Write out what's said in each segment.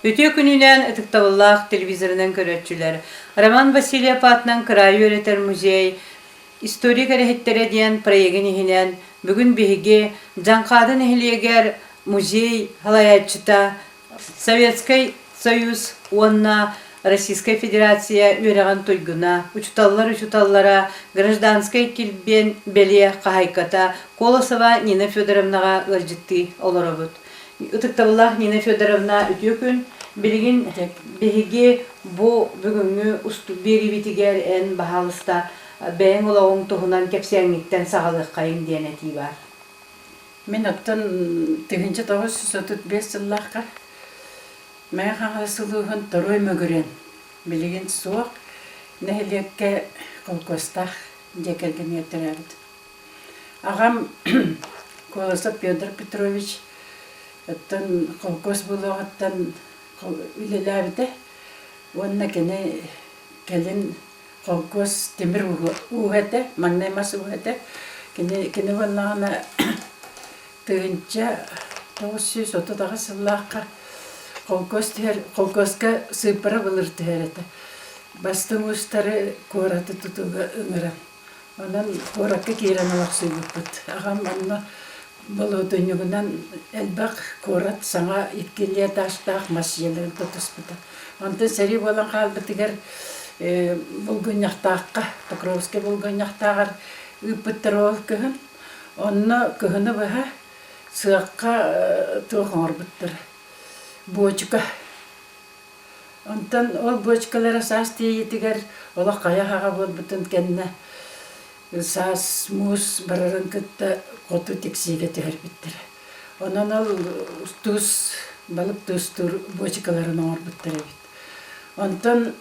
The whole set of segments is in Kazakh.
Өтө күнүнен ытыктабыллах телевизорунан көрөтчүлөр. Роман Васильев атынан Край өретер музей историк әрәһеттере диен проегин ихинен бүгүн биһиги Жанкадын эхилиегер музей халаячыта Советский Союз уонна Российская Федерация үереген тойгуна учуталлара гражданской килбен беле кахайката Колосова Нина Федоровнага ылжытты олоробут. Утыктабыллах Нина Федоровна үтөкүн билигин биһиги бу бүгүнгү усту берибитигер эн бахалыста бәйін олауың тұғынан кепсеңіктен сағалық қайын дейінеті бар. Мен оттан 1935 жыллаққа мәң қаңғысылығын тұрой мөгірен білеген суық нәхілекке қолқостақ декерген ертер әлді. Ағам Колосов Петр Петрович оттан қолқос болуғаттан үлелі әбіді онына келін Колкос темир уғады, маңнаймас уғады. Кені болағына түйінші 930 сыллаққа колкосқа сыпыра болыр түйереді. Бастың ұстары қораты тұтуға ұңырам. Онан қораққа кейрен олақ сөйліп бұд. Ағам онына бұл өтінігінен әлбақ қорат саңа еткелия таштақ масиелерін тұтыс бұды. Онтын сәрі болан қалбытығар Булгыньяқтаққа, Покровский Булгыньяқтағар үпіттір ол күйін. Онына күйіні бұға сыққа тұғыңыр бұттыр. Бочка. Онтан ол бочкалары сас дейетігер ола қаяғаға бол бұтын кәніне сас, мұз, барарын күтті қоту тексиге түйер біттір. Онан ол тұз, балық тұз тұр бочкаларын оңыр бұттыр әбіт. Онтан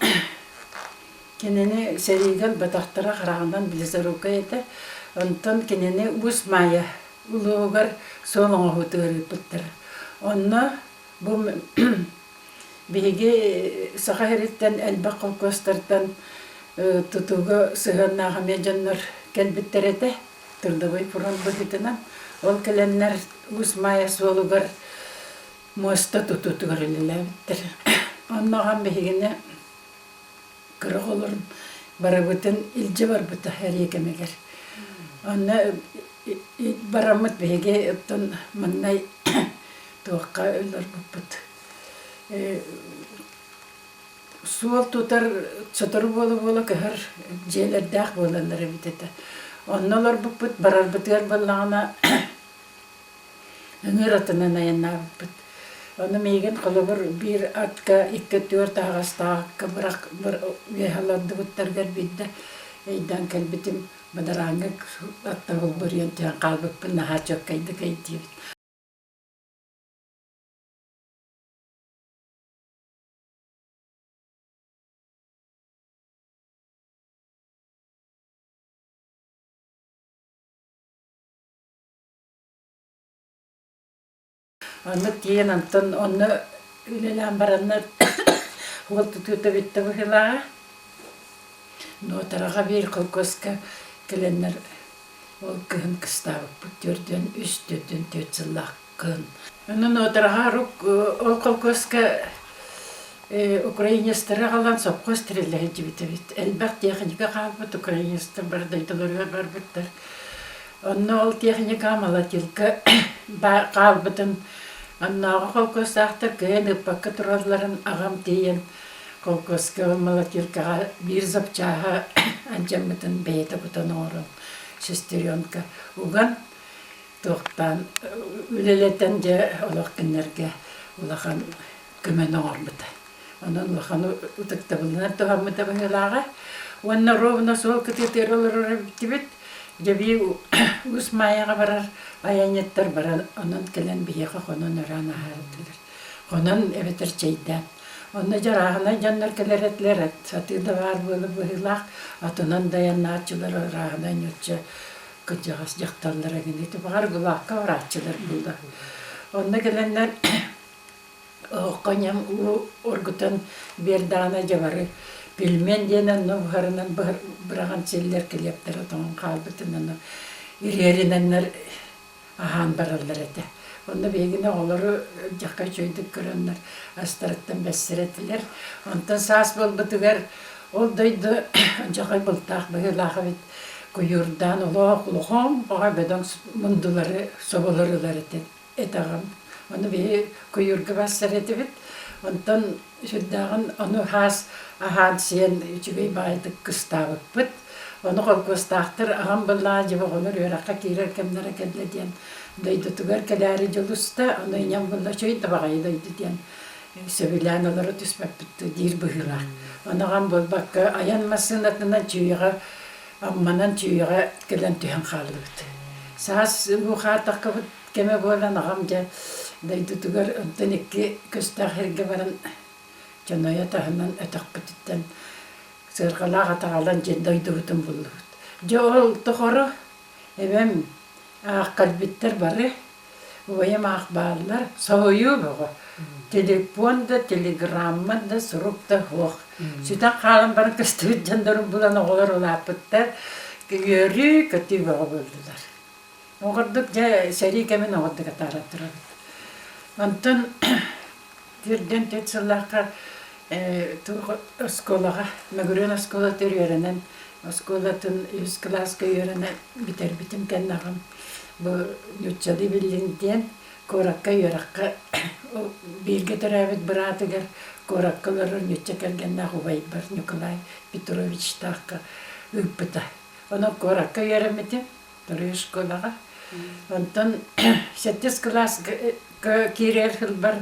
кенені сәрейгіл батақтыра қарағынан білізаруқа еді. Онтан кенені ұз майы ұлығығар солыңа ғытығыр бұттыр. Онна бұл бейге сақа әреттен әлбақ қолқостардан тұтуғы сығаннаға мен жаннар кәлбіттер еді. Тұрдығой пұрын бұхетінен. Ол кәлемнер ұз майы солығар моста тұтығыр үлілі біттір. Оннаған бейгені кырық олырын бара бұтын илжі бар бұта әр екемегер. Онна барамыт бейге ұттын мұннай туаққа өлір бұппыт. Суал тұтар сұтыр болу көхір желердәқ болалары бітеті. Онналар бұппыт барар бұтығар болағына үңір атынан аянна бұппыт. Оны мейген қолыбыр бір атқа 2-4 ағастағыққа бір вейхаланды бұттарғар бейді. Эйдан кәлбітім бадараңық атта бұл бұрын түйен қалбықпын наға жоқ кайды кайды бейді. Оны тиен антон, оны үлелен бараннар олты түті бітті бұхилаға. Нотараға бір қолқосқа келеннер ол күйін кыстабы бұттөрден, үстөден төтсіллақ күйін. Оны нотараға ол қолқосқа Украинестері қалан соққос тірелі жібіті біт. Әлбәқ техника қалбыт, Украинестер бардайдыларға бар бұттар. Оны ол техника малатилка қалбытын Аннаға қолқостақтар күйен ұппаққа тұраларын ағам дейін қолқосқа малатилкаға бір запчаға анжамытын бейті бұтын орын шестеренка. Уған тоқтан үлелеттен де олық күнерге олақан көмен оңыр бұты. Онын олақан ұтықта бұлынан тұған бұты бұғылаға. Онына ровына сол күтетер олыр бітті біт. Жеби ұз майаға барар аянеттер барар, онын келен бейеға қонын өран ағарыдылыр. Қонын әбетір чейден. Оны жарағына жаннар келер әтлер әт. Сатыда бар болы бұғылақ, атынан даян атчылар орағына нүтчі күтжағас жақтарлар әгінеті. Бағар бұлаққа оратчылар бұлды. Оны келенлер оқаням оргутан бердағына жабары. Пельмен денен новғарынан бұраған селлер келептер отоңын қалбытынан иреріненлер ахан баралар әді. Onu begine oları jakka çöydük görünler. Astarattan bessirettiler. Ondan sas bolbutugar. Ol daydı jakay bultaq bıgılağı bit. Kuyurdan ola kulağım. Bağa beden munduları, sobaları etağım. Onu bir kuyurga bessiretti bit. Ondan şuddağın onu has ahan siyen çübey baydık kıstavık bit. Onu kol kıstahtır ağam bıllağı gibi olur. Yoraka kirer kemlere kedle diyen. Daydı tugar kelari jolusta. Onu inyam bıllağı çöy tabağayı daydı diyen. Sevilen oları tüsmek bitti. Dir bıhılar. Onu ağam bol bakka ayanmasın atından çüyüge. Ammanan çüyüge gelen tühen kalı bit. Sağız bu xartaq kıvıt keme bolan ağamca. Daydı tugar ondan iki kıstahirge baran. Canaya tahından etak bititten. Sırgalağa tağalan cendaydı bütün buldu. Jool toxoru evem kalbitter barı. Uyam akbarlar soyu bu. Telefonda, telegramda, surukta hoq. Süta kalan barı kıstı candarım bulan oğlar olapıttar. Yürü kötü buldular. Oğurduk ja seri kemin oğurduk atarattırar. Ondan birden tetsullaka skolaga, Magurön skola törüyorenen, skolatın 100 klaska yörenen biter bitim kennağım. Bu nütçadı bilin diyen korakka yorakka bilge törabit bıratıgar korakkaları nütça kelgennağ uvay bar Nikolay Petrovich takka üppüta. Onu korakka yöremedim, törüyor skolaga. Ondan 7 klas kirer hılbar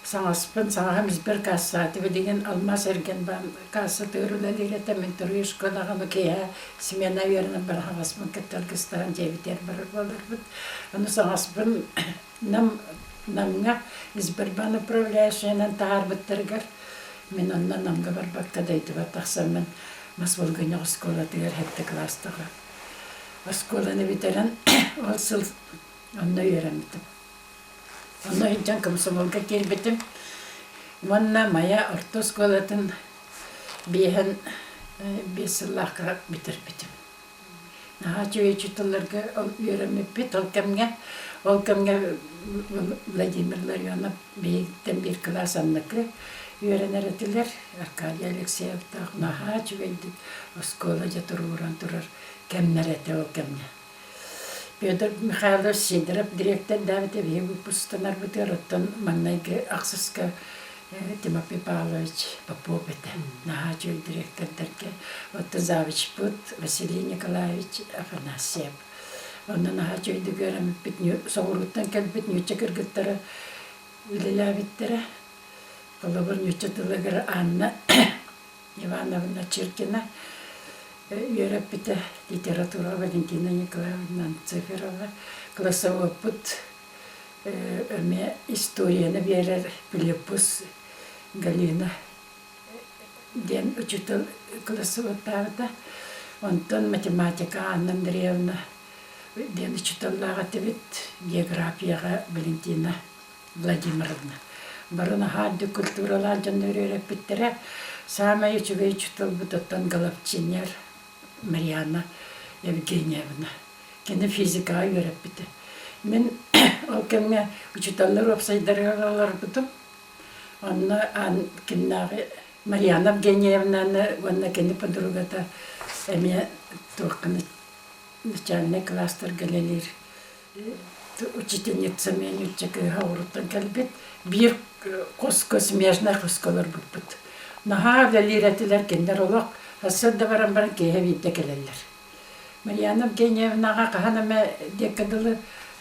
Sangaspın, sangamis bir kassatı ve degen almas ergen ben kassatı örüleleri temin törüyor skolaga keya simena yörenen bir havaspın Katalkistan ceviter bir olur bit. Onu sangaspın namga izbirban upravляющийнен таар bittirger. Men ondan namga bir bakkadaydı ve taksam men masvolganya skola diğer hepte klastaga. Skolani biteren olsıl onu öğrendim. Onu hiçcan komsomolga gelbetim. Manna maya orta skolatın bihen besilaka bitirbetim. Naha çöğe çıtıllarga öğrenmep bit olkamga Vladimirler yana beyikten bir klas anlıklı öğrener etiler. Arkadya Alekseyev'da naha çöğeydi. O skola jatır uğran durar. Kemner ete olkamga. Pyotr Mikhailov Sidorov direktor davet evi выпускнар бутырыттан маннайгы аксыска Тимофей Павлович Попов ете. Нахачу директордерге отты завуч бут Василий Николаевич Афанасьев. Ондан нахачу дигерем бит соғыруттан келбит нюча кыргыттары үлеләбиттері. Колобыр нюча тылыгыр Анна Ивановна Чиркина. Yörep bite literatura Valentina Nikolaevna Циферова, классовый путь, историяны verir Pilipus Galina, den учитель классовый тавда, ondan matematika Anna Andreevna, den учителлага тевит географияга Valentina Vladimirovna. Barına haddi kulturalar canörerep bittere, Самая учитель бутаттан Головчинер Марьяна Евгеньевна. Kendi fizika öğretip bitti. Ben o kendi учителлер обсайдарlar butum. Onunla kendi Mariana Евгеньевна ona kendi подругата emiye toqını начальный кластер gelir. Учительница мен учтекы хавруттан келбит. Bir kosmejna koskolar butut. Naha liretiler kender olaq. Hasada baran kehevidde kellerler. Mariana Evgenievnaga qahanama dekadılı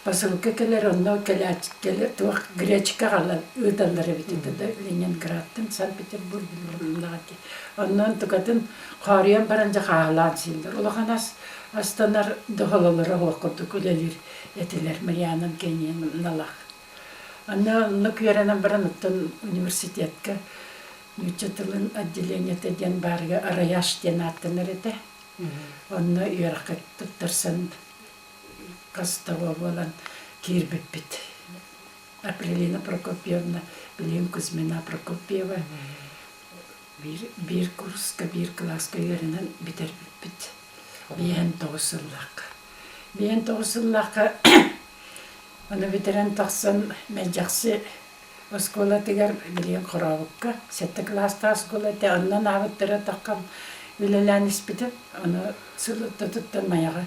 basılıkı keller onno kelat keller tuq Grechka qalar ödalları bitidi Leningrad'dan Sankt Peterburg'daki. Ondan tukatın qariyan baranja qalan sildir. Olaqanas astanar dohalaları hoqurdu kulelir etiler Mariana Evgenievnaga. Anna kuyaranan baranıttan üniversitetka Nüçatılın отделениете ден барга Араяш ден аттаныр ете. Онны үйраққа тұттырсан қастава болан кирбіп бит. Апрелина Прокопьевна, Білем Кузьмина Прокопьева bir kurska, bir klaska үйренен бітер бит. Бейен тоғысыллақ. Оны битерен тахсан мен жақсы оскола тигер билен коробукка. 7 класста оскола те аннан авыттыра таққан үлелән испитеп, оны сылытта туттан маяға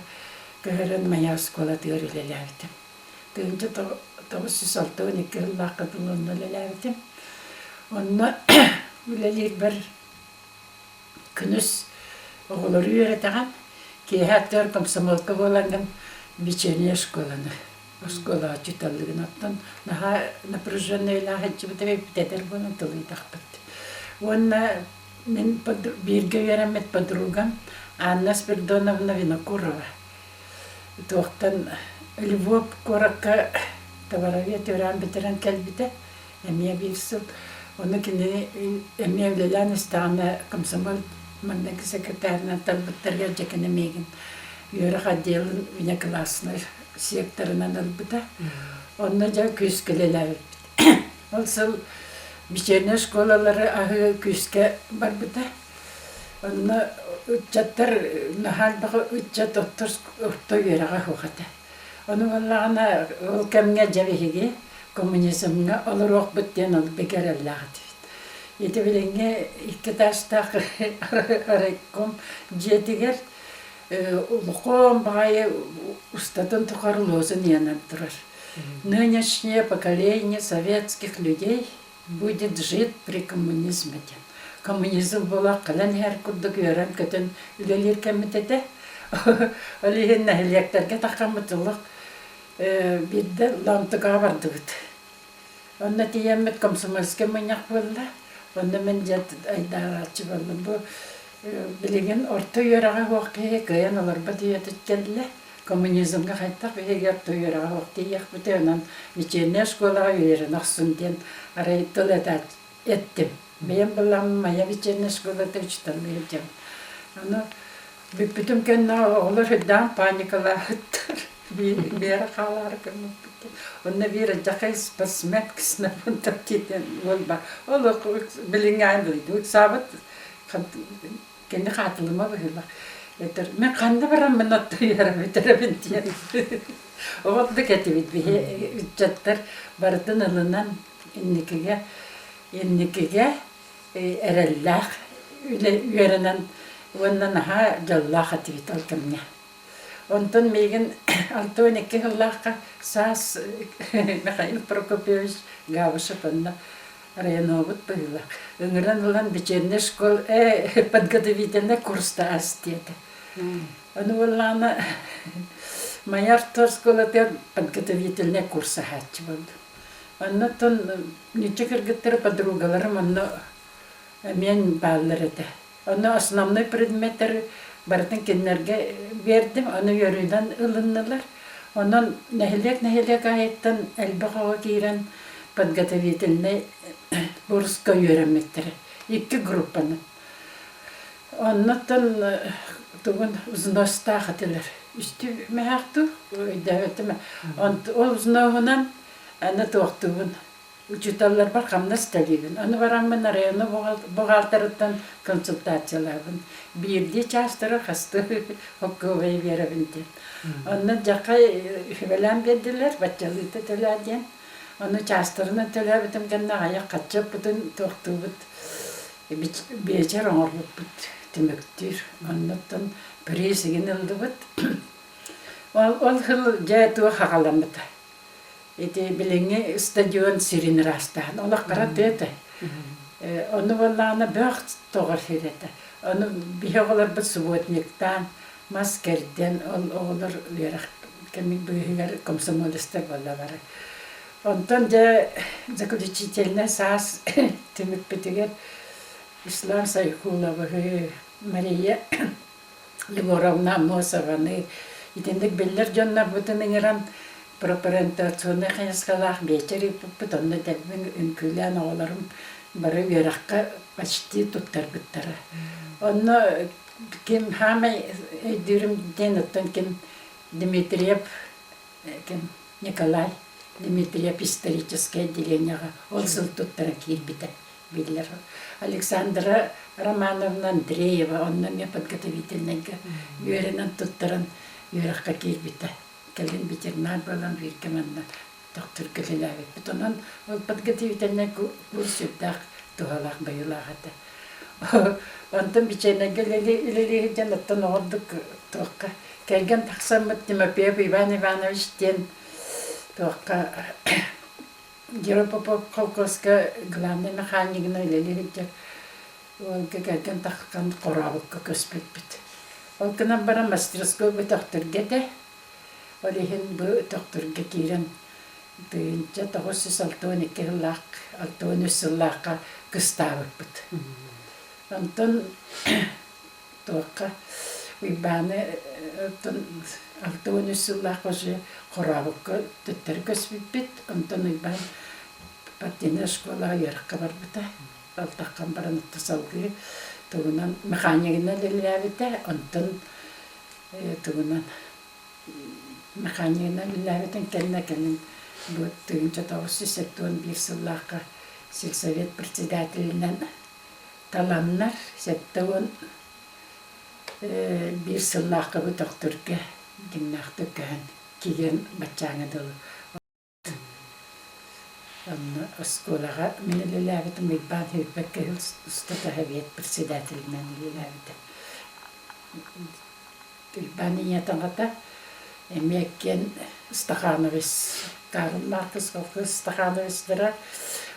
көрен мая оскола тигер үлеләбитем. Тыгынча 962 ыллаққа тылын үлеләбитем. Онна үлелер бір күнүс оғылыр үйретеген, кейхаттар комсомолка боланған бичение школаны. Школа читаллыгын аттан, наха напряженный лахачы бітіп птетер болан тылы тақпытты. Онна мен бирге веремет подругам Анна Спиридоновна Винокурова. Тоқтан Львов коракка табаравет өрен бітірен кәлбіті, әмия бирсыл. Оны кені әмия үлелән істағына комсомол маңнағы секретарынан талбыттарға жекені меген. Үйіріқ отделын віне классны секторынан албыта. Онна жа күскелеләбіт. Ол сыл бичерне школалары ағы күске барбыта. Онна үтчаттар нахал бағы үтчат отто үйіріға хуғата. Оны валлағына ол кәмге жабихиге коммунизмға олар оқбыттен ол бекер әллағыды. Еті біленге икі таштақ арайком жетігер улықом бағайы ұстатын тұқар лозын янап тұрар. Нынешнее поколение советских людей будет жить при коммунизме. Коммунизм была қалан әр күрдік өрен көтін үлелер кәмітеті. Олеген нәхілектерге тақамытылық бидді ламтыға барды бұд. Онна тиемет комсомольске мұнyak болды. Онна мен жат айдаратчы болды. Бұл білеген орта үйераға оққе көйен олар бұд үйетіп келді. Коммунизмға қайттақ бейге орта үйераға оқты еқ бұд. Онан вечерне школаға үйерін ақсынден арайттыл еттім. Мен бұлам мая вечерне школада үчталды едем. Оны бүтім кенна олар хүддан паникалағыттыр. Бері қалары көміп бітті. Онна бері жақай спасмет кісіна бұнтап кетен ол бар. Ол білінген білді. Сабыт кені қатылыма бұғыла. Мен қанды барам мен отты үйерім өтерімін дейін. Оғылды кәті бітбі. Үтчаттар бардың ылынан еннікіге әрәлләқ үйерінен оннан аға жаллақ әті біт алкымне. Онтон меген 6-12 жыллаққа сас Михаил Прокопьевич Гавышев онна районовыт бұйла. Үңірен олан бичерне школ подготовительный курста астеді. Оны оланы майартор школаты подготовительный курса хатчы болды. Онна тон нече кіргіттері подругаларым онна мен баллар еді. Онна основной предметтері бардың кеннерге бердім, оны өрүйден ылыннылар. Онын нәхілек айттан әлбіғаға кейрен подготовительный бурска үйереметтері. 2 группаны. Оннаттан туғын ұзыноста қатылар. Үсті мәғақты өйдәветіме. Ол ұзыноғынан әні тоқтуғын. Учиталлар бар қамна стәлеген. Оны барамын районы бұғалтарыттан консультациялабын. Бірде частыры қасты оққывай верабінден. Оны жақай үлән берділер, бәтчалыты төләден. Оны частырыны төләбітім кәнна аяқ қатшап бұтын тоқты бұд. Бечер оңыр бұд түміктір. Оннаттан пресеген ұлды бұд. Ол қыл жай туы қағаламыды. Эти билинги стадион сирин растан. Ола қарат ете. Оны боллағына бөқ тоғыр хереді. Оны бейоғылар бұл субботниктан, маскерден, оғылар верақ кәмік бүйігер комсомолистер болла бары. Онтан жа заключительный саас түмік бітігер Ислам Сайхуловы, Мария Егоровна Мосованы. Итендік беллер жонна бұтының иран пропарентационный қайысқалақ бечері бұтынны дәбін үнкілен оғыларым бары вераққа почти тұттар бұттары. Оны кем хамай өйдірім ден ұттан кем Дмитриев, кем Николай Дмитриев историческое отделениеға ол сыл тұттарын кейір біті білдер. Александра Романовна Андреева, онна мен подготовительнайға үйерінен тұттарын үйераққа кейір біті. Келген ветеринар болан virkemänna доктор гэлэлэвит битонан ол подготовительный курс үддах тухалах байлагата антон бичена гэлэлэ хитэн оттон ордук тоққа келген тақсаммат Тимофеев Иван Иванович тен тоққа Геропопов колхозга главный механик нэлэлэ ол келген таққан қорабыкка көспетбит ол кынан бара мастерской бу доктор гете олихин бу доктор гекирен тынча тогос алтоны керлак алтоны сыллака кыставыппыт антон тоққа уйбаны алтоны сыллака же қорабыкка төттер көспетбит антон уйбан партийная школа ярыққа барбыта алтаққан баран тасалгы тугунан механикына лиләбите антон тугунан механикына лиләбитен келин бу тыгынча тавсы сеттон бир сыллака сельсовет председателинен таланнар сеттон бир сыллака бу докторга диннахты көн киген бачаңа дол Анна осколага мен лиләбит мибан хепкел статахавет председателинен лиләбит Бания тангата эмеккен Стахановис Карл Маркс колхоз Стахановистера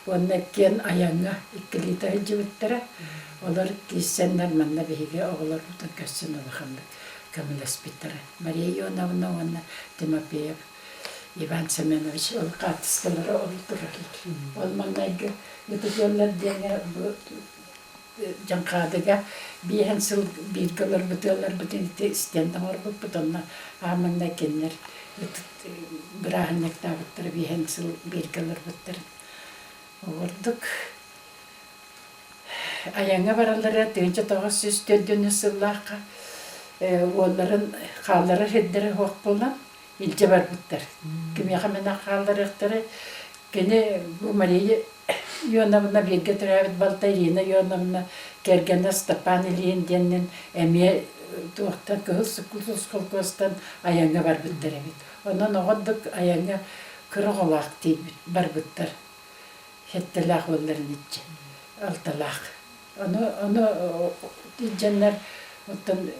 оннеккен аянга 2 литр жибиттера олар киссеннер манна биге оглар бутан көссен алхамды камиласпиттера Мария Ионовна онна Тимофеев Иван Семенович ол катыскалары олтуралар ол маңнайга бутуллар дене жанкадыга биенсил биргалар бутуллар бутинте стендамар бутунна амаңна кеннер бирахнек табыттыр биенсил биргалар буттыр ордук аянга баралары тенче тогос сүстөдүнү сыллака оларын калдары хеддери хок болан илче бар буттар кимяга мена калдырыктары кене бу Мария Ионовна бирге турабыт Балтарина Ионовна кергена Степан Ильин эме туактан кылсы колхозтан аянга бар буттар бит онан огодук аянга кырыголак дейт бар буттар хеттелак олларын иче алталак аны дидженнер оттан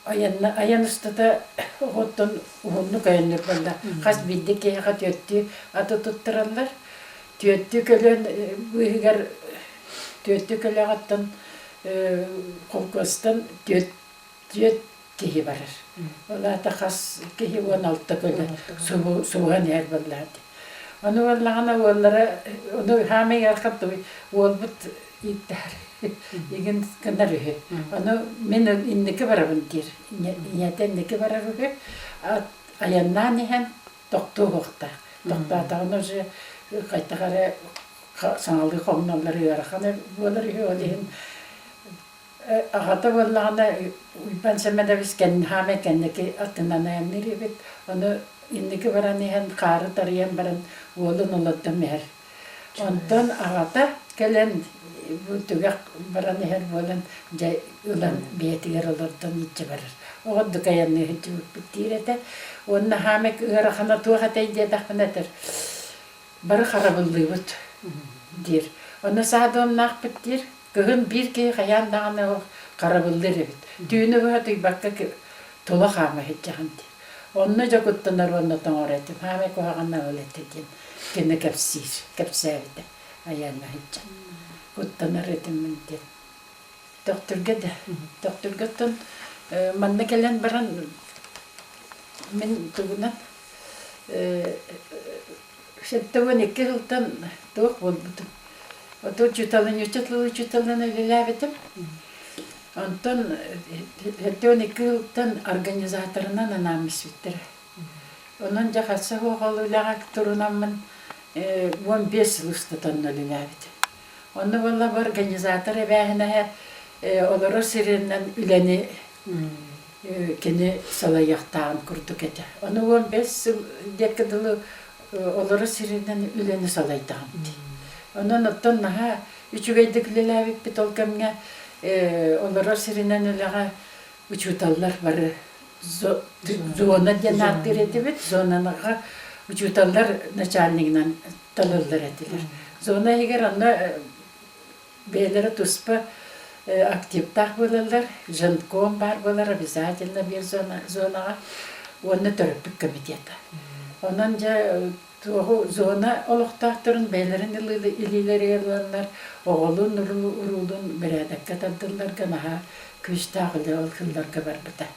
аяныстата оттан уунну кайыннер банда кас бидде кеяга төттү аты туттураллар төттү көлөн буйгар төттү көлөгөттөн колхозтан төт кеги барар олата кас кеги 16 көлө субуган ер баллады аны валлагана оллара аны хаме яркатты олбут иттер igen канарыхы аны мен иннеке барабын дир ниятеннеке барабы аяннан һәм токтугукта токтатаны же кайтагары саңалгы комналары яраханы болары олин агата боллагана уйпан семедебис кен хаме кеннеке атынан аямнери бит аны иннеке бараны һәм кары тарыян баран олын олотта мер онтон агата келен bu tügek baran her bolan jay ulan biyetiger olurdan itçe barar. O dukayanı hiç bitirete. Onna hamek ıraxana tuğatay diye daqnater. Barı xarabıllıybıt dir. Onna saadom naq bitir. Kıgın bir ki xayan dağına o xarabıldır ebit. Tüyünü buhatı bakka ki tola xama hitçahan dir. Onna jokuttanlar onna tangoretim. Hamek o xana öletekin. Kene kapsavite. Ayanna hitçan. Kuttanar etiminde. Doktorgadan manna gelen baran men tuğunan şettavun 2 yıldan tuğ oldu. O da çutalan ölebitim. Ondan şettavun 2 yıldan organizatöründen anamış bitir. Onun cahası hoğalıyla turunamın 15 yıl ustatan ölebitim. Onu valla bu organizatörü behine oları sirinden üleni kini salayaktan kurduk ete. Onu 15 yıl dekadalı oları sirinden üleni salaydan. Onun ottan naha üçü veydikliler bir tolkamga oları sirinden ülene üçü tallar var. Zona diye nakdir edibit zonanağa учуталлар начальнигинан талыллар этилер. Зона егер анна бейлері туспа активтах болалар, жанком бар болар, обязательно бир зонаға, оны төрөппүк комитета. Онан жа зона олықтақтырын бейлерін илилері елуанлар, оғылын урулун біредекке таддылар ғанаға күштағылы олқылларға бар бұта.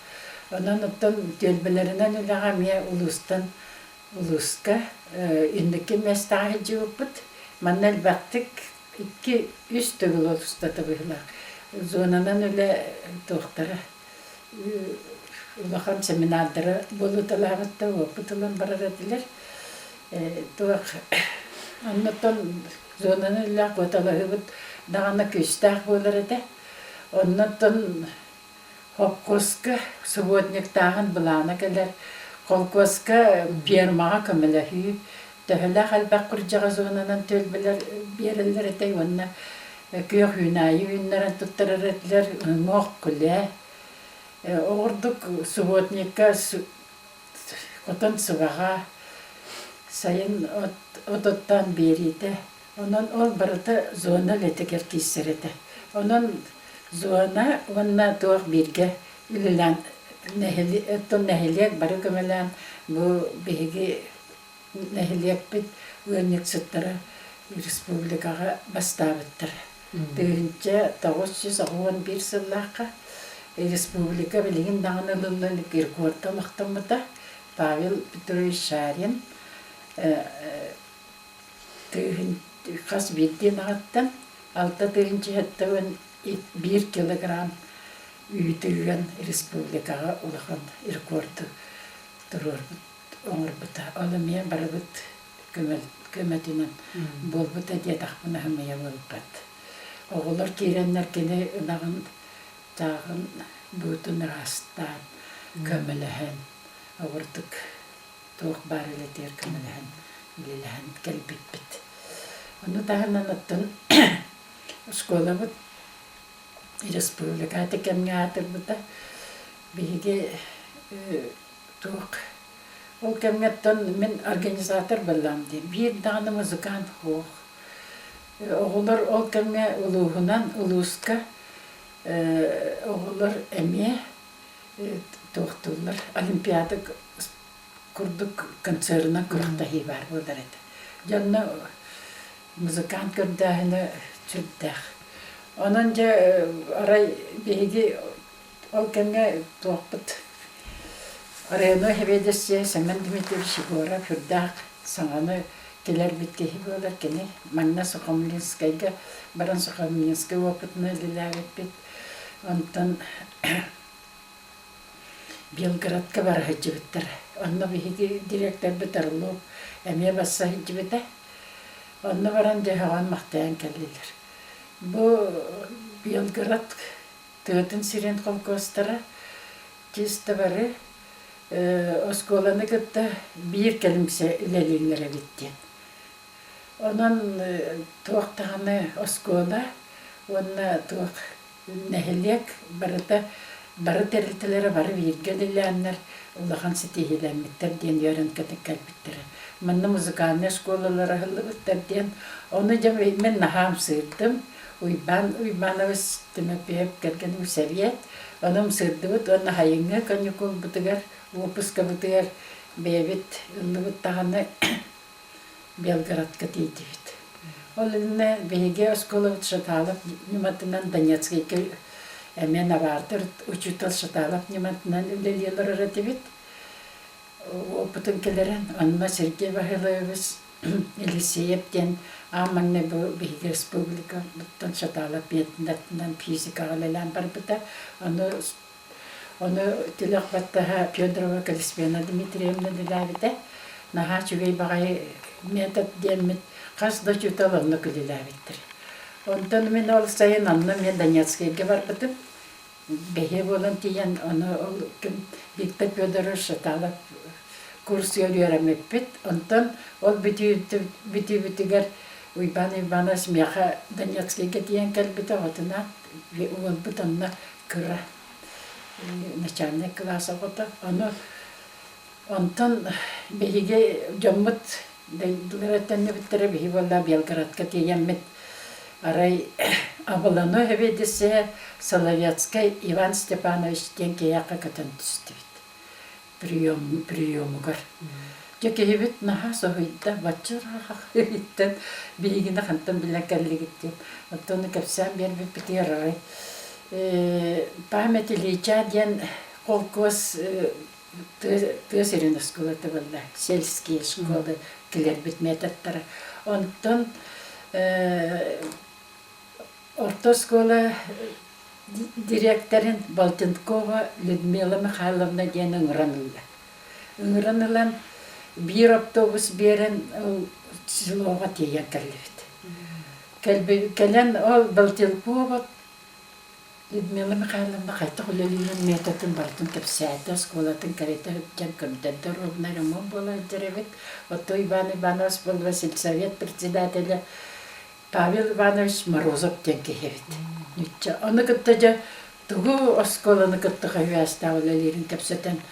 Онан оттан төлбелерінен үліға мия улуска үндікі местағы жауып бұд. Маннал бақтық 2-3 төгіл олыстаты бұйлақ. Зонанан үлі тоқтары улахан семинардары болу талағытта опытылан барар әділер. Оннаттан зонаны үлі қоталығы бұд дағана күштақ болар әді. Оннаттан хопқосқа субботник тағын бұланы кәлер. Қолқосқа фермаға көмілі хүй. Төхілі қалбақ құржаға зонанан төлбілер берілер әтей. Онна күйік үйнайы үйнерін тұттырыр әділер. Моқ күлі. Оғырдық субботникка қотын сұғаға сайын ототтан берейді. Онан ол барыты зона летігер кейсір еді. Онан зона онна туақ берге үлілен нәхилек бары көмелен бұл бейге нәхилек бит өңнек сұттары республикаға бастабыттыр. Дүйінче 911 сыллаққа республика білеген дағын ұлылылық иркуарталықтымыда Павел Петрович Шарин қас беттен ағаттан 6 дүйінче әттіуін 1 килограмм үйітілген республикаға ұлыған иркуарты тұрыр оңыр бұта. Олы мен бары бұт көмәтінен бол бұта дедақ бұна хымая болып бәт. Оғылар керенлер кені ұнағын тағын бұтын растан көміліхен оғырдық тоқ бар елетер көміліхен үліліхен кәлбет біт. Оны тағынан ұттын школа бұт республика текемге атыр бұта бейге тоқ. Ол кемгеттен мен организатор болам дейм. Bir дағаны музыкант хоқ. Оғылар ол кемге ұлуғынан ұлуысқа оғылар әме тоқтылар. Олимпиада күрдік концерна күріқтахи бар болар еді. Жанна музыкант күрдәхіні чүрдәқ. Онан жа арай бейге ол кемге тоқпыт. Арайны хебедесе Семен Дмитриевич Егоров хүрдәқ саңаны келер биткехи болар кені. Манна Сухомлинскайга, баран Сухомлинскай опытны лиләвет бит. Онтан Белградка бар хеджибеттер. Онна бейге директор бітарлу әме баса хеджибетті. Онна баран жахаған мақтаян кәлілер. Бұл Белград төгетін сирен қолкостары кесті бары осколаны күтті бір кәлімсе үлеліңлері біттен. Онан тоқтағаны оскола, онна тоқ нәхілек бары тәрілтілері бары вергеліләнлер ұлаған сетейеләметтер ден өрін кәтік кәлбіттері. Мұнны музыкальны школалары ғылы бұттар ден. Оны жам мен нахам сырдым. Уйбановыз тімепеп кәрген совет. Оным сырды бұт, оны хайыңы каникул бұтығар, опыска бұтығар бәйбет ұлы бұттағаны Белградқа дейді бит. Ол үліне бейге осколы бұт шаталып, нематынан Донецкайке әмен авардыр, учутал шаталып, нематынан үлелелер ұрады бит. Опытын келерін, онына Сергей Вахилович Елисеевтен аманне бұл бейге республика бұттан шаталып бетінден физикаға ләлән бар бұта. Оны тілік баттаға Педрова Калиспена Дмитриевна диләбіті. Наға чүгей бағай метод деммет қасда чүталымны күліләбіттір. Онтан мен ол сайын анны мен Донецкайге бар бұтым. Бейе болын тиен оны Виктор Педрова шаталып курс өйрәмек бит. Онтан ол бити-битигер Уйбан смеха Донецкайге тиен кәлбіті отына ол бұтынна күрі начальник класса бұты. Оны Онтон беге жоммут дылыраттанны биттере беги болла Белградка тиеммит арай абыланы хебедесе Соловецкий Иван Степанович тенкеяка катын түстүбит. Приемугар. Жекебит наха сохойда бачырага иттен бегине хантан билен келлигиттен. Оттоны кепсем бербит битерай. Память Ильича ден колкос тысырын школаты болды, сельские школы келер бітметаттары. Онтон орта школа директорын Балтенкова Людмила Михайловна ден ұңыранылды. Ұңыранылан bir автобус берен селоға тейен кәлбет. Кәлен ол Балтенкова Людмила Михайловна қайта құлелінің метатын бартын кәпсәді, сколатын кәреті өткен көмдерді ровна ремон бола деревет. Ото Иван Иванович был сельсовет председателя Павел Иванович Морозов тенкехевет. Оны күтті же тұғы осколаны күтті қайуаста олелерін кәпсәтен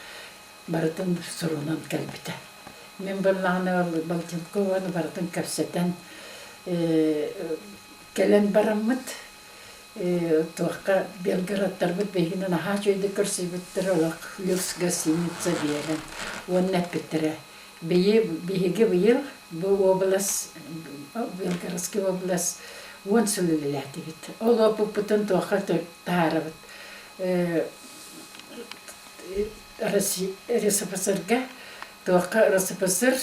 бартын сұрунан кәлбеті. Мен болағына Балтенкованы бартын кәпсәтен кәлен бараммыт. Туаққа Белградтар бұд бейгінен аға жойды көрсей бұттыр олақ люкс гостиница берен. Оны әппеттірі. Бейге бұйыл бұл облас, Белградский облас, он сүліліләті бет. Ол опық бұтын туаққа тағары бұд. РСФСРға туаққа РСФСР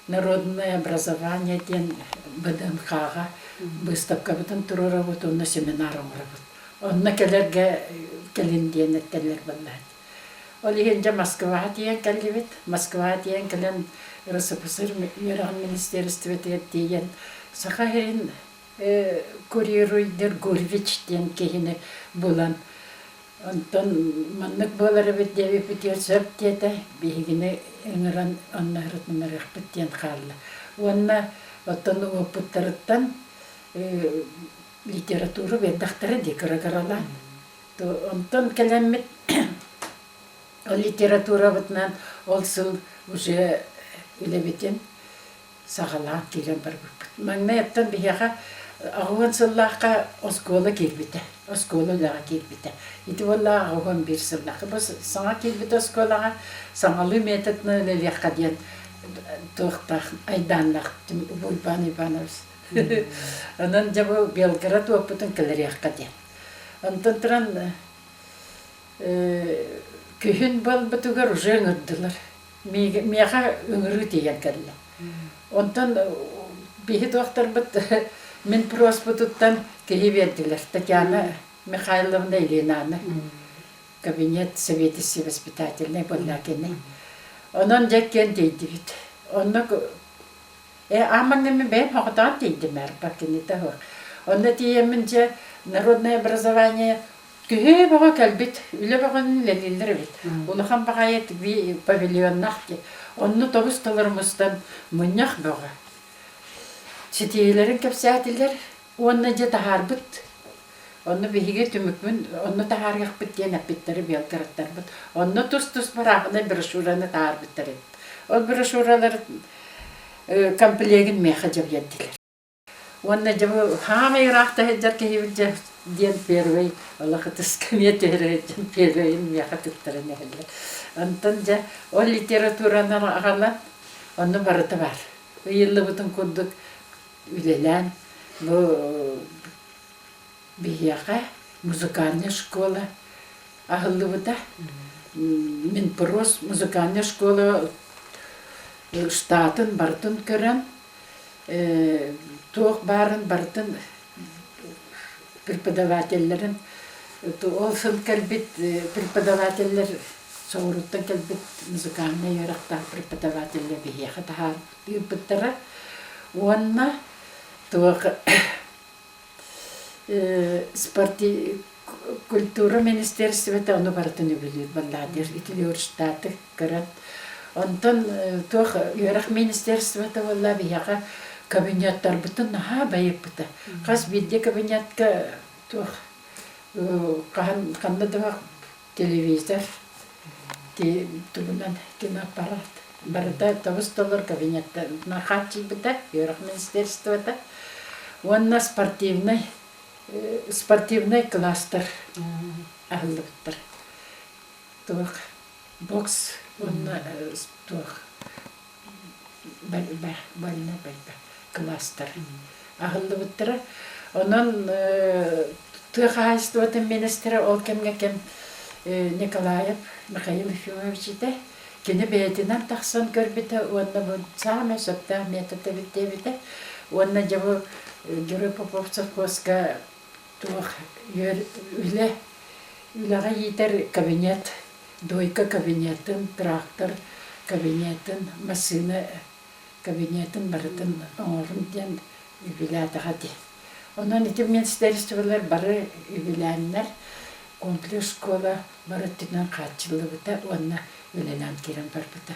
народное образование ден БДНХ-ға выставка бұтын тұру работу, онна семинарым работу. Онна келін дейін әттелер болады. Ол егенде Москва дейін кәлгебет. Москва дейін келін РСФСР Мираған министерстве дейін. Сақа херін курируйдер Гурвич дейін кейіні болан. Онтон маннык болары бет деви путер сөп деді. Бейгіні өңіран онна ғырытнымыр ұқпыт дейін қалды. Онна оттаны опыттарыттан литература веддақтары декорагаралан. Онтон кәлеммет литература бұтынан ол сыл уже үлебетен сағалан керен бар бұппыт. Маңна еттен бияға ағуын сыллаққа оскола кербіті. Оскола лаға кербіті. Иті олла ағуын бір сыллақы. Бұл саңа кербіті осколаға саңалы методны лелеққа ден тоқтақ айданлақ Иван Иванович. Онан жабы Белград опытын кіліріққа ден. Онтан тұран күйін бол бұтығар уже өңірділер. Меға өңірі деген кәлі. Онтан бейхет оқтар бұт мен прос бұтыттан кейі берділер. Татьяна Михайловна Еленаны. Кабинет советisi воспитательный боллакені. Онан жәккен дейді бит. Онна амаңнымы бәйіп хоқтан дейді мәр бакені тағыр. Онна тиемін же народное образование күйе баға кәлбет, үлі бағанын ләлелер бит. Улыхан бағайет павильоннақ ке. Онны тоғыз толырмыстан мұннақ баға. Сетейлерін кәпсәтілер, онны же тағар бұт. Онны бейге түмікмін, онны тағарғақ біттен әппеттері Белградтар бұт. Онны тұс-тұс барағына брошюраны тағар біттері. Ол брошюралар комплегін меха жап еттілер. Онны жабы хамай рақта хеджар кейбіл ден первый, олақы тұскамет өрейден первейін меха түттірін әлі. Онтан жа, ол литературанан ағалан, онны барыты бар. Үйілі бұтын күрдік үлелән, бияға музыкальная школа ағылы бұда. Мен прос музыкальная школа штатын бартын көрін, тоқ барын бартын преподавательлерін, ол сыл кәлбет преподавательлер соғыруттан кәлбет музыкальная ерақтар преподавательлер бияға тағар бұттары. Онна тоқ культура министерствета оны бартын өбілер балладер, итілі штаты көрін. Онтан тоқ ерақ министерствета болла бияға кабинеттар бұтын наға байып бұты. Қас бидде кабинетка тоқ қанды дұға телевизор тугунан киноаппарат. Барыта $9 кабинетта на хачи бита, Юрах министерствода. Онна спортивный кластер аллыптыр. Тух бокс, онна тух больна кластер аллыптыр. Онон тыхайствода министрі ол кем Николаев Михаил Ефимович ите. Кені бәйтінен тақсан көрбіті, онна бұл саме сөпті методы біттебіті. Онна жабы жүрі Поповцов қосқа туық үліға етер кабинет, дойка кабинетін, трактор кабинетін, машина кабинетін барытын оңырын ден үліләдіға де. Онан ете министерстволар бары үліләнлер, комплекс школа барыттынан қатшылы біті, онна үлілән керен бар біті.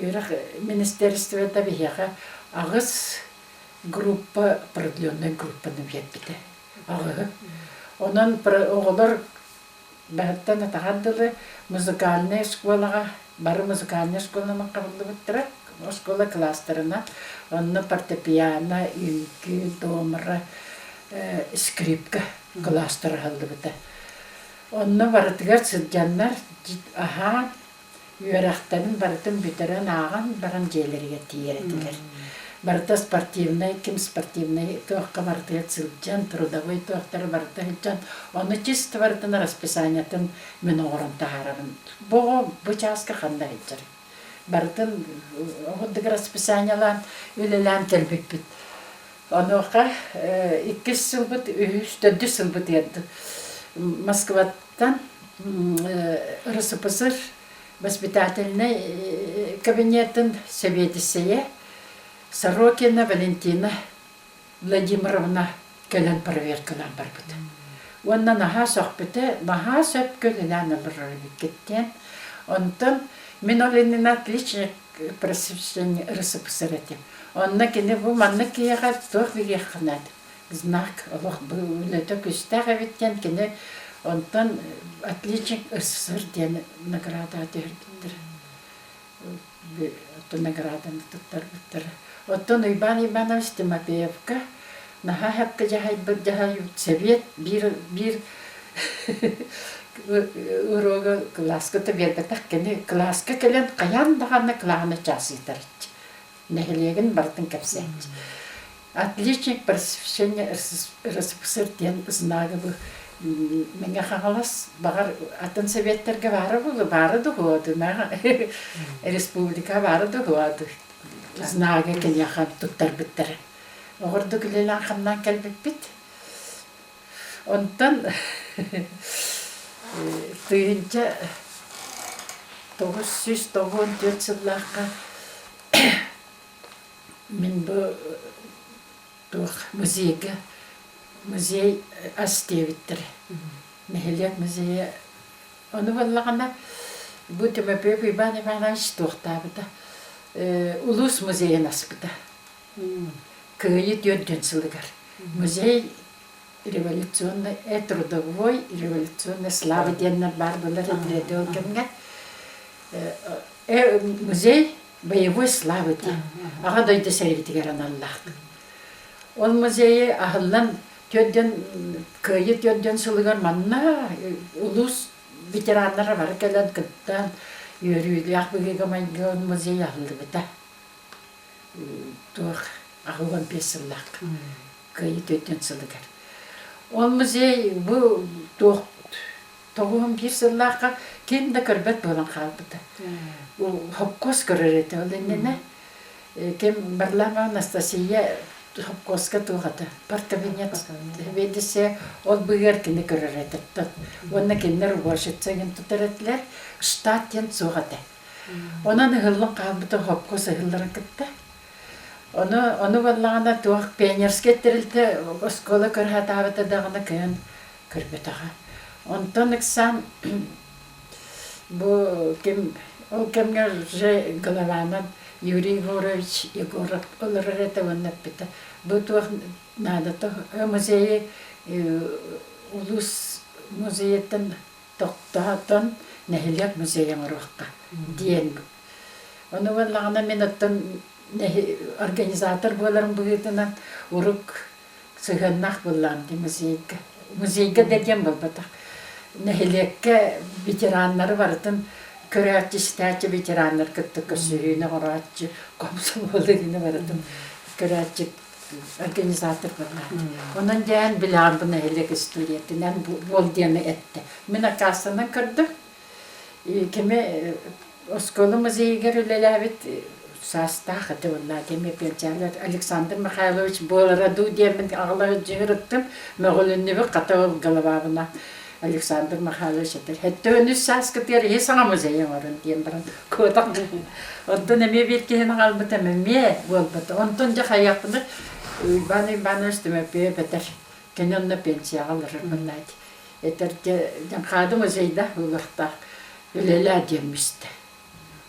Юрақ министерствода бейеға ағыз группа, продленная группа нөбет біті. Ағы. Онан оғылар бәттен атағандылы музыкальная школаға, бары музыкальная школаны қабылды біттірі, школа кластерына, онны фортепиано, үлгі, домыра, скрипка кластер қалды біті. Онны барытығар сылжанлар, аға, үйерақтарын барытын бүтерін аған, баран жейлерге тиеретілер. Барыта спортивный, кем спортивный, тоққа барытығар сылжан, трудовой тоқтары барыта хылжан. Оны чисто барытын расписаниятын мен оғырын тағарабын. Бұ часқа қанда хылжар. Барытын оғыдығы расписаниялан үлелән келбек біт. Оны оқа 2 сыл бұт, 3-4 сыл бұт еді. Москваттан РСФСР воспитательный кабинетін советісіе Сорокина Валентина Владимировна көлін проверкалан бар бұды. Онна наға соқ біті, наға сөп көлілән алыр кеттен. Онтын мен олынын отличник просвещение РСФСР етем. Онна кені бұл манны кейеға тоқ вегеқ қынады. Знак, олық бұл өлеті күстәғі беттен кені онтан отличник СССР дені награда әдердіктір. Отты награданы тұттар біттір. Оттан Иван Иванович Тимофеевка наға хәпкі жағай совет бір урога класкыты бербетақ кені класка келен қаян дағаны клағаны жасыйтар. Нәхілеген бартын кәпсәйді. Отличник просвещения РСФСР ден знагы бұл. Менге қағалас бағар атын советтерге бары дұғуады. Республика бары дұғуады. Знагы кені қан тұттар біттірі. Оғырды күлелен қамнан кәлбіп біт. Онтан түйінче 994 жыллаққа мен бұл музей астевиттір. Нәхелек музейі. Оны болағана бұл Тимофеев Иван Иванович тоқтабыда. Улус музейін аспыда. Күйі дөнден сылығар. Музей революционный, трудовой, революционный славы деннер бар бұлар әділеді олкемге. Музей боевой славы ден. Аға дойды сәйветігер аналлақ. Ол музейі ағылан күйі төдден сылығар манна улус ветеранлары бар кәлін күттан үйірілі ақбөгеге майган музей ағылды біта. Туық ағылған 5 сыллақ күйі төдден сылығар. Ол музей бұл тоғын 1 сыллаққа кемді көрбет болан қалбыды. Хопкос көрір еті ол енені. Кем Барлама Анастасия Хопкоска туғады. Бар кабинет ведесе ол бұғар кені көрір еті. Оны кенер уашетсеген тұтар етілер. Штат ен суғады. Онан ғылын қалбыды Хопкос ғылырын кітті. Оны болағына туақ пионерске тірілді. Оскола көрхат авыды дағыны күйін көрбет аға. Онтан ұқсан бұл ол кемге голованан Юрий Егорович Егоров олар это оннап бита. Бұл туақ надаты музейі улус музейеттен тоқтағатан нәхілек музейі мұрыққа. диен. Оны валлағына мен оттан организатор боларым бұғытынан ұрук сығаннақ болам де музейге. Музейге деген болбатақ. Нәхелекке ветераннары бартын көрәтчі, стәтчі ветераннар күтті көсүйіні ғыратчы, қомсы болығыны бартын көрәтчі организатор болам. Онын дән білам бұл нәхелек студиятынан бол дені әтті. Мен ақасына көрді. Кеме Осколы музейгер үлеләбет састақ әті олла кеме пенчалар Александр Михайлович болараду демен ағылығы жығырыттым. Мәғылінні бір қатауыл ғылыбабына Александр Михайлович әтір. Әтті өніз сас күтер есаңа музейен орын дейін бірін көдіқ. Онтын әме беркейін қалбыта мәме болбыта. Онтын жақ аяқпыны баны үстіме бе бәтір. Кененні пенсия алырыр мұнайды. Әтір қады музейда ұлықта үлелі демісті.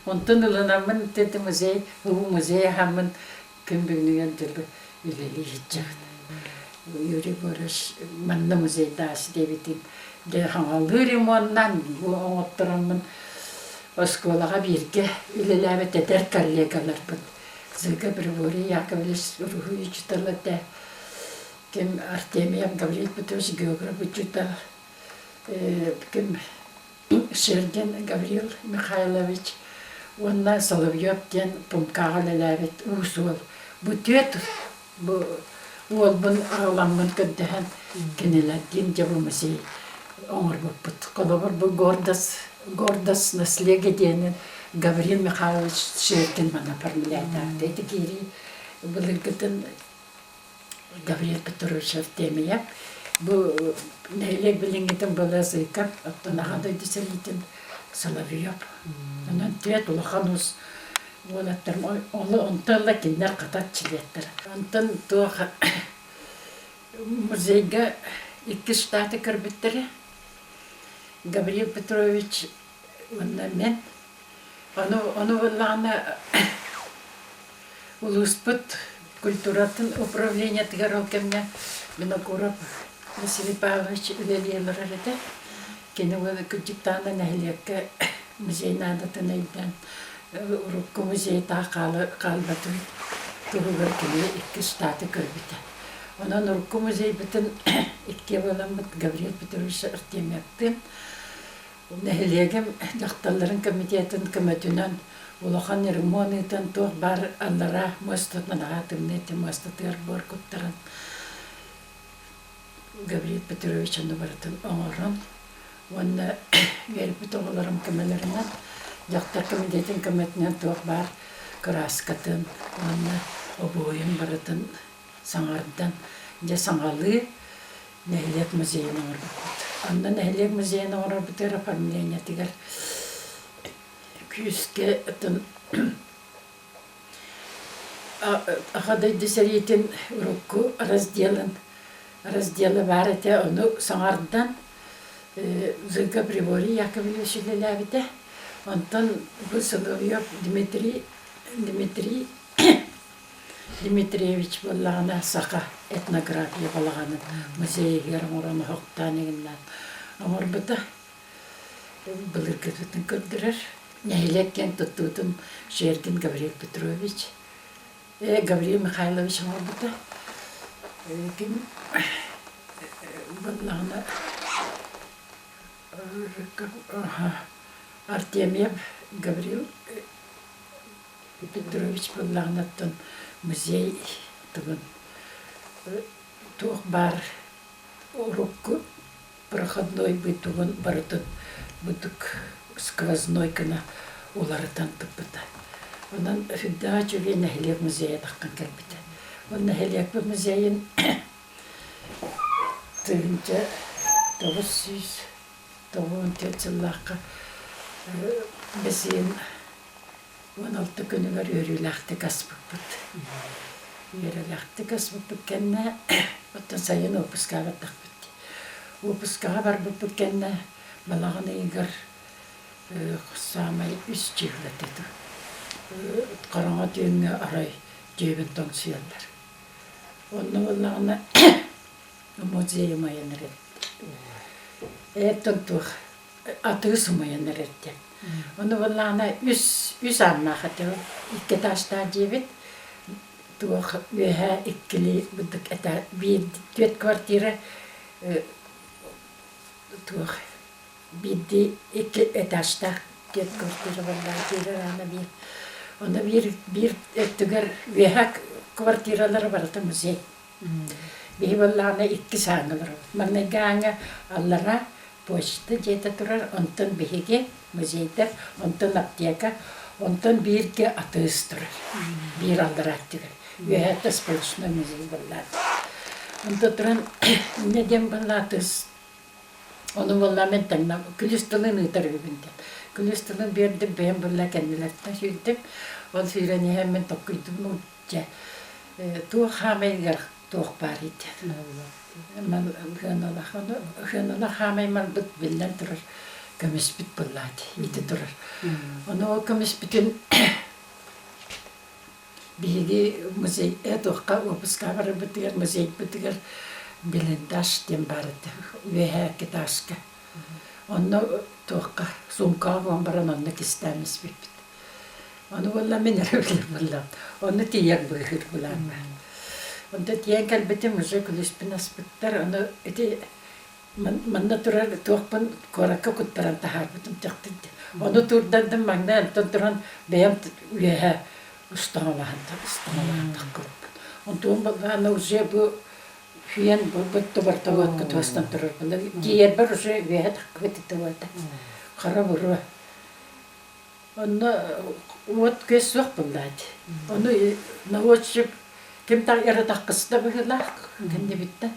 Онтын ұлынамын деді музей, ұлы музей хамын күнбігінен дұрбі үлелі жетжағын. Юрий Борыш манны музейда асы дебетін. Де хаңалы ремоннан оңыттырамын осколаға берге үлелі әбет әдер коллегалар бұн. Зыға бір бөрі Яковлес руху үчіталады. Кем Артемия Гаврил Петрович географ үчітал. Кем Шерген Гаврил Михайлович. Онна Соловьев ден пумкаға ләләбет ұсуыл. Бұтет ол бұн ағыламын көддіған кенеләден жабы музей оңыр бұппыт. Қолабыр бұл гордас наслеге денен Гаврил Михайлович Шерген мана пармиләді. Дәйті кері бұлыңғытын Гаврил Петрович Артемия. Бұл нәйлек біліңгетін бұла зайкап, оттанағады деселейтін Соловьев. Онан түйет улахан ұз олаттарым. Олы онтанла кендер қатат чилеттір. Онтан туға музейге 2 штаты кірбіттірі. Гаврил Петрович, онна мен. Оны олағына улуспыт культуратын управление тігер ол кемне. Мен оқырып Василий Павлович үлелелер әреді. Кені олы күджіктаны нәйлекке музей надатын айдан Урукку музей та қалбаты туғығыр келе 2 штаты көрбіті. Онан Урукку музей бітін 2 боламыд Гаврил Петрович Артемьевтен. Нәйлегім дақталарын комитетін көмөтінен улахан ремонтын тоқ бар аллара мостатын ағатымнеті мостатыр бор күттірін. Гаврил Петрович оны барытын оңырын. Онна вербіт оғыларым көмелерінен жақтар комитетін көмөтінен тоқ бар краскатын, онна обойын барытын саңардан. Де саңалы Нәйлек музейін оңыр бұд. Онда Нәйлек музейін оңыр бұдыр оформление тігер күйіске ұтын ағадай десеретін ұрыққы разделы бар әте, оны саңардан Зыга Прибори Яковлевич Лелявите. Онтан бұл Соловьев Дмитриевич болағына сақа этнография болағаны музейгер ораны хоқтан егіннен. Омар бұда бұлыр көтетін көрдірер. Нәйлеккен тұттудың Шерген Гаврил Петрович. Гаврил Михайлович омар бұда. Кім болағына Артемьев Гаврил Петрович болағынаттың музей тұғын туқ бар урукку проходной бұйтуғын барытын бұдық сквозной кіна оларытан тұппыта. Онан фидда жүге нәхілек музейі таққан кәлбіті. Он нәхілек бұл музейін тұғынша 994 жыллаққа бізен 16 күнігер өріләқті кәсбік бұд. Өріләқті кәсбік бұд кәнне, оттан сайын опысқа баттақ бұд. Опысқа бар бұд кәнне, балағын егір құсамай үс жеғілет еді. Қараңа түйінге арай жебін тоң сүйелдер. Оны балағына музейі майыныр етті. Әттің тұқ атығы сұмайыныр етті. Onu vallana üs anmaqatı. İki taşta cebit. Tuğ veha ikkili budak eta bir dört kvartira tuğ bir iki etaşta dört kvartira vallahi ana bir. Onda bir ettigar veha kvartiralar vardı müze. Bir vallana iki sağlar. Manne ganga allara poşta jeta turar ondan bihige müzeyde ondan apteka ondan bir ke atıştır. Bir aldırattılar. Veha da spolçna müzey vallar. Ondan turan ne diyem vallatız. Onu vallahi ben tanım. Külüstülün tarafından. Külüstülün bir de ben valla kendilerden söyledim. O söyleni hemen tokuydum uçça. Tuğ hameyler tuğ parite. Ama hınalah hamey mal bit bilden durur. Kömüs bit bulladı. İti durur. Onu o kömüs bitin bilgi müzey edoqa obuska var bitiger müzey bitiger bilindaş dem bardı. Ve herketaşka. Onu toqa sunka var baran onu kistemiz bit. Onu valla minerevler valla. Onu tiyak bıhır bulan. Onda tiyak kalbete müzey kulüspinas bitter. Onu eti manna turar toqpan koraka kutparan tahar bitim taktid. Onu turdan magna turan beyam ve ustalahan takılıp. Ondan bana uze bu hüyen bu bartavat kutwastan turur. Diğer bir uze ve takveti tavata. Kara vuru. Onu ot kesok bulladı. Onu navoçip kim ta yara takkısta bıhılah kendi bitti.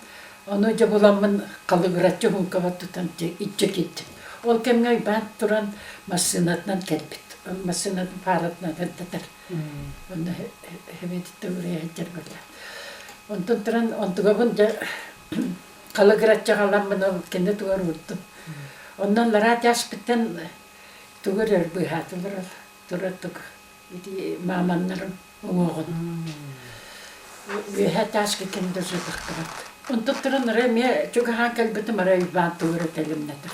Onu cabulamın kalıgıratçı hunkavat tutan içe gitti. Ol kemgay ben turan masinatdan kelbit. Masinatın paratından tatar. Onu hemet oraya hacer böyle. Ondan turan ontuğabın kalıgıratçı kalamın kendi tuğar vurdu. Ondan larat yaş bitten tuğar bıhatılar. Turatuk. İdi mamanlarım oğun. Ve hatta aşkı kendi zıdıktırat. Ondan turan remiye çünkü hankal bitim arayı ben tuğar etelim nedir.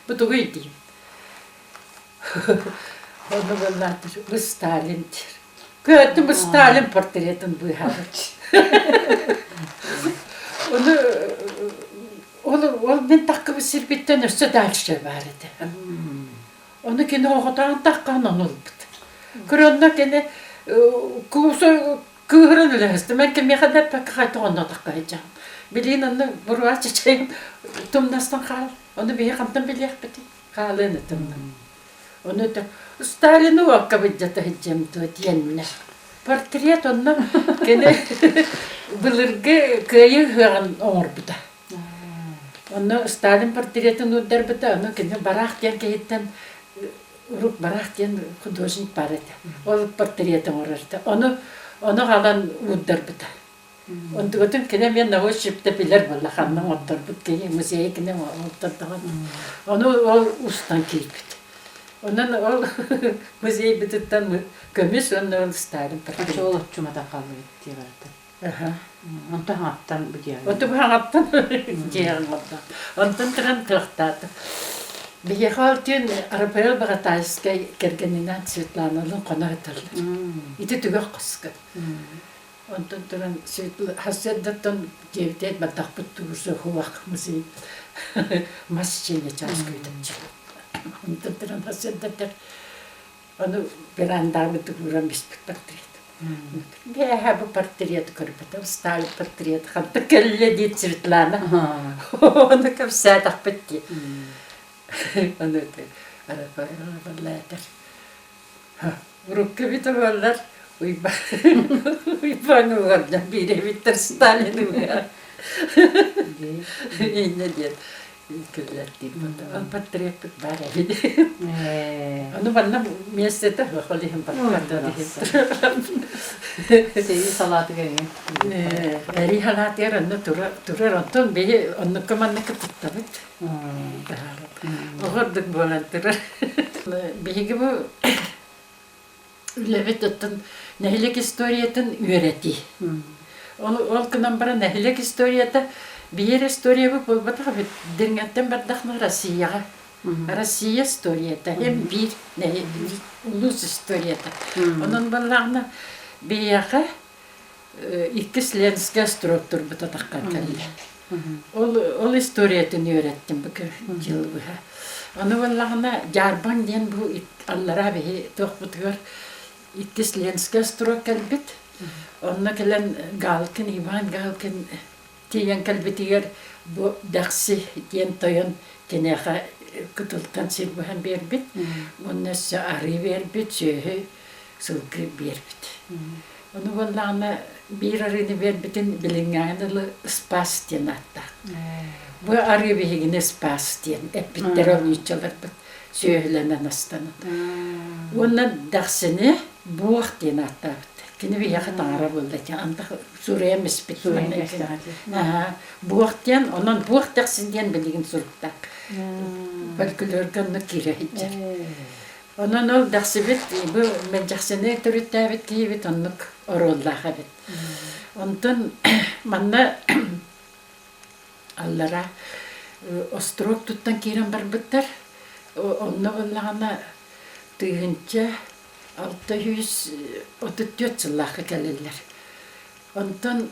Bu tuğu idiyim. Onu vallahtır. Bu Stalin'dir. Gördüm bu Stalin portretini bu haber. Onu ben takı bir sirbitten üstü dalşı vardı. Onu kene oğudan takkan onu oldu. Kırında kene kıhırın öyleydi. Ben kime kadar pek hayatı onu takkayacağım. Bilin onu buraya çiçeğim. Tumnastan kal. Onu bir yakamdan biliyek biti. Kalını tumdan. Onu da Stalin'i vakabıcata hicem diyenler. Portret onu kene bilirge köyü hıyan orbuda. Onu Stalin portretini udarbuda. Onu kene barak diyen kehitten Uruk barak diyen hudojnik barıdı. O portretini orardı. Onu kalan udarbuda. Onu götün kene ben navo şipte bilir valla kanım otarbut keyi müzeye kene otardan. Onu ustan kirpit. Onun o müzeyi bititten gömüş onu Stalin portreti. Kaç oğlu cumada kaldı diye vardı. Aha. Ondan hattan bu diye. Onu bu hanattan diyen oldu. Ondan tren kırıktadı. Bir yıkaldığın arabaya bağıtayıska kergeninden Svetlana'nın konağı tırlı. İti tüge kıskı. Ondan tren Haseddat'tan cevdet batak bütüğüsü huvak müzeyi. Masçiyle çalışkıydı. Ondan tren Haseddat'tan onu bir anda bütüğüren bir portret. Я bu portret kırpıdım. Stalin portret. Hatta kelle diye Svetlana. Onu kapsa takpetti. Onu da arabalar. Urukka bitavarlar. Uybanı vardı. Biri bitir Stalin'i var. Ne diyor? Güzel değil mi? Onu portret pek var evde. Onu bana mesajda bakalım bakalım. Şeyi salatı gelin. Eri halat yarın turar ondan bir onu kamanlık tuttavet. Oğurduk bolantırar. Bir bu levet otun nehilik historiyetin öğreti. Ol kınan bara nehilik historiyete bir istoriya bu bulbata dengetten berdakna Rusya'ya Россия историята, hem bir, ulus историята. Onun ballarına бияха iki slenska struktur bu tatakkan kalli. Ol историяты öğrettim bu yıllığa. Onun ballarına jarban diyen bu allara bir tohbutuyor iki slenska struktur kalbit. Onun kelen galkin Ivan galkin tiyan kalbitiyer bu dersi diyen toyun keneha kutultan silbuhan berbit. Onun arı berbit söhü sulkı berbit. Onu vallana bir arını verbitin bilinganalı spas diyen hatta. Bu arı behigine spas diyen. Epitler oluyucalar söylenen hastanın. Onun dersini buğ diyen hatta. Kini bir yakıt ağrı buldu ki anda Suriye misbitmen. Buğ diyen, onun buğ dersin diyen bilgin surukta. Balkülörgünü kire hiccer. Onun ol dersi bit, bu mencaksini türütte bit ki bit onluk orollaha bit. Ondan manna allara ostrok tuttan kiren barbitter. Onna vallana tühünce 634 yıllığa gelirler. Ondan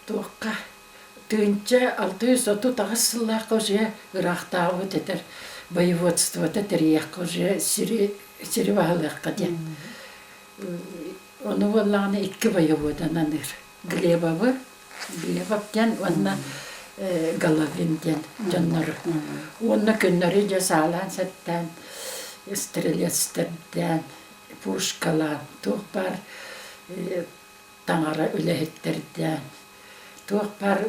tuğka tühünce 639 yıllığa koşuya Irak'ta o dedir. Воеводство Татарияққа уже Сиревалыққа ден. Оны олағына екі воеводанан ыр. Глебов ден, онна Головин ден, жоннары. Онна күннері жасалан сәттен, стрелецтерден, пушкалан, туқ бар таңара үләхеттерден, туқ бар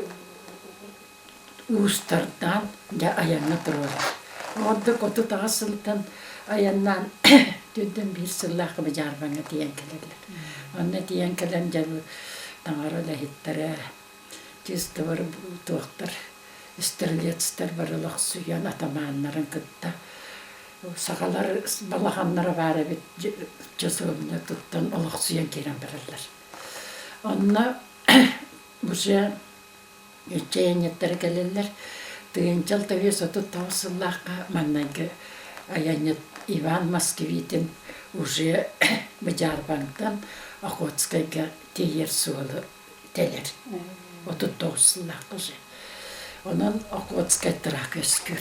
уыстардан аяңа тұрылар. Orada kotu tağısıldan ayandan dünden bir sırlakı bir carbana diyen gelirler. Onunla diyen gelince bu tanrıla hittere cizdi var bu doktor isterliyetler var Allah suyan atamanların kıtta. Sağalar balahanlara var bir cızığımını tuttan Allah suyan giren verirler. Onunla bu şey üçeyenetler gelirler. Тыынчал тавес отут тауысыллаққа маннанғы аянет Иван Москвитин уже Баджарбанктан Охотскайға тейер суылы телер. Отут тауысыллаққа же. Онан Охотскай тұрақ өскір.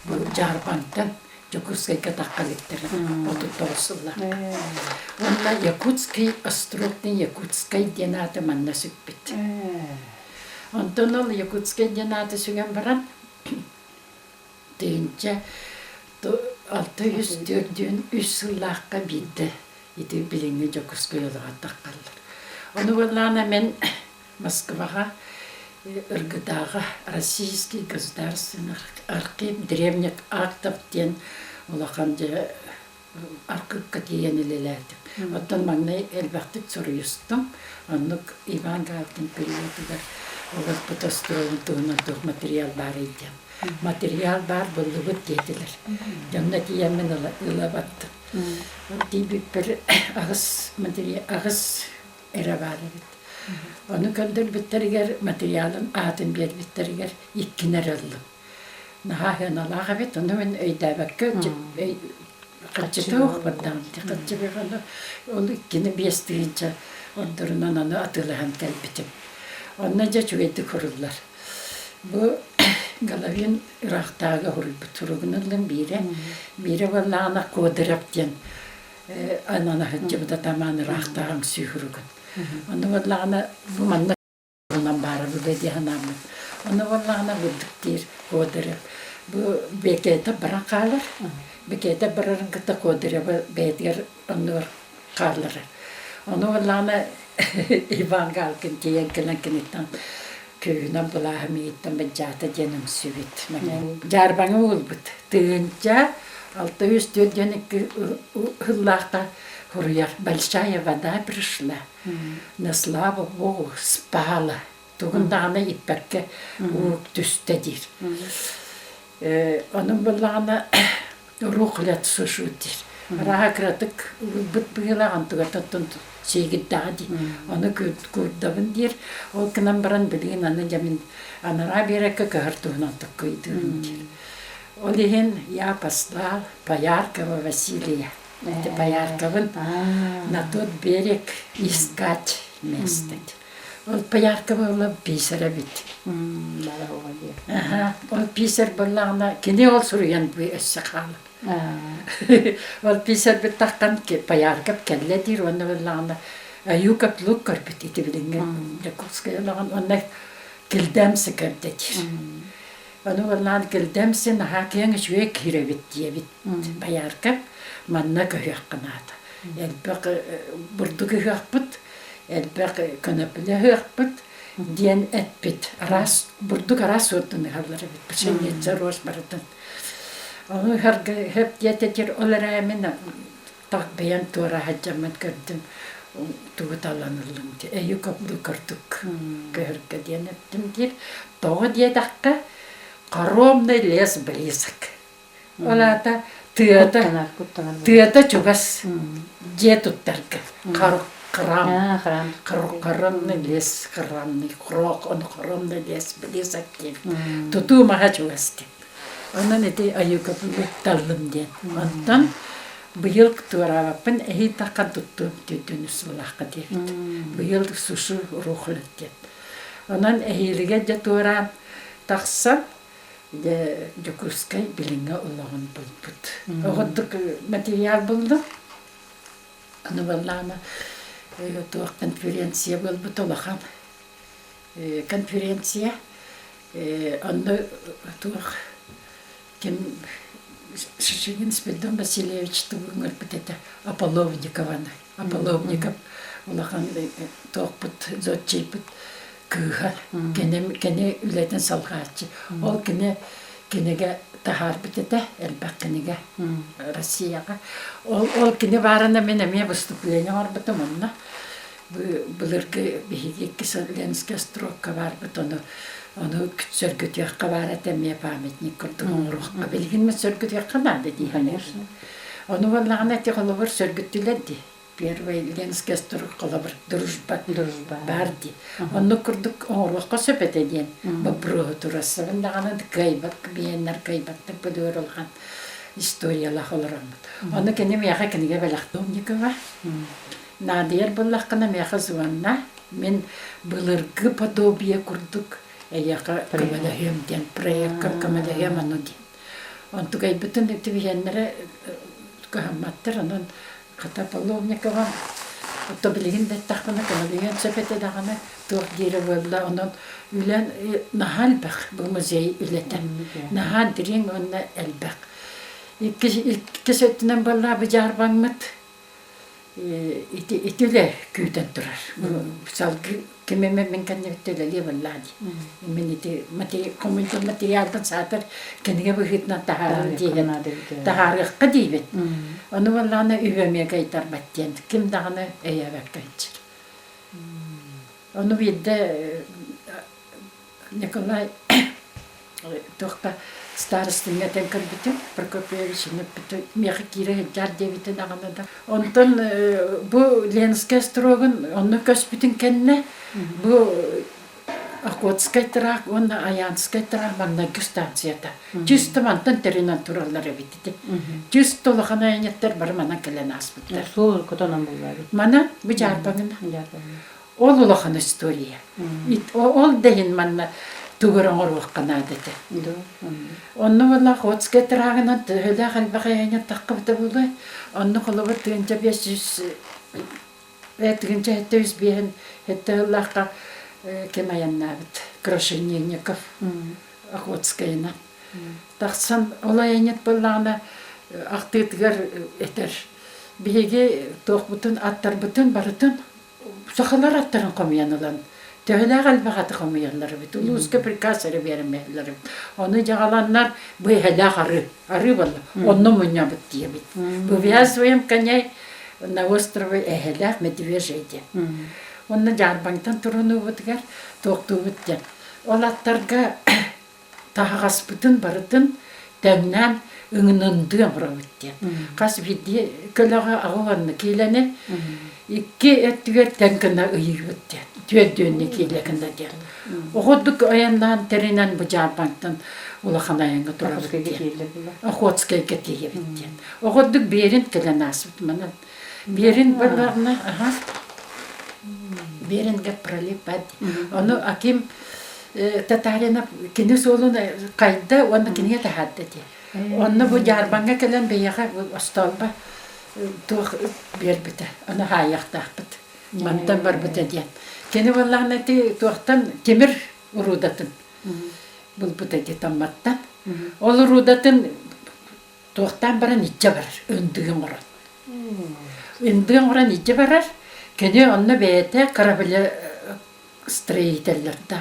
Бұл Жарбанктан Якутскайға таққалеттер. Отут тауысыллаққа. Онда Якутский островтың Якутскай денаты манна сүкпет. Ondan ol Yakutskay denаты sügen baran deyince 604'ün 3 yıllıqqa bildi. İdi bilingi Yakutskay yoluğa taqqallar. Onu vallana men Moskvaga Irgıdağı Российский государственный архив древних актов den olaqanca arqıqqa diyenililerdi. Ondan mağnay elbaqtık soruyustum. Onluk Ivan Galkin perioduda olar potastrovun tuğunatuq material var idi. Material var bulluğut dediler. Yanına diyemin ılabattı. Dibi bir ağız era var idi. Onu kaldır bitteriger materialın adın bir bitteriger ikkiner aldı. Naha nalağa bit onu men öyde bakı kaçtı okmadan. Kaçtı bir onu ikkini besteyince onların onu atılahan kalbitim. Onunca çüveti kurullar. Bu Galavin Irak'tağı hurulbu turugunun biri vallağına kodirap diyen anana hıncı bu da tamam Irak'tağın sühürügün. Onu vallağına bu manna ondan bari bu dedi hanamın. Onu vallağına vurduk deyir kodirap. Bu bekete bırakarlar. Bekete bırakın kıta kodirap beydiğer onlar karları. Onu vallağına İvan Galkin diyen kelenkenitten köyüne bulahımıydım ben cahta canım süvit. Jarbanı olbut. Tığınca 642 hıllaqta huruyar. Большая вода пришла. На слава Богу спала. Туғындағына иппәкке уық түстедир. Onun bulağına ruhlet suşudir. Raha kratık bıt bıyıla antıga tuttun Сейгиддади. Оны курдабын дир. Ол кынан баран билген аны жамин анара берекке картуна таккойдын дир. Ол ehen я послал Пояркова Василия. Это Поярковын на тот берег искать место. Ол Пояркова ола писара бит. Ол писар боллағына кене ол сұруян бұй өссі қалы. Ол писар бит таққан Поярков кәлі дир, оны боллағына аюкап лук көрбіт еті білінген. Якутская олаған, оны келдемсі көрді дир. Оны боллағына келдемсі наға кең үшуе кире бит дие бит. Поярков манна көйек қынады. Әлбәқ бұрды көйек бұд, әлбәқ көнөпілі көйек бұд, диен әтпет. Бұрдық арас өттіні қалары бит. Пішен етсі рош барытын. Оны хөп диететер олар әмін тақ бейін тура хаджамын көрдім. Туғыт аланылым де. Әйі көплі көрдік. Көргі диен әттім дер. Тоғы диедаққа қаромны лес білесік. Олата тыата чугас дие туттарга. Қарамны лес, қарамны құрок, оны қарамны лес білесік дер. Туту маға чугас деп. Онан әте айуға бұл талым ден. Онтан бұйыл туарабапын әйі таққан туттуым төтіні сұлаққа дебіт. Бұйыл сұшы рухлы ден. Онан әйіліге де туарам тақсан Жокускай билинге олағын бұлбұд. Оғыдық материал бұлды. Оны боллағына туақ конференция бұлбұд олақан. Конференция оны туақ кем Шишигин Спидон Васильевич туғын өрбіт еті Аполловникованы. Аполловников олақан туақ бұд, зотчей бұд. Кыға, кене үлетін салғачы. Ол кенеге тахар бітеді, әлбәк кенеге Россияға. Ол кене барында мен әме выступление бар бұтым онына. Бұлырғы бігекі Ленинский строкқа бар бұт, оны сөргөтіяққа бар әтәме памятник күрді оңырыққа. Білген мен сөргөтіяққа нады дейін. Оны болағын әте қолы бар сөргөттілерді. Первый Ленинский строк қолабыр дружба барди. Оны күрдік оңырлыққа сөпет еден. Бұпырығы турасы. Бұндағаны кайбат, бейенлер кайбаттың бұды өрілған историялақ олырамыд. Оны кене мияға кенеге Белақтомникова. Надер бұллаққына мияға званна. Мен бұлырғы подобие күрдік. Әйяға көмәләхемден, проектқа көмәләхем ану ден. Оны тұғай бүтін өті бейенлері көмәттір. Оның Хата Половникова, то білген де тақпына көмілеген сөпеті дағаны туақ дері болда, оның үлен нахал бақ, бұл музей үлетен. Нахал дірен онына әлбақ. Икі сөттінен болла бұ жарбаңмыд, итілі күйден тұрар. Сал кемеме мен кәнне біттілі ле боллади. Мен ити комментал материалдан сатыр кәнеге бұхитна тахарын дейін. Тахарыққа дейбет. Оны болланы үйеме қайтар бәттен. Кім дағыны әйәбәк қайтшыр. Оны бейді Николай тоққа старостың әтен кірбітім, Прокопьевичіні біті меқі кері жар дебіті дағыны да. Онтан бұл Ленинский строгын, оны көспітін кәнне, бұл Охотскай тырақ, оны Аянскай тырақ Магнагю станцията. Чүсті мантын терінен туралары бітті. Чүсті толықын айнеттер бір мана кәлен аспыттар. Сол көтонан болар. Мана бұл жарбаңына. Ол олықын история. Ол дейін мана тугырын оруаққан адеті. Онны болла Охотскай тырағынан төлі қалбаға айнет таққыбыты болды. Онны қолы бір түгінші 500, түгінші 700 бейін, 7 ұллаққа кем аяннабыт, Крашенинников, Охотскайна. Тақсан олай айнет боллағына ақтығытығар етер. Бейге тоқ бұтын, аттар бұтын, барытын, сақалар аттарын қомиян Töhülä qalbaqatı qomuyalları bit. Uluzga prikaz arı vermeyalları bit. Onu jağalanlar bu hala arı valla. Onu munya bit diye bit. Bu vязываем коней на острове Эхелях Медвежье. Onu jarbanktan turunu butgar toqtu bitken. Olattарга тағас бүтін барытын тәңнән ыңынындığım робот. Kas vidi kölağa ağıvanı kilene iki ettiler tenkina ıyıbıttı. Tüyedüğünü kilekinde diye. Oğuduk ayandan terinen bu jarbanktan ulağana yanga durabıttı. Oğutskaya getiye bitti. Oğuduk birin kelen asbıt mana. Birin barlarına aha. Birin geprali pad. Onu akim tatarına kini soluna kayda onu kiniye tahaddedi. Onu bu jarbanga kelen beyağa astalba tuh bir bite. Onu hayakta bit. Mantan bar bite diye. Kini vallahi neti tuhtan temir urudatın. Bul bite diye tammattan. Ol urudatın tuhtan bara nice barar. Öndüğüm oran. Öndüğüm oran nice barar. Kini onu beyete karabile streyterlerde.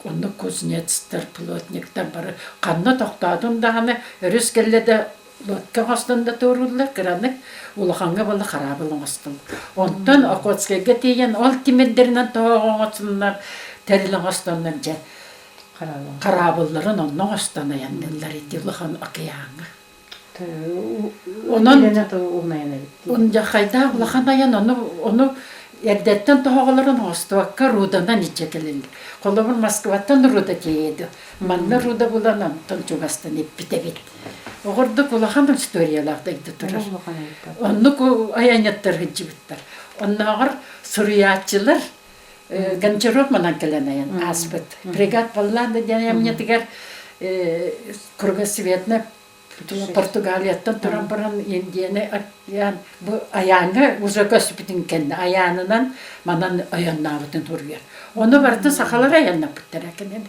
Onu kuznetsler, plotnikler bara. Kanna toxtadım da hani rüskellede lotka hastanda torullar kıranık. Ulağanga bala karabılın astım. Ondan Akotskaya getiyen ol timedlerinden toğun atsınlar. Terilin astanlarca. Karabılların onun astana yandılar eti ulağın akıyağını. Onca hayda ulağın ayan onu erdetten toğaların astuvakka rudandan içekelildi. Kolumun Moskva'dan ruda tiyedi. Manna ruda bulanam. Tançugastan epite bit. Oğurduk ulağın istoriyalarda gitti durar. Onu ayanyattır hıcı bitler. Onlar Suriyatçılar Gançarov manan kelenayan asbet. Brigat vallan da yanımya tigar Kırgızistan Portugalya'dan turan paran indiyene yani bu ayağını uzak süpütün kendi ayağından manan ayağından duruyor. Onu vardı sakalar ayağına bittirekin.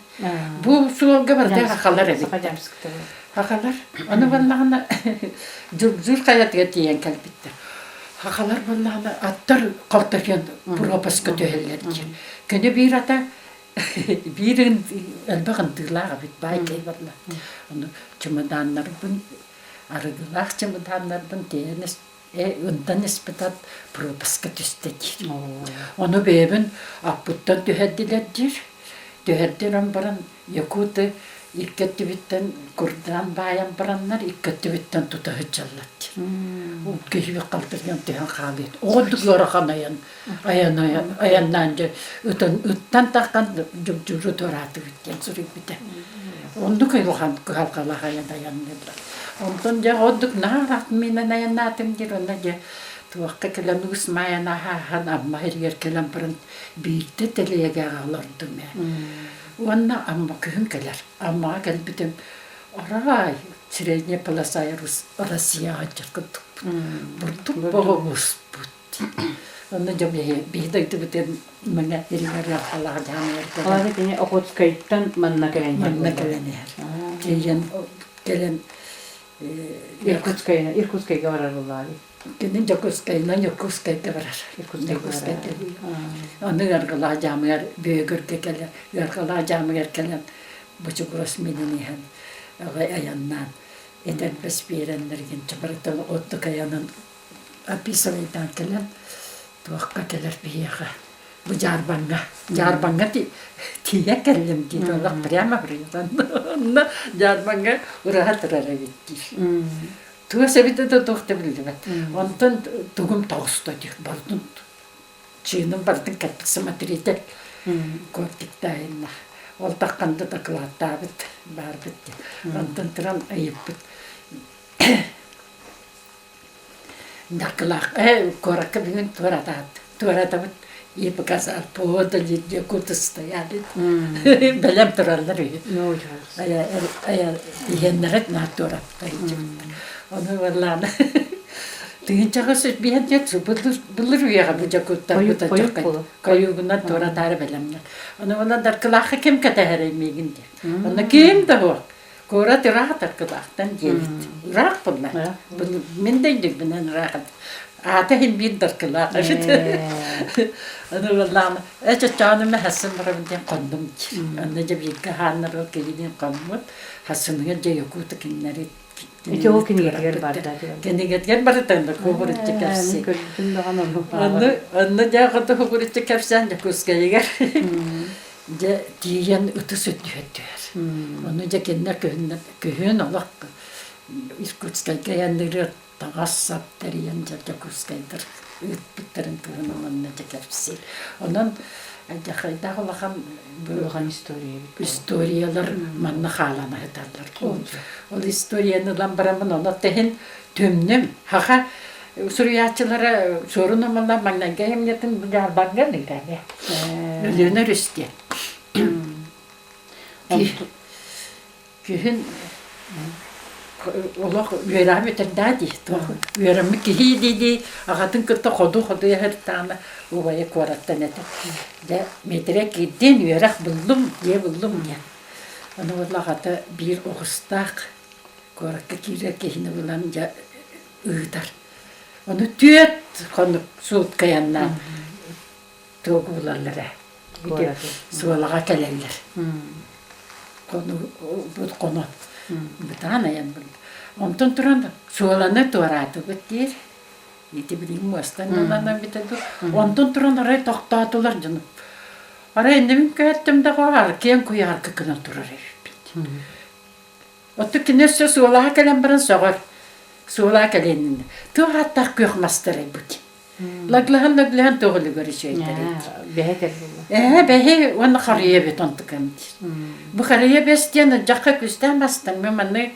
Bu sualga vardı sakalar evi. Hakalar. Onu vallahi zor hayat getiyen kalbitti. Hakalar vallahi attar kaltayan propaska töheller ki. Kene bir ata birin elbağın tırlağı bit baykay vallahi. Onu çamadanlardan arıdılar çamadanlardan tenis ondan ispetat propaska tüstedir. Onu bebin aputtan töheddilerdir. Töheddiren baran Yakutu İkkati bitten kurdan bayan baranlar ikkati bitten tuta hıçallat. O kehivi kaldırgan tehan khalit. Oğuduk yorakan ayanlanca üttan takkan juru toratı bitten surik bitten. Onduk yorakan kalkala ayanlanlar. Ondan ja oğuduk narat minen ayanlatim dir ona ja tuakka kelen usmaya nahan amma her kelen baran birte teleye ağlardım ya. Ona amma köyüm gelir. Amma gelbidim. Aray, Srednye Palasaya Rusya açıklık. Burtuk boğuz but. Onu da bir de bütün bana eriler yaptılar canlar. Olay dene Akotskaya'dan manna gelen. Manna gelen. Gelen Irkutskaya'ya varar vallahi. Gelen Yakutskaya'ya varar. Onu yargılar camiler büyük gelir. Yargılar camiler gelen buçuk resmini hem ayandan eden besbirenlergin çabaratan otluk ayanın apisaydan gelen tuakka gelir biyaga. Bu jarbanga tiye kellim diye Allah prema briyadan. Onda jarbanga urahat rara gitti. Tuğa sebite de tohte bildi ben. Ondan tugum tağusta diyor. Bardın çiğnin bardın kapısı materite. Korkik dayınla. Ol takkanda da kılatta bit. Bar bitti. Ondan tıran ayıp bit. Dakılak. Korakka bir gün tuğrata bit. İyi bakasal. Poğda lidiye kutusta yani. Belem turarlar öyle. Ne olacak? Ayar yenlerek natura. Onu vallahi Tığıncağı söz bir hediye bulur ya bu jakutta bu da çok kayıbından sonra tarif elemler. Onu darkılak kim kateheremigin diye. Onu kim de o. Kora rahat darkılaktan geldi. Rahat bunlar. Min deydik binen rahat. Atayım bir darkılak. Onu vallahi evet canım Hasan Rabbi'den kandım ki. Anne bir kahanlar o gelin kanmut. Hasan'ın ceykutu kinleri İki o kini getiriyor barda. Kini getiriyor barda da kubur çıkarsı. Anne jağı da kubur çıkarsan da kuskayıgar. Diyen ütüsü diyor. Onu ja kenler köyün Allah Иркутскайга янныры тағассап тәриян Якутскайдыр үтпіттерін күйінімінні жекерпсел. Онын жақайдағы олаған Булган история. историялар манны халана хетарлар. Ол историяны барамын оны тehen төмнем. Хаха сурыячылары сорунымалла маңнанга емнетін жарбанға нейрәне. Өлөнөр үсте. Күйін олақ үйерам өтерді үйерамы кихи дейді ағатын күтті ходу яғыртаны ұбайы қораттан әті. Де метре кедден үйерақ бұлдым ген. Оны олағаты бір оғыстақ қораққа кейрер кехіні бұлам ұйдар. Оны түйет қонып суыт қаяннан тоғы бұлалары. Суалаға кәлелер. Қону Бытана ян был. Онтон туранда суаланы туараты беттер. Ити билим мастан нана битеду. Онтон туранда рай тоқтатулар жанып. Арай немин кәттем да бар, кен куяр кына турар бит. Отты кинесе суалага калан баран согар. Суалага кален. Туараттак күймастыр бут. Лаглаган тоғылы көрішейдер. Бәһетер. Бәһе оны қария бет онтыкам. Бу қария бестен жаққа күстен бастан мен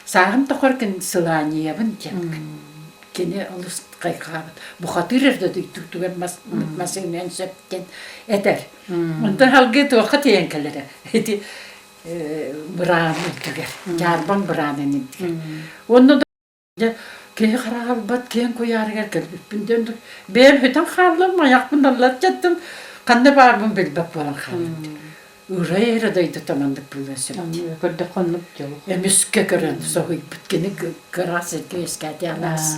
сағым тоқыр кен сылания бін тем. Кене алыс қайқабын. Бу хатырырды түктүген масыңмен сөптен этер. Онтан халгы тоқы тиен келері. Эти бұраны түгер. Жарбан бұраны нетігер. Оны да Кей қарағал бат кен көярығар кәлбіппін. Бәр хүтін қалым, аяқпын аллат жаттым. Қанды барбын білбәп болан қалым. Үрай әрідайды тамандық білген сөпті. Көрді қонып жолы. Әміске көрін, соғый бүткені көрас ерге ескәді алас.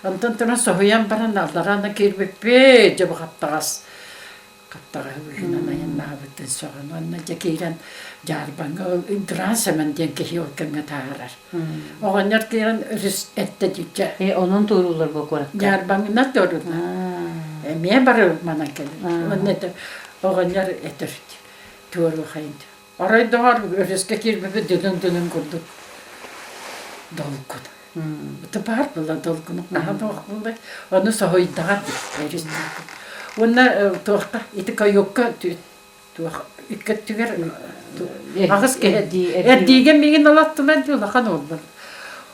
Онтан тұран соғыян баран алдараны кербеппе жабы қаптағас. Қаптаға үйінен аян нағыбыттын соғын. Онна жекейрен жарбанға дұран сәмен ден кехи олканға тағырар. Оған еркейрен үріс әтті дүйтчә. Onun турулар бұл қораққа. Жарбаңына тұрулар. Мен бары мана келі. Оған ер әтір тұру қайынды. Арай дұғар үріске кербебі дүнін күрді. Долгын. Бұты бар бұла долгын. Нағады оқ бұлдай. Оны соғойдағар дейді. Оны туаққа, еті кайокқа үккет түгер ағыз кәді. Әрдейген меген алаттылар дейді, олақан ол бұл.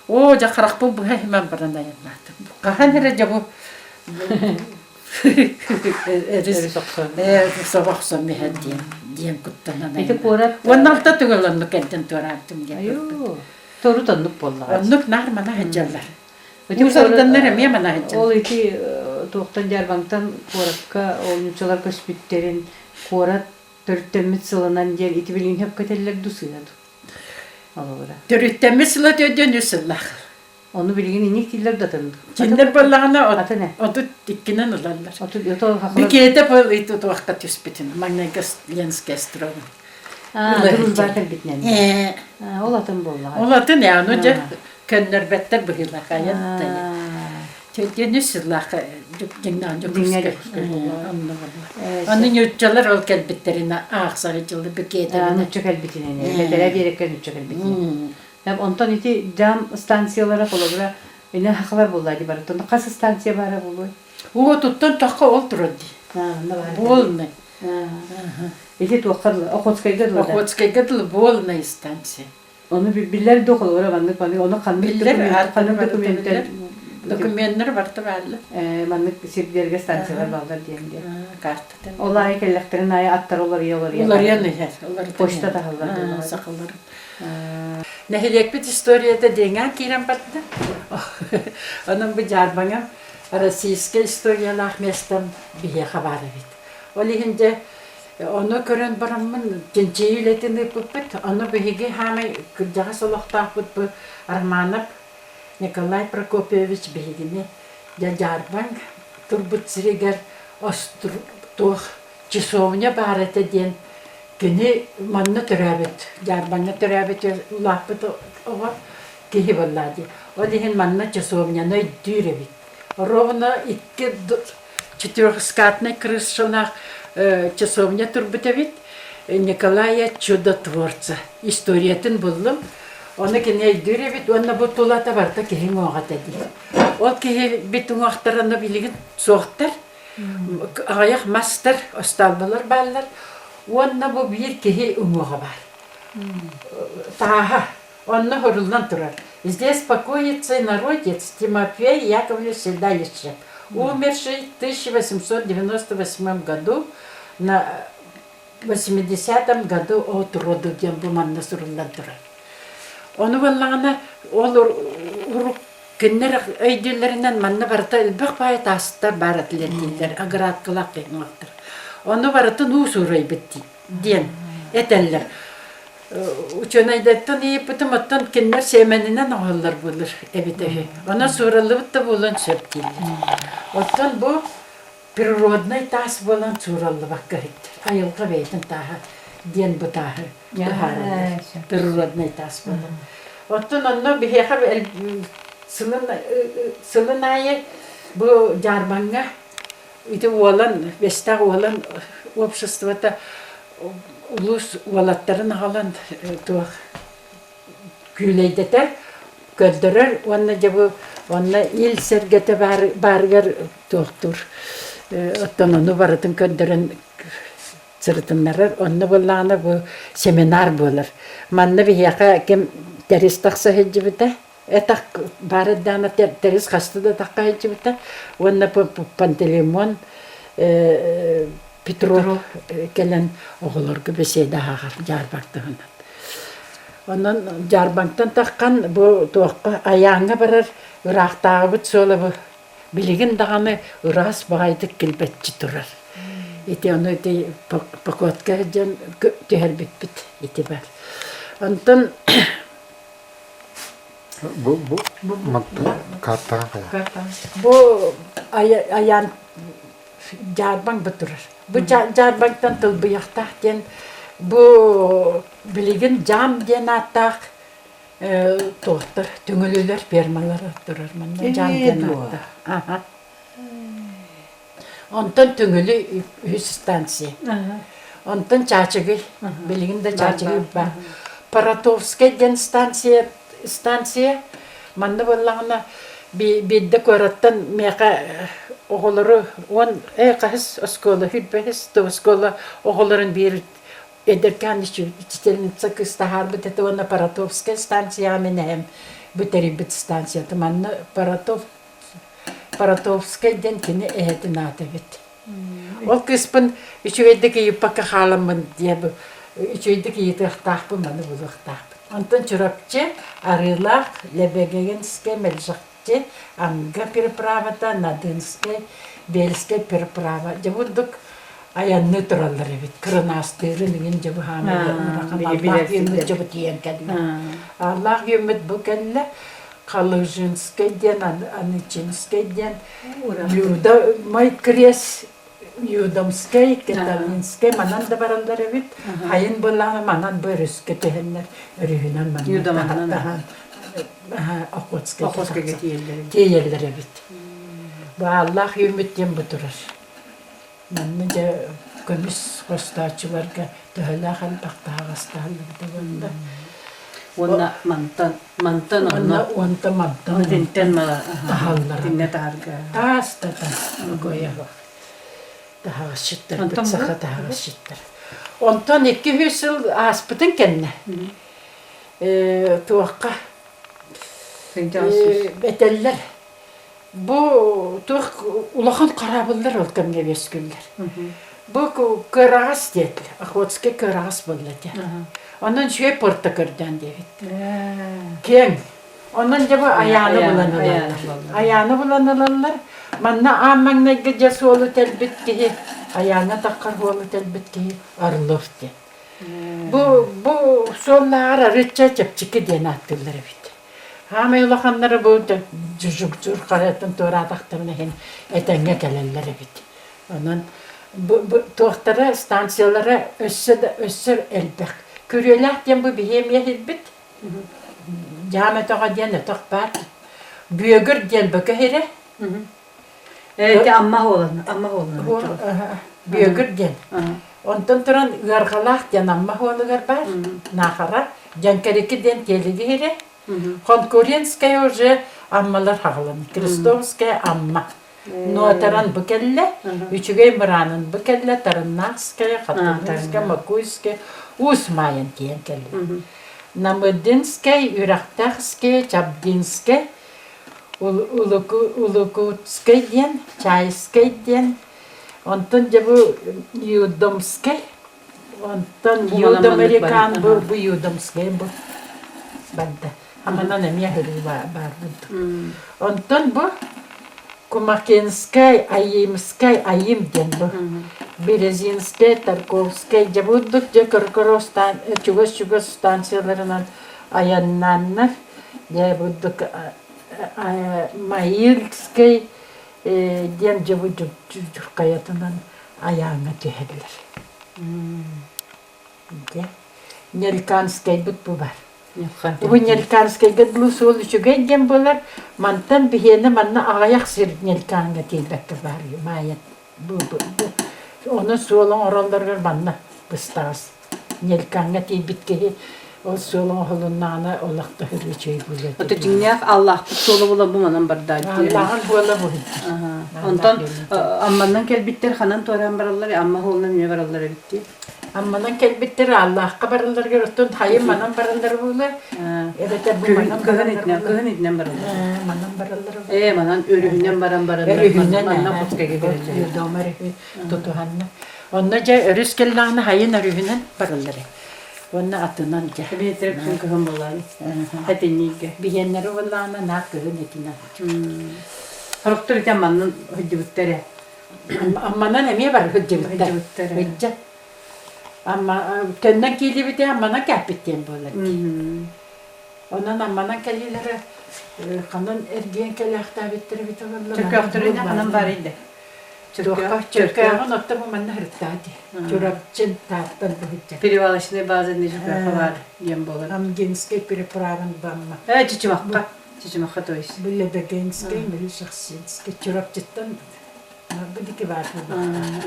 О, жақырақ бұл бұға hemen баран аянмады. Қаған әрі жабу соғақса мехен дейін күттанан аянмады. Оның алта түгел онны кәдден тұрардым. Тору тоннук боллар. Оннук нар мана хәджалар. Усалданнар әме мана хәджалар. Ол ити тоқтан жарбаңтан қораққа олнучалар көспіттерін қорат төрттемет сылынан дел ити білген хеп кетелер дусыяду. Алабыра. Төрттемет сыла төден үсіллақ. Onu bilgin inik diller datındı. Киндер баллағына Аты не? оту тиккенен ұлалар. Оту ето хақлар. Бекеті бұл иту туаққа түспетін. Магнайгас Ленске строғын. Дұрылбар кәлбетінен. Ол атын болла. Ол аты не? Аны жа көннер бәттер бұғылақ аятты. Төден үсіллақ жеңнан жүкіске. Аны нүтчалар ол кәлбеттерін ақсағы жылы бекеті. Нүтчі кәлбетінен. Ләдәрә берекер нүтчі кәлбетінен. Ondan iti cam stansiyalara kolabra ene haqlar bollaydı bara. Tonda qas stansiya bara bolay. O tuttan taqqa olturadi. Ne var? Bolnay. Iti toqqarlı. Oxotskayda da. Oxotskayda da bolnay stansiya. Onu bilirler dokulu manlık manlık onu kanlık dokumenter. Dokumentler vardı belli. Manlık sirderge stansiyalar ballar diyende. Kartadan. Olay kellekterin ay attar olur yolar ya. Onlar yanı her. Poşta da hallar. Saqallar. Nehilekbet историяда деген керем батты. Onun bu jarbaňa Российская историялар местам бие хабары бит. Ол ихинде onu көрөн бараммын жинчейлетини пуппет. Onu биге хаме күрдәгә солохтак бу Арманов Николай Прокопьевич бигене жарбаң турбут сирегер остр тох часовня барата ден Kini manna törəbət, jarbanna törəbət lapıt oğa kihi valladı. O dihin manna çasovnyana dürəbət. Ровно iki четырехскатный крышанах часовня турбытавит Николая Чудотворца. Историятын булдым. Onu kine düre bit onu bu tulata barta kihin oğa dedi. O kihi bitun aktarını bilgin soğuktar. Ayak master ostalbalar ballar. Onu bu bir kihi umuğa var. Таха, он нагорулан турар. Здесь покоится народец Тимофей Яковлевич Седалищев, умерший в 1898 году, на 80-м году от роду Дембуман Насурулан турар. Onu vallağına olur uruk günler öydülerinden manna barata ilbek bayat asıtlar barat ilettiler, agrat kılak ekmaktır. Onu baratın usuray bitti, diyen, eteller. Uçanaydattan iyi pıtım attan kinler sevmeninden ağırlar bulur evitehi. Ona suralı da bulan söp değiller. Ottan bu природный tas bulan suralı bak gariptir. Ayılga beytin taha, diyen bu taha. Природный tas bulan. Ottan onunla bir hekab sılın ayı bu carbanga iti olan, vestag olan обществода ulus valatların halan tuğ güyleydeter, göldürür, onunla il sergete bargar tuğdur. Ottan onu varatın göldürün sırtınları, onunla vallağına bu seminer bulur. Manna bir yaka kim teris taksa hecci bite, etak baradana teris kastı da takka hecci bite, onunla pantelimon, Petrov gelen oğulurgu bir şey daha Diyarbakır'dan. Ondan Diyarbakır'dan takkan bu tuğqa ayağına barar, Irak dağıbıt sola bu bilgin dağını Irak bağaydık kilbetçi durar. İti onu iti pakotka can tüher bit itibar. Ondan bu mattu karttan kaya. bu ayağın Diyarbakır bıtırır. Bu Diyarbakır'dan tıl bıyıkta diyen bu bilgin cam diyen atak tohtur, tüngülüler firmalar durur. Cam diyen atak. Ondan tüngülü hüstansiye. Ondan çarçıgı, bilgin de çarçıgı var. Paratovskaya diyen stansiye, manna vallağına bir de korattan meka oğulları on kahis oskola hüdbehis de oskola oğulların bir ederken içlerin sakısta harbet ete ona Paratovskaya stansiya menem büteri bit stansiya manna Paratovskaya den kini ehedin adet. O kısmın üçüydeki yupaka halamın diye bu üçüydeki yıtıhtah bu manna buluhtah. Ondan çorapçı arılak lebegenske meljakçı amga переправата на Дынской, Бельской переправа. Жабудук аян нейтраллар бит. Кырнастыры деген жабы хамы юмет жабы тиен кәдім. Allah юмет бу кәлле Калыжинской ден, Анычинской ден, Юда май крес Юдомской, Кеталинской, манан да бараллар бит. Хайын булланы манан бөрүскө tehеннер өрүнөн манан. Юдаманан. Okotska tiyelleri bit. Bu Allah ümittim bu durur. Manınca kömüs hostaçılarga töhla hal bakta hastahlı bit. Onna mantan Onta mantan. Dinten ma Tahallar. dinne targa. Tas koya. Daha şitter bit saha daha şitter. Ondan 200 yıl aspıtın kendine. Tuğqa beteller. Bu tuğ ulağın karabıllar olkan nevesküller. Bu kırağız dediler. Ahotski kırağız buldu. Onun şöyle porta kırdan dedi. Kim? Onun cevabı ayağını bulanırlar. Ayağını bulanırlar. Manna ammanna gecesi olu telbit ki ayağına takkar olu telbit ki arılıftı. Bu sollara rıça çapçıkı diyen attılar bit. Hama yolağanları bu cücükcür karatın toradaklarına hen etenge gelirler bit. Onun bu tohtara stansiyalara össür elbek. Kürüyeler diyen bu bihemiye hilbit. Camet oğa diyen de tohbar. Büyügür diyen bu kahire. Evet, amma olan. Büyügür diyen. Онтон туран ыаргалах жанамма холыгар бар. Нахара жанкареки ден телегире. Конкуренская уже аммалар хагалан. Крестовская амма. Нуатаран букелле, үчүгей мыранын букелле, Тараннахская, Хатунская, Макуйская, Усмайын тиен келле. Намыдинская, Үрахтахская, Чабдинская, Улукутская ден, Чайская ден, онтон жабу Юдомская, онтон Юдомерикан бу Юдомская бу. Бадда. Аманан эмия хыри бар буд. Онтон бу Кумакинская, Аимская, Аим ден бу. Березинская, Тарковская, жабуддук же Кыркыров чугас станцияларынан аяннаннар. Жабуддук Маилская ден жабуддук журкаятынан аяңа түйәділер. Нельканская бут бу бар. Бу Нельканская гадлу сол үчүгей ден болар. Мантан бихені манна ағаяқ сир Нельканға тейбәкті бар. Майят бу. Onu solon orallargar manna bыстаас. Нельканға тейбіткеге ол солон холуннаны олақта хүречей бұлы. Оты жиннях Аллах солы бола бу манан барда. Аллахын бола бұлы. Онтон аммандан келбиттер ханан торан баралар, амма холна міне баралар битти. Амманан келбиттер Аллахқа бараларга оттон хайым манан баралар бұлы. Эбетер бұл манан баралар. Кыгын итнен баралар. Манан баралар. Манан өрүһүнен баралар. Өрүһүнен манан коткеге бережер. Домары тутуханна. Онна жа өрүс келлағына хайын өрүһүнен баралар. Онна атынан жа. Бетереп күн кыгын болар. Хатинниге. Бигеннери боллағына нақ кыгын етінен. Харуктар итен маннан хөддүбүттере. Амманан эмие бар хөддүбүттер. Хөддү. Amma kenden kili bite amana kapitten bolar. Ondan amana kalileri kandan ergen kalakta bitter bitolar. Türkçe hanım var idi. Türkçe nokta bu manna hırtadi. Çorapçın tattan bu. Перевалочный bazen de Türkçe var diyem bolar. Am genske preparan bamma. Çiçimakka to is. Bille de genske mili şahsiyenske çorapçıttan. Budiki var.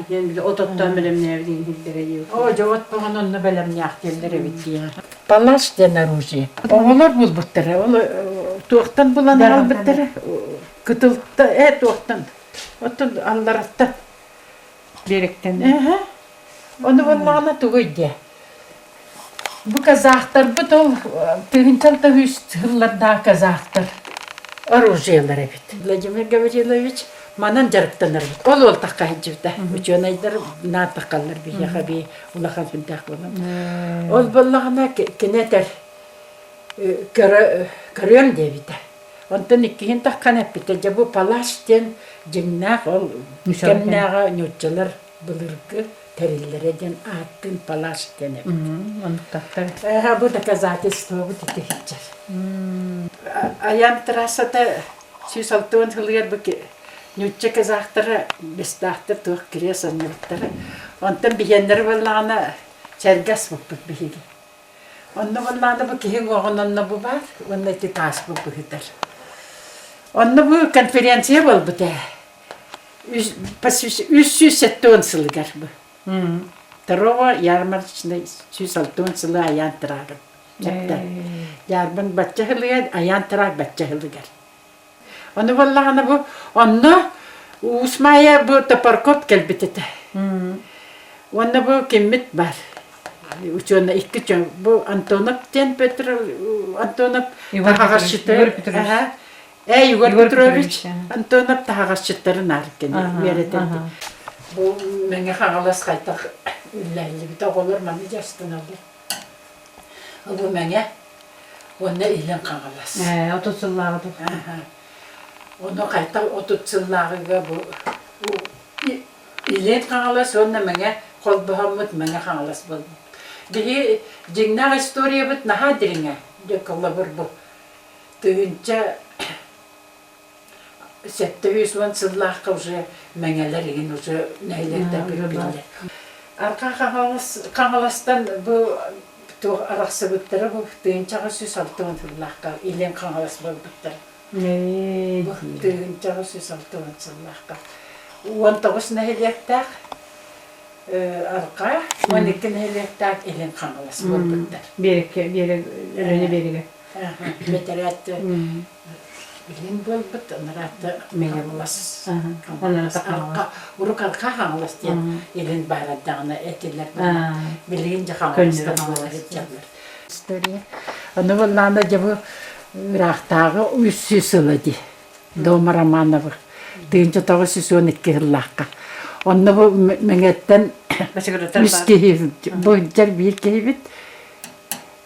Yani bir de otottan bilem ne evdiğin hildere yiyor. O cevap bana onu bilem yahtiyelere bitti ya. Balaş denen ruji. Oğlar bul bittere. Oğlu tuğtan bulan al bittere. Kıtıltta tuğtan. Otur allaratta. Direkten. Onu vallahi tuğuydu. Bu kazaklar bu da tığınçal da hüst hıllarda kazaklar. Orujiyeler evet. Vladimir Gavrilovich Manan jarıktanır. Ol takka hicivde. Uçuyon aydır na takkallar bir yaka bir ulakal hündak bulam. Ol ballağına kineter karıyon devide. Ondan ikihin takkan hep bitir. Jabu palaşten cimnak ol kemnağa nütçalar bulurgu terillere den attın palaşten hep. Onu taktar. Bu da kazatı stoğu titi hiccer. Ayam terasada süsaltuğun hılıyar bu ki Nütçe kazakları, bestahtır tuğ kiriyasan yurtları. Ondan bihenleri vallağına çergas bukbuk bihigi. Ondan vallağına bu kihin oğunanna bu var, ondan iti taas bukbuk hider. Ondan bu konferansiya bol bu de. Pas 370 sılıgar bu. Tarova yarmar içinde 360 sılı ayan tırağın. Yarban batça hılıgar, ayan tırağ batça hılıgar. Onu vallahi bu onu Usmaya bu taparkop kelbitete. Onu bu kimmit var. Uçuna iki çön bu Antonov ten Petro Antonov tahagaşıtı. Igor Petrovich Antonov tahagaşıtları narken vereten. Bu menge hagalas kayta üllerli bir olur mı jastan aldı. Bu menge onu ilan hagalas. Otosulağı da. Onu kayta otutçıllağıga bu ilet kangalas onu menge kol bahamut menge kangalas bu. Bihi jingna historia bit naha diringe dekalla bu. Tüynce 700 sıllah kavje mengeler igen uje neylerde birbirler. Arka kangalastan bu to arası bittere bu tüynce 660 sıllah kav ilen kangalas bu bittere. Ne? Tüyün çağısı saltıvan sallahka. Uan tavus nehelyektak. arka, 12 helektak elin kanalası bulbutlar. Beri öyle beri. Veteratı elin bulbut, onlara kanalası. Onlara da kanalası. Uruk arka kanalası diye elin baradağına etiler. Bilince kanalası da bunlar edecekler. İstoriya. Onu vallahi da bu Raqtağı üssüsüldü. Doğma Romanova. Dünce tağı süsün etkilakka. Onu bu mengetten üskehir. Bu hıccar bir kehibit.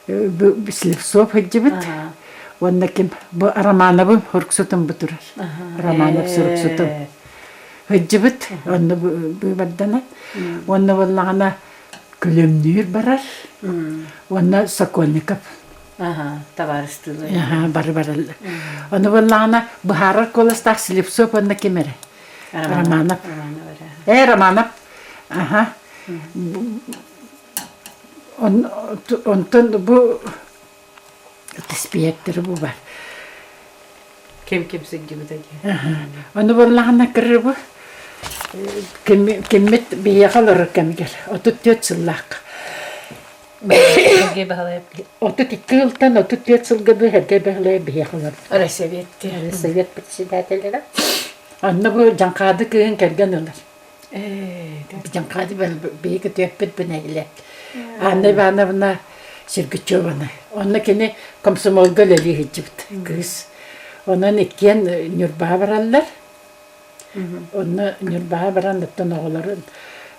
Bu Slipsov hıccibit. Onu kim bu Romanova hırksutun buturar. Romanova hırksutun. Hıccibit. Onu bu baddana. Onu vallahi külümnür barar. Onu Sokolnikov. Tavarıştılı. Barbarlı. Onu vallahi baharar kolastak Slipsov onu kimere. Romanov. Romanov. Aha. Ondan bu tespiyettiri bu var. Kimse gibi de. Onu vallahi kırır bu. Kimmet bir yakalar kemiger. O tutuyor çillak. Herge bahalayıp. O tutuyor o tutuyor çılgı bir herge bahalayıp bir yakalar. Ara seviyetti. Sovyet presidenteleri. Onu bu cankadı köyün kergen olur. Cankadı ben bir iki tüyepet bineyle. Anne bana buna Sirgüçö bana. Onun kini komsomol göleli hicibit kız. Onun ikiyen Nürbağa vararlar. Onu Nürbağa varanlıktan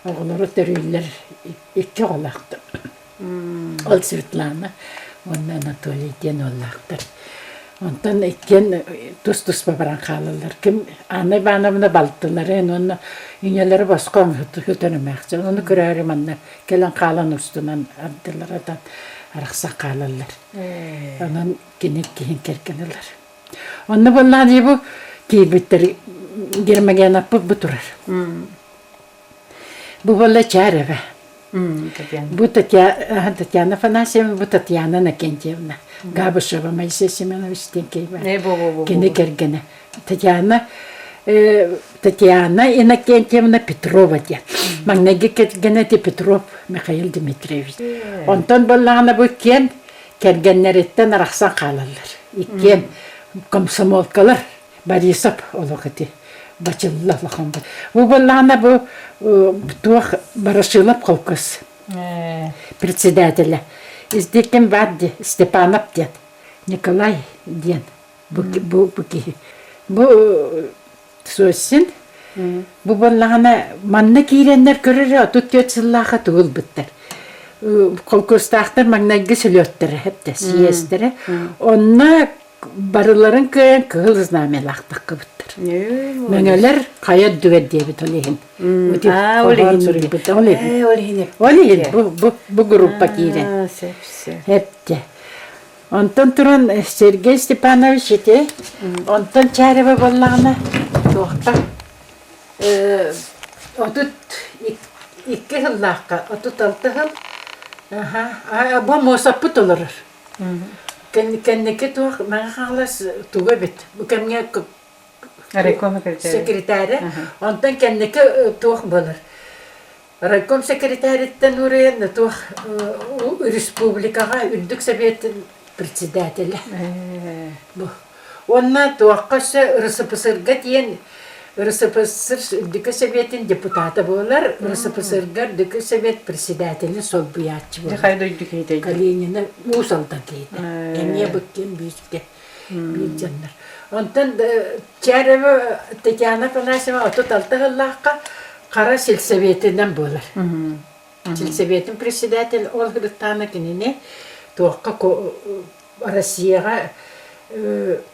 oğulları terüller iki olaktı. Ol Sırtlana. Onun Anatoliy diyen olaktır. Ondan ikiyen tuz babaran kalırlar. Kim anne bana buna balıktılar. Onu ünyeleri baskom hütönümekçe. Onu görerim anne. Gelen kalan üstünden abdillaradan arıksa kalırlar. Onun kihin kerkenirler. Onu vallahi bu kibitleri girmegen apıp buturar. Bu vallahi çare. Bu Tatyana Afanasьевна, bu Tatyana Nakentьевна. Gabışova Maysa Semyonovich Tenkeyeva. Kini kergene. Tatyana Inakentьевна Petrova diye. Magnegi kergene de Petrov Mikhail Dmitrievich. Ondan vallahi bu kergenleretten araqsan kalırlar. İkken komsomolkalar Borisov oluqti. Bacıllah lakam. Bu vallahi bu tuğ Barışılap kolkos. Председателя. İzdikim vardı Stepanov diye. Nikolay diyen. Bu sözsün. Bu vallahi manna girenler görür tutuyor çıllaha tuğul bitter. Kolkostahtar magnagi sülöttür hep de siyestiri. Onna barıların köyen kığılıznamelaktak kıbıttır. Mengeler kaya düve diye bit olehin. Olehin bu gruppa giren. Hep de. Ondan turan Sergey Stepanovich iti. Ondan çareva vallağına doğukta. Otut iki hıllakka, otut altı hıl. Bu mosapıt olur. Kendiki tuğuk, ben halas tuğu bit. Bu kemge sekreteri. Ondan kendiki tuğuk bulur. Raykom sekreteritten oraya tuğuk Respublikaga üldük Sovyet'in председателя. Onunla tuğukası Rısıpısırga diyen Rısıpısır üldük Sovyet'in deputatı bulurlar. Rısıpısırga üldük Sovyet председател'in sol buyatçı bulur. Kalinina Usal'dakiydi. Emiye bakayım büyükte. Büyük canlar. Ondan çareva Tatyana Afanasьевна otut altı hıllakka Kara Selseviyetinden bulur. Selseviyet'in председатель ol hırtana kinine tuğukka Rusya'ya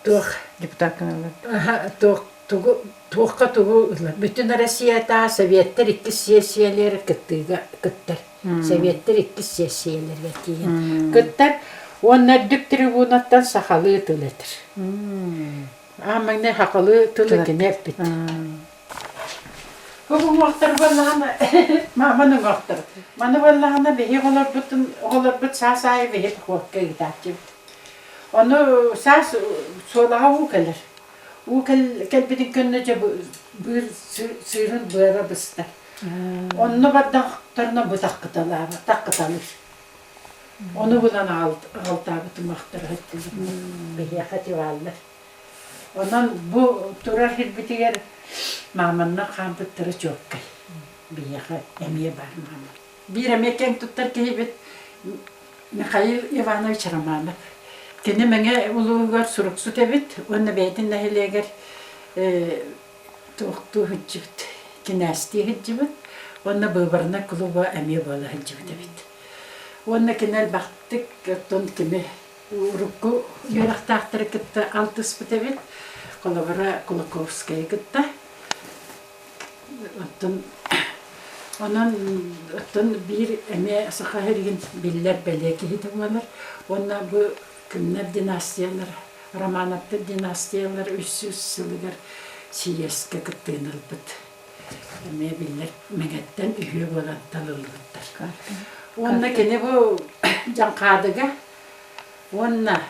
tuğuk Депутат kanalı. Tuğukka bütün Rusya'da Sovyetler iki siyasiyeleri kıttır. Sovyetler iki siyasiyeleri kıttır. Onlar dük tribunattan sakalı tılıdır. Ama ne hakalı tılıdır hep bit. Bu vaktar vallahi manın vaktar. Manı vallahi behi olar bit sasayı behi korkka giderci. Onu sas solağa ukeler. Ukel kalbinin könlece bir sürün böyle bıstır. Onu badaktarına bu takkıtalır. Onu bulan altabıtı mahtır hattı. Bihiyakati varlar. Ondan bu turar hirbitiger mamanna kampıttırı çok kay. Biyakat emiye var mama. Bir emeken tuttar ki hibit Mikhail Ivanovich Romanov. Kini menge ulugar suruksu tebit. Onu beytin nehileger tuğtu hıcıbit. Kinasti hıcıbit. Onu bıbarına kuluba emiye bala hıcıbit tebit. Onu kinel baktık. Ton kimi urukku yorak tahtırı kitta altıs bitebit. Kolabara Kulakovskaya gitti. Onun bir emeğe sıkı her gün biller belki hidimler. Onlar bu kimler dinastiyalar, Romanov'da dinastiyalar, üst yıllar siyeske gittiğini bit. Emeğe biller megetten üye olan talıldılar. Onlar kene bu cankadıga, onlar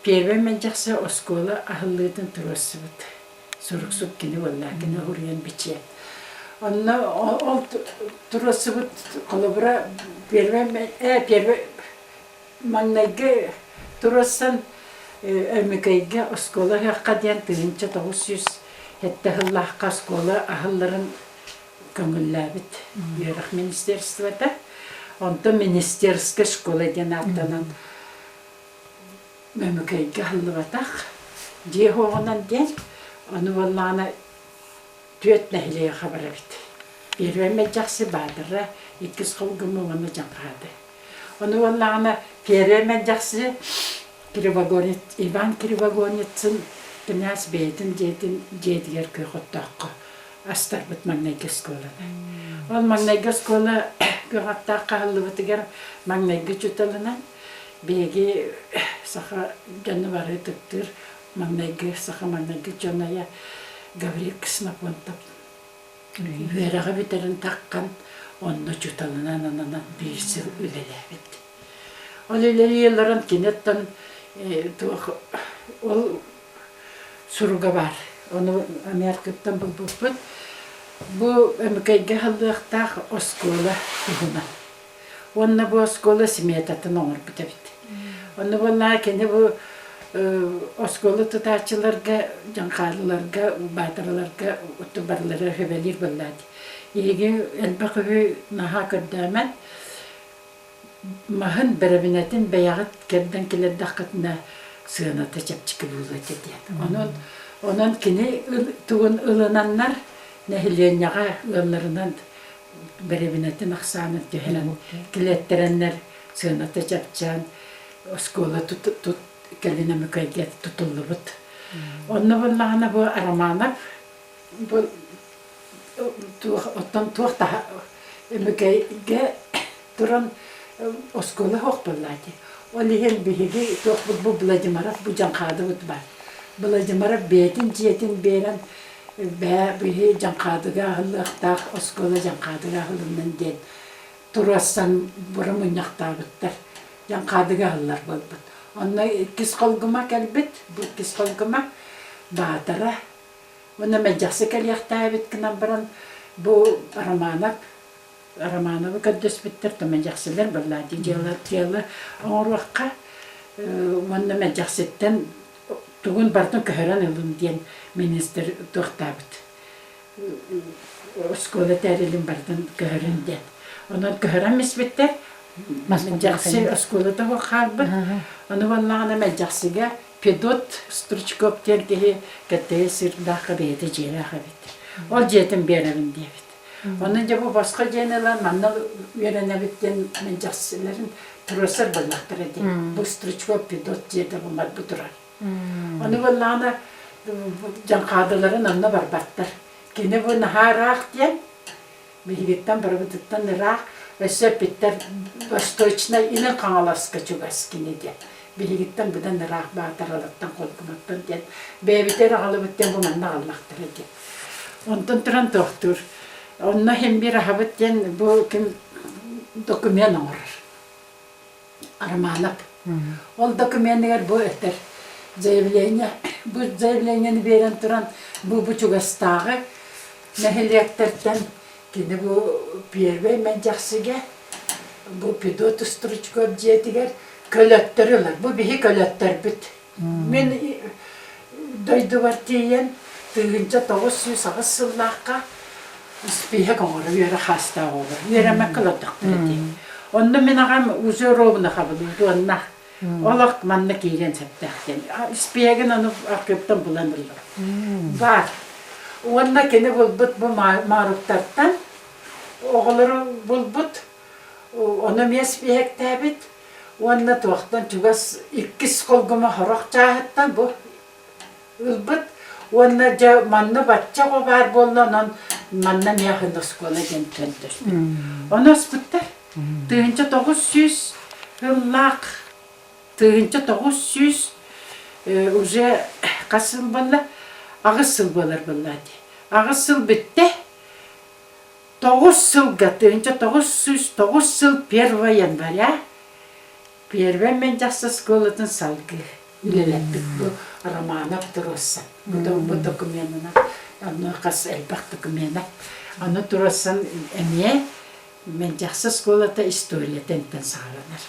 Первый менчаксы оскола ахыллыдын туросыбыт. Сурук-сук кини валла кини хуриян биче. Онна ол туросыбыт колобра первый маңнайга туроссан өмүкайга оскола хаккадян тыгынча 900 хетте хыллахка оскола ахылларын көңүлләбит. Юрак министерствода. Онто министерская школа ден аттанан Мәмүкәйге хыллыбатақ, жие хоғынан ден, оны боллағына төт нәхілеге қабара бит. Первәме жақсы бадырра, екіз қолгымы оны жаңқады. Оны боллағына первәме жақсы Иван Кривогонецін кінәс бейтін жедігер көй қоттаққы. Астар бұт маңнайғы сколаны. Ол маңнайғы сколы көй қоттаққы хыллыбатығар маңнайғы жұталынан Беги саха жанвары тыктыр, маңнайгы саха маңнайгы жоная Гаврик снапонтап. Верага битерин таккан, онно чуталынан ананан бирсі үлелебет. Ол үлелелерін кенеттен ол суруга бар. Оны Америкаттан бұл бұппыт. Бұл әмікайге халдықтақ оскола туғына. Онна bu oskola simetatan olur bitebit. Onu vallahi kendi bu oskola tutaçılarga, cankarlılarga, batırlarga, otubarlara hevelir vallahi. İyi elbette naha kaddamen mahın berabinetin beyağıt kedden kiler dakikatına sığınata çapçıkı buldu diye. Onun kini tuğun ılınanlar nehliyenyağa ıllarından Berebinetin aksanı tühelen kiletterenler sığınata çapçan oskola keline mükayget tutuldu bud. Onu vallahi bu Romanov bu ottan tuğta mükayge duran oskola hoq vallahi. O lihen bihigi tuğ bu Vladimir bu cankadı bud var. Vladimir betin ciyetin beren bihi cankadıga hıllıqtaq, oskola cankadıga hıllından den. Turassan bura munyaqtabıttar. Cankadıga hıllar bulbut. Onna ikis kolguma kelbit, bu ikis kolguma bağdara. Ona mecaqsı kelyaqtabit kınan baran bu Romanov'u kaddüs bittir, to mecaqsılar billahi diyalı oğurvaqqa. Ona mecaqsitten Tuğun bardan köhören elin diyen minister tuğtabıt. Oskola terilin bardan köhören diyen. Ondan köhören misbitler. Mecaqsı oskolada hoqabı. Onu vallağına mecaqsıga pedot Struchkov diyen ki kattaya sırdaqa beyde jeraqa bit. Ol jetin berevin diyebit. Ondan bu başka jeneler manna verenebit diyen mecaqsıların turasar ballaqtır diyen. Bu Struchkov pedot jeda bu madbu durar. Onu vallahi cankadıların anna barbatlar. Kine bu naharaq diyen, bihigitten barabıtıktan nıraq ve söpitler Vostochna inen kanalaska çugaskini diyen. Bihigitten bir de nıraq bağıtaralıktan kolkumaktan diyen. Bebiter ağalıbıtten bu manna ağalıqtır diyen. Ondan turan doktor. Onna hem bir ahabıt diyen bu kim dokümen olur. Romanov. Ol dokümenler bu eter. Bu zaявлениeni veren turan bu çugastağı nehiliyekterden Kini bu Pierre men jaxsıge bu pidot struçko diyetiger kölötteriler. Bu bihi kölötter bit. Men daydı var diyen tığınca 908 yıllıkka ispihe konuru yere hasta olur. Yere mekalodak dedi. Onda men ağam uzorovna kabulu onna. Olak manna kiyen septekten. İspihegen onu akıptan bulanırlar. Var. Onna kene bulbut bu maruktartan. Oğulları bulbut. Ona mespihek tabit. Onna tuaktan çugas ikkis kolguma harak çahattan bu. Bulbut. Onna ja manna batça o var bollan manna miyahında skola gentöndür. Ona sputtar. Tığınca 900 yıllık. Tığınca 900 уже kasıl bolla. Ağız yıl bolar bolladı. Ağız yıl bitti. 9 yıl gatınca 9 yıl 1 yanvara. 1 men jassa skolatın salgı. İlelettik bu romana turossa. Bu dokumentina. Onu kas elbaq dokumenta. Onu turossan emiye men jassa skolata istoriyaten sağlanır.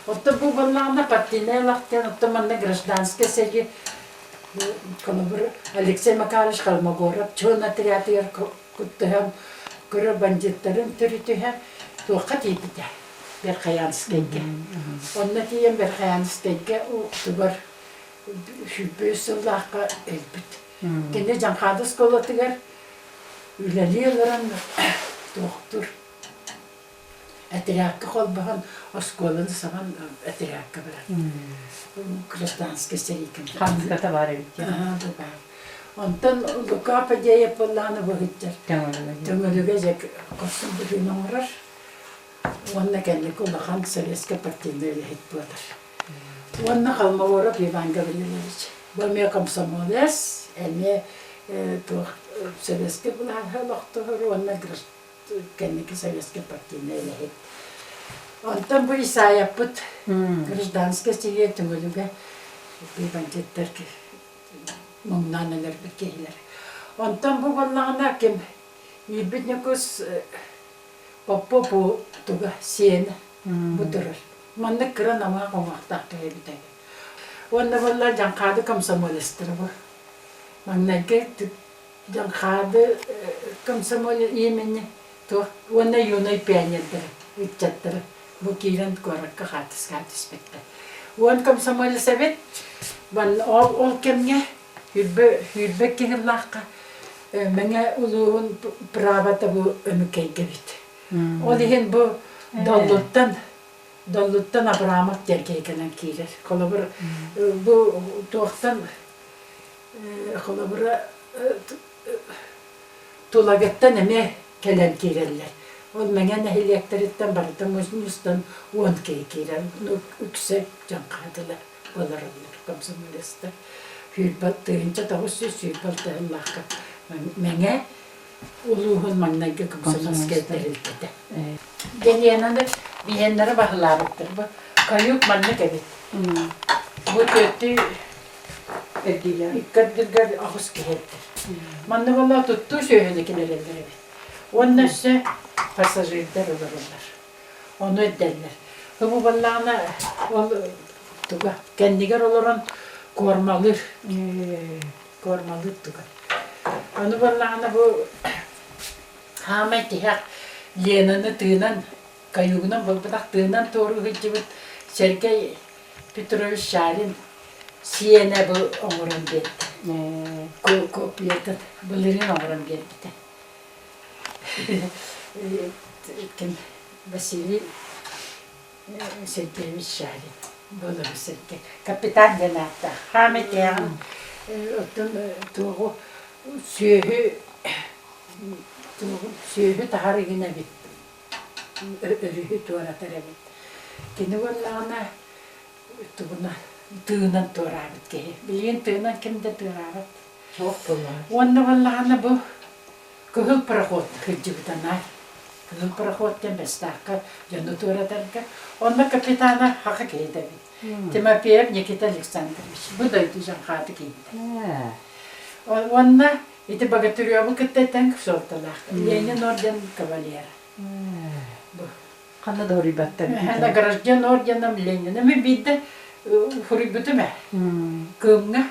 Otta bu bollana patine laqten otta manna гражданская сеги konubur Alexey Makarish Kalmogorov çona triatır kuttaham kuru banjitlerin türütühe tuqat yipide bir kayanskege. Onna tiyen bir kayanskege o tubar şüphesizlaka elbit. Kene jankadas kolatıgar üleliyelerin doktor Etriyakka kolbahan o skolanı saman etriyakka bırak. Kristanski serikin. Hamskata var evet. Aha, bu var. Ondan luka pediye yapılanı bu hıccar. Tümülüge jek kosum bugün uğrar. Onna kendi kulahan Sovetski partiyinde öyle hit budur. Onna kalma uğrap Ivan Gavrilovich. Bu me komsomoles, ene Sovetski bulan halaktıhır, onna kendiki Sovetski partiyinde öyle hit. Ondan bu isa yapıt. Гражданская сия tümülüge Ivan Jetterki. Mumdan neler bir keyler. Ondan bu vallağına kim? İbidnikus Popo bu tuga siyene bu durur. Manna kıran ama komakta kayıbıtayı. Onda vallahi jankadı komsomolistiri bu. Manna ki jankadı komsomol yemeni to. Onda yunay piyanetleri, içetleri. Bu kiran korakka katis bitti. Onda komsomolist evet. Van ol kemge hülbe kehillakka. Menge uluğun pravata bu ömükey gebit. O dihin bu dolluttan Abrahamak derkeyken kiler. Kolabır bu tuğaktan kolabıra tulagattan eme kelen kilerler. O menge nehiliyekteritten barıdan müstan 10 kiler. Yüksek cankadılar. Bolar olur. Komsomolistler. Hülbat dığınca 900 hülbat dağınlakka. Menge uluğun mangnaga komsomolist geldirildi. Geliyeninde biyenlere bahlarıktır. Bu kayıp manlık evet. Bu kötü İkkatdirgar ağız kehettir. Manlı valla tuttuğu şöhredekiler eder evet. Onun ise pasajirler olur onlar. Onu ederler. Bu vallağına kendigar oluran kormalır. Kormalır tuga. Onu vallağına bu Hametihak Lenin'i tığınan kayığından bulbudak tığınan doğru hıcıbıt Sergey Petrovich Shalin Siyene bu omuran betti. Kopiyatı bilirin omuran betti. Kim Vasily Sergeyevich Shalin. Böyle bir Sergey. Kapitan Denat'ta. Hametihak otun doğru Sühü tahar yine bit. Örühü tuğratar bit. Kini vallağına tığınan tuğrar bit ki. Bilin tığınan kimde tuğrar? Çok bunlar. Onda vallağına bu kıhıl parahot hıcı bitanar. Kıhıl parahot tem bestaka canı tuğratar ki. Onda kapitana haka keyde bit. Timofeyev Nikita Alexandrovich. Bu da ötücan hatı keyde. Onda İti bagatırıyor bu kıttetten kısaltılak. Lenin orden kavalyera. Bu. Kanada horibatta. Handa garajcan ordenam Lenin. Ama bir de huribütü mü? Kımga.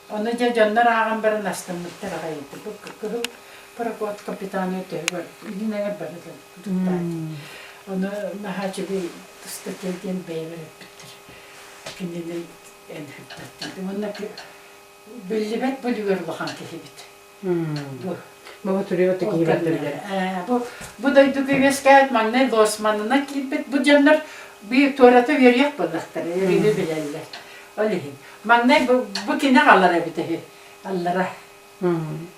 Onu canlar ağam bana nasıl mutlu ağaydı. Bu kıhıl parakot kapitanı ötüyor var. Yine bana onu nahaçı bir tıslatildiğin beyler bittir. Kendini en hüppetti. Onunla ki bellibet bölüyor lahan kehibit. Bu. Baba turuyor tek iyi Bu da düküves kayıt manne Osmanlı'na kilbet. Bu canlar bir tuvalete yürüyek balıktır. Yürüyü bilerler. Öyleyim. Manne bu kine kallara bitehi. Allara.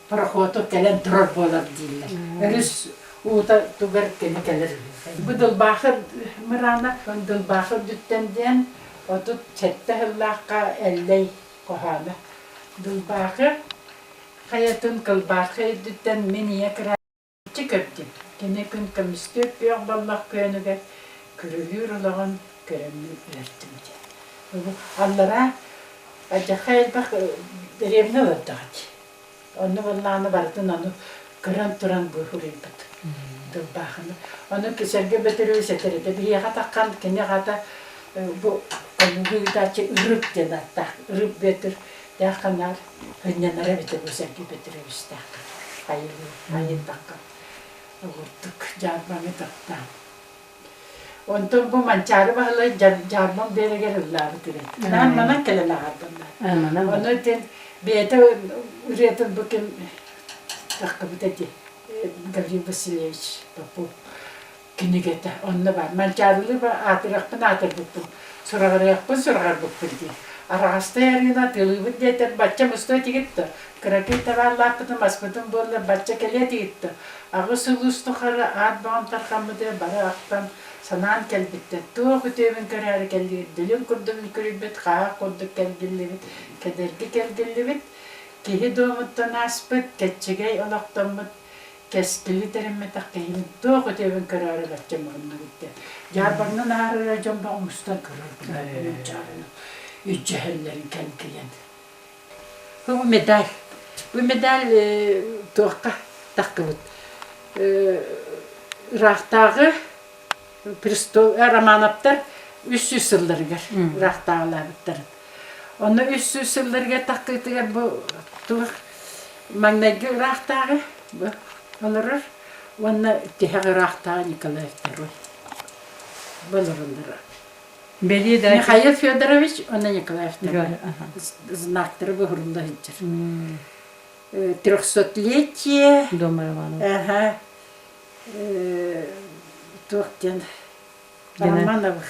Parakotu gelen durur bolar değiller. Rüs uğda tugar kene gelir. Bu dılbahır mırana. Dılbahır dütten diyen o tut çette hıllahka elley kohana. Dılbahır hayatın kılbahır dütten meniye kırar çıkarttım. Gene gün kamistör bir ballah köyünüge kürülür olan köremli verdim diye. Allara acayip bak derevne vardı. Onu vallahi vardı onu kıran turan bu huribet. Dılbahını. Onu keserge betiriyor seteride bir hata kan kene hata bu kamuğu da çe ırıp dedi hatta ırıp betir ya kanar hınyanlara betir bu sergi betiriyor işte. Hayır dakika. Vurduk jarbanı takta. Ondan bu mançarı bağlı jarban bere gelirler dedi. Ben bana kelene harbanlar. Onu den bede üretim bugün takka bitedi. Gavril Vasilyevich bu kinigete onunla var. Mançarılı ve atırakpın atırdıktım. Sorağırayakpın sorağırdıktım diye. Arasta yarına dılıbı deter bacca mustoy gitti. Krakit tavallaptım aspıtım bolla bacca keleti gitti. Ağı sulustu kara ad bağım tarkamı diye bara aktan sanan kelbitti. Tuğu kütübün kararı geldi. Dilim kurdum kürübet kağa kurduk kelgillibit. Kedergi kelgillibit. Kihi doğumuttan aspıt keçigey olaktamıt. Keskili terime takkayım. Tuğu kütübün kararı bacca mağımda gitti. Jarbanın ağrıra jamba mustan kırır. Yücehellerin kelgiyen. Bu medal. Bu medal tuğka takkıvıt. Rahtağı Pristol Ramanaptar 300 yıllarga rahtağlar bittirin. Onu 300 yıllarga takkıtıga bu tuğ magnagi rahtağı bu olurur. Onu tihağı rahtağı Nikolaev Taroy. Bulurundur. Belediye Mikhail Fyodorovich ona Nikolaev Taroy. Знаktırı bu hurumda hiçdir. 300-летие. Дома Романов. Ага. Тухтин. Романовых.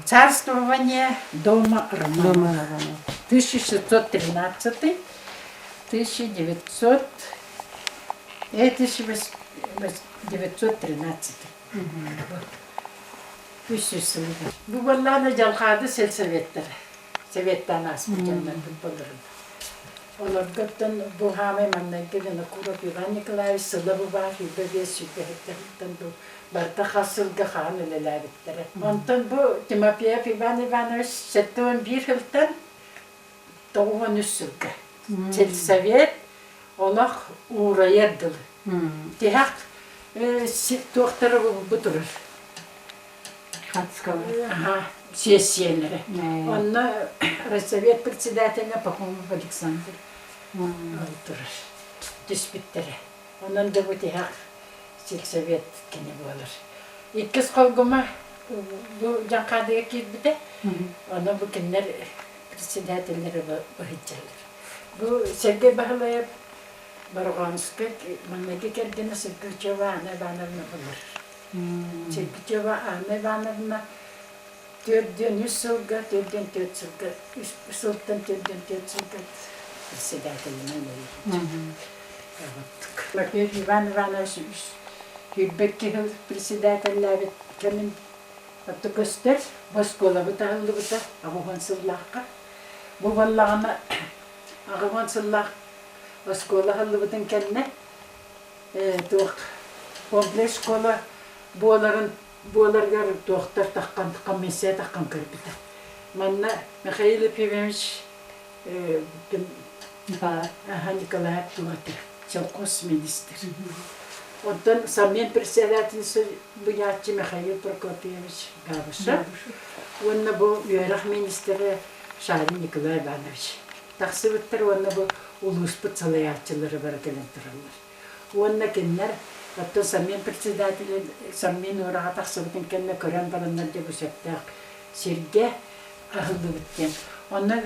Царствование дома Романовых. Дома Романов. 1613, 1900, 1913. 300 yıl. Bu vallahi jalkadı sel Sovetler. Sovet'ten asmış canlardım bulurum. Olurguttan bu hame mamnagidin kurup Ivan Nikolaevich Sılavı var, Hübebe Sübehetler'den bu barda hasılgı hanıleler bittere. Ondan bu Timofeyev Ivan Ivanovich settiğin bir yıldan doğuğun üstülge. Çel Sovet olak uğrayardılı. Dihak doktoru bu durur. Hatskalı. Сессиялары. Он Совет председателя Пахомов Александр. Турар. Диспиттері. Onun da bu tihak Sovet kine olur. İkiz kolguma bu cankadaya kilbide. Ona bu kinler председателleri bu hicceler. Bu Sergey Bahalayab Barganska manaki kendine Sergeycheva Anavanavna bulur. Sergeycheva Anavanavna Türdün 100 yılga, Türdün 4 yılga, Sultan Türdün 4 yılga председателine oluyor. Bakıyor Ivan Ivanovich Hübbeki председателler kemin atı göster, Moskova bu tahıllı bu da, Ağuvan Sıllahka. Bu vallağına Ağuvan Sıllah Moskova hallı bu da kendine komple şkola boğaların Boğalarga doktor takkan mesleğe takkan kırpıda. Manna Mikhail Pivevich Nikolaev Tuğatır. Сельхоз министр. Оттан саммен председательница Буячи Михаил Прокопьевич Габыша. Онна бу юрах министры Шарин Николай Иванович. Тахсыбыттар онна бу улуспыт салаятчылары бар келен туралар. Онна кеннер оттан саммен председатель саммен урага тахсыбытын кенне көрөн баланнар деп усаттак Серге ахылды биткен. Онна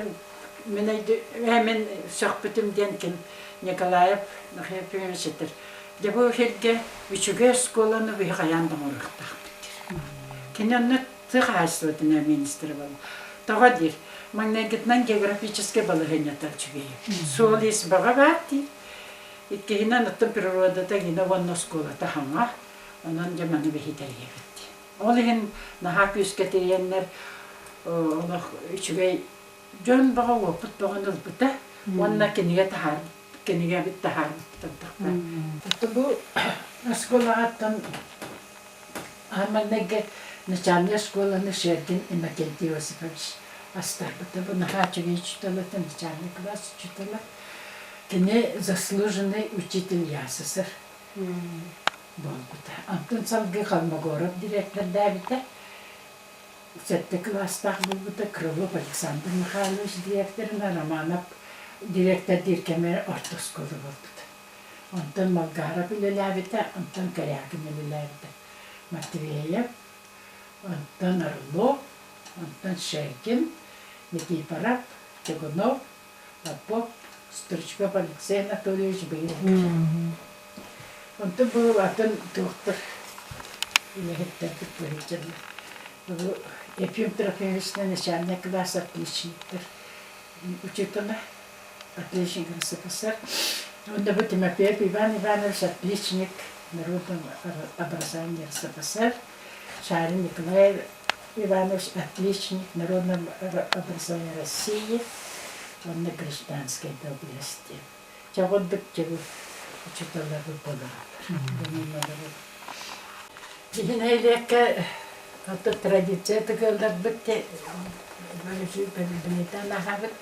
мен сөхбүтүм денкен Николаев Михаил Петровичтер. Дебу Серге үчүгө школаны быйгаяндан урактак биттер. Кененне тыгайсытына министр бол. Тагадир магнетнан географический балагынятар чугей. Солис багавати. Иткehina наттан природада гина ванна школа таханга. Онан жаманы бихитерге битти. Олеген нахак үскетиеннер олох үчүгөй жон бага опут баганыл бута. Ванна кениге тахар, кениге бит тахар тантакта. Бу школааттан аманеге начальная школа на Шергин Иннокентий Иосифович Астарбата. Бу нахачуге читала, начальный класс читала. Кене заслуженный учитель ЯССР. Болгута. Антон Салги Холмогоров директор Давида. Сетте класстах Болгута. Крылов Александр Михайлович директор. Романов директор Диркемер ортосколы Болгута. Антон Малгаров Лилявита. Антон Корякин Лилявита. Матвеев. Антон Орлов. Антон Шеркин. Никипоров. Тягунов. Попов. Стручков Алексей Анатольевич был. Он то был один доктор. Я это говорил. Ефим Трофимович начальник класса отличник. Учитель отличник РСФСР. Он был Тимофеев Иван Иванович отличник народного образования РСФСР. Шарин Николай Иванович отличник народного образования России. Он на гражданской доблести. Чего быттеву учителя выполнял. Динейлека это традиция такая бытте. Валежи перебилета нахабит.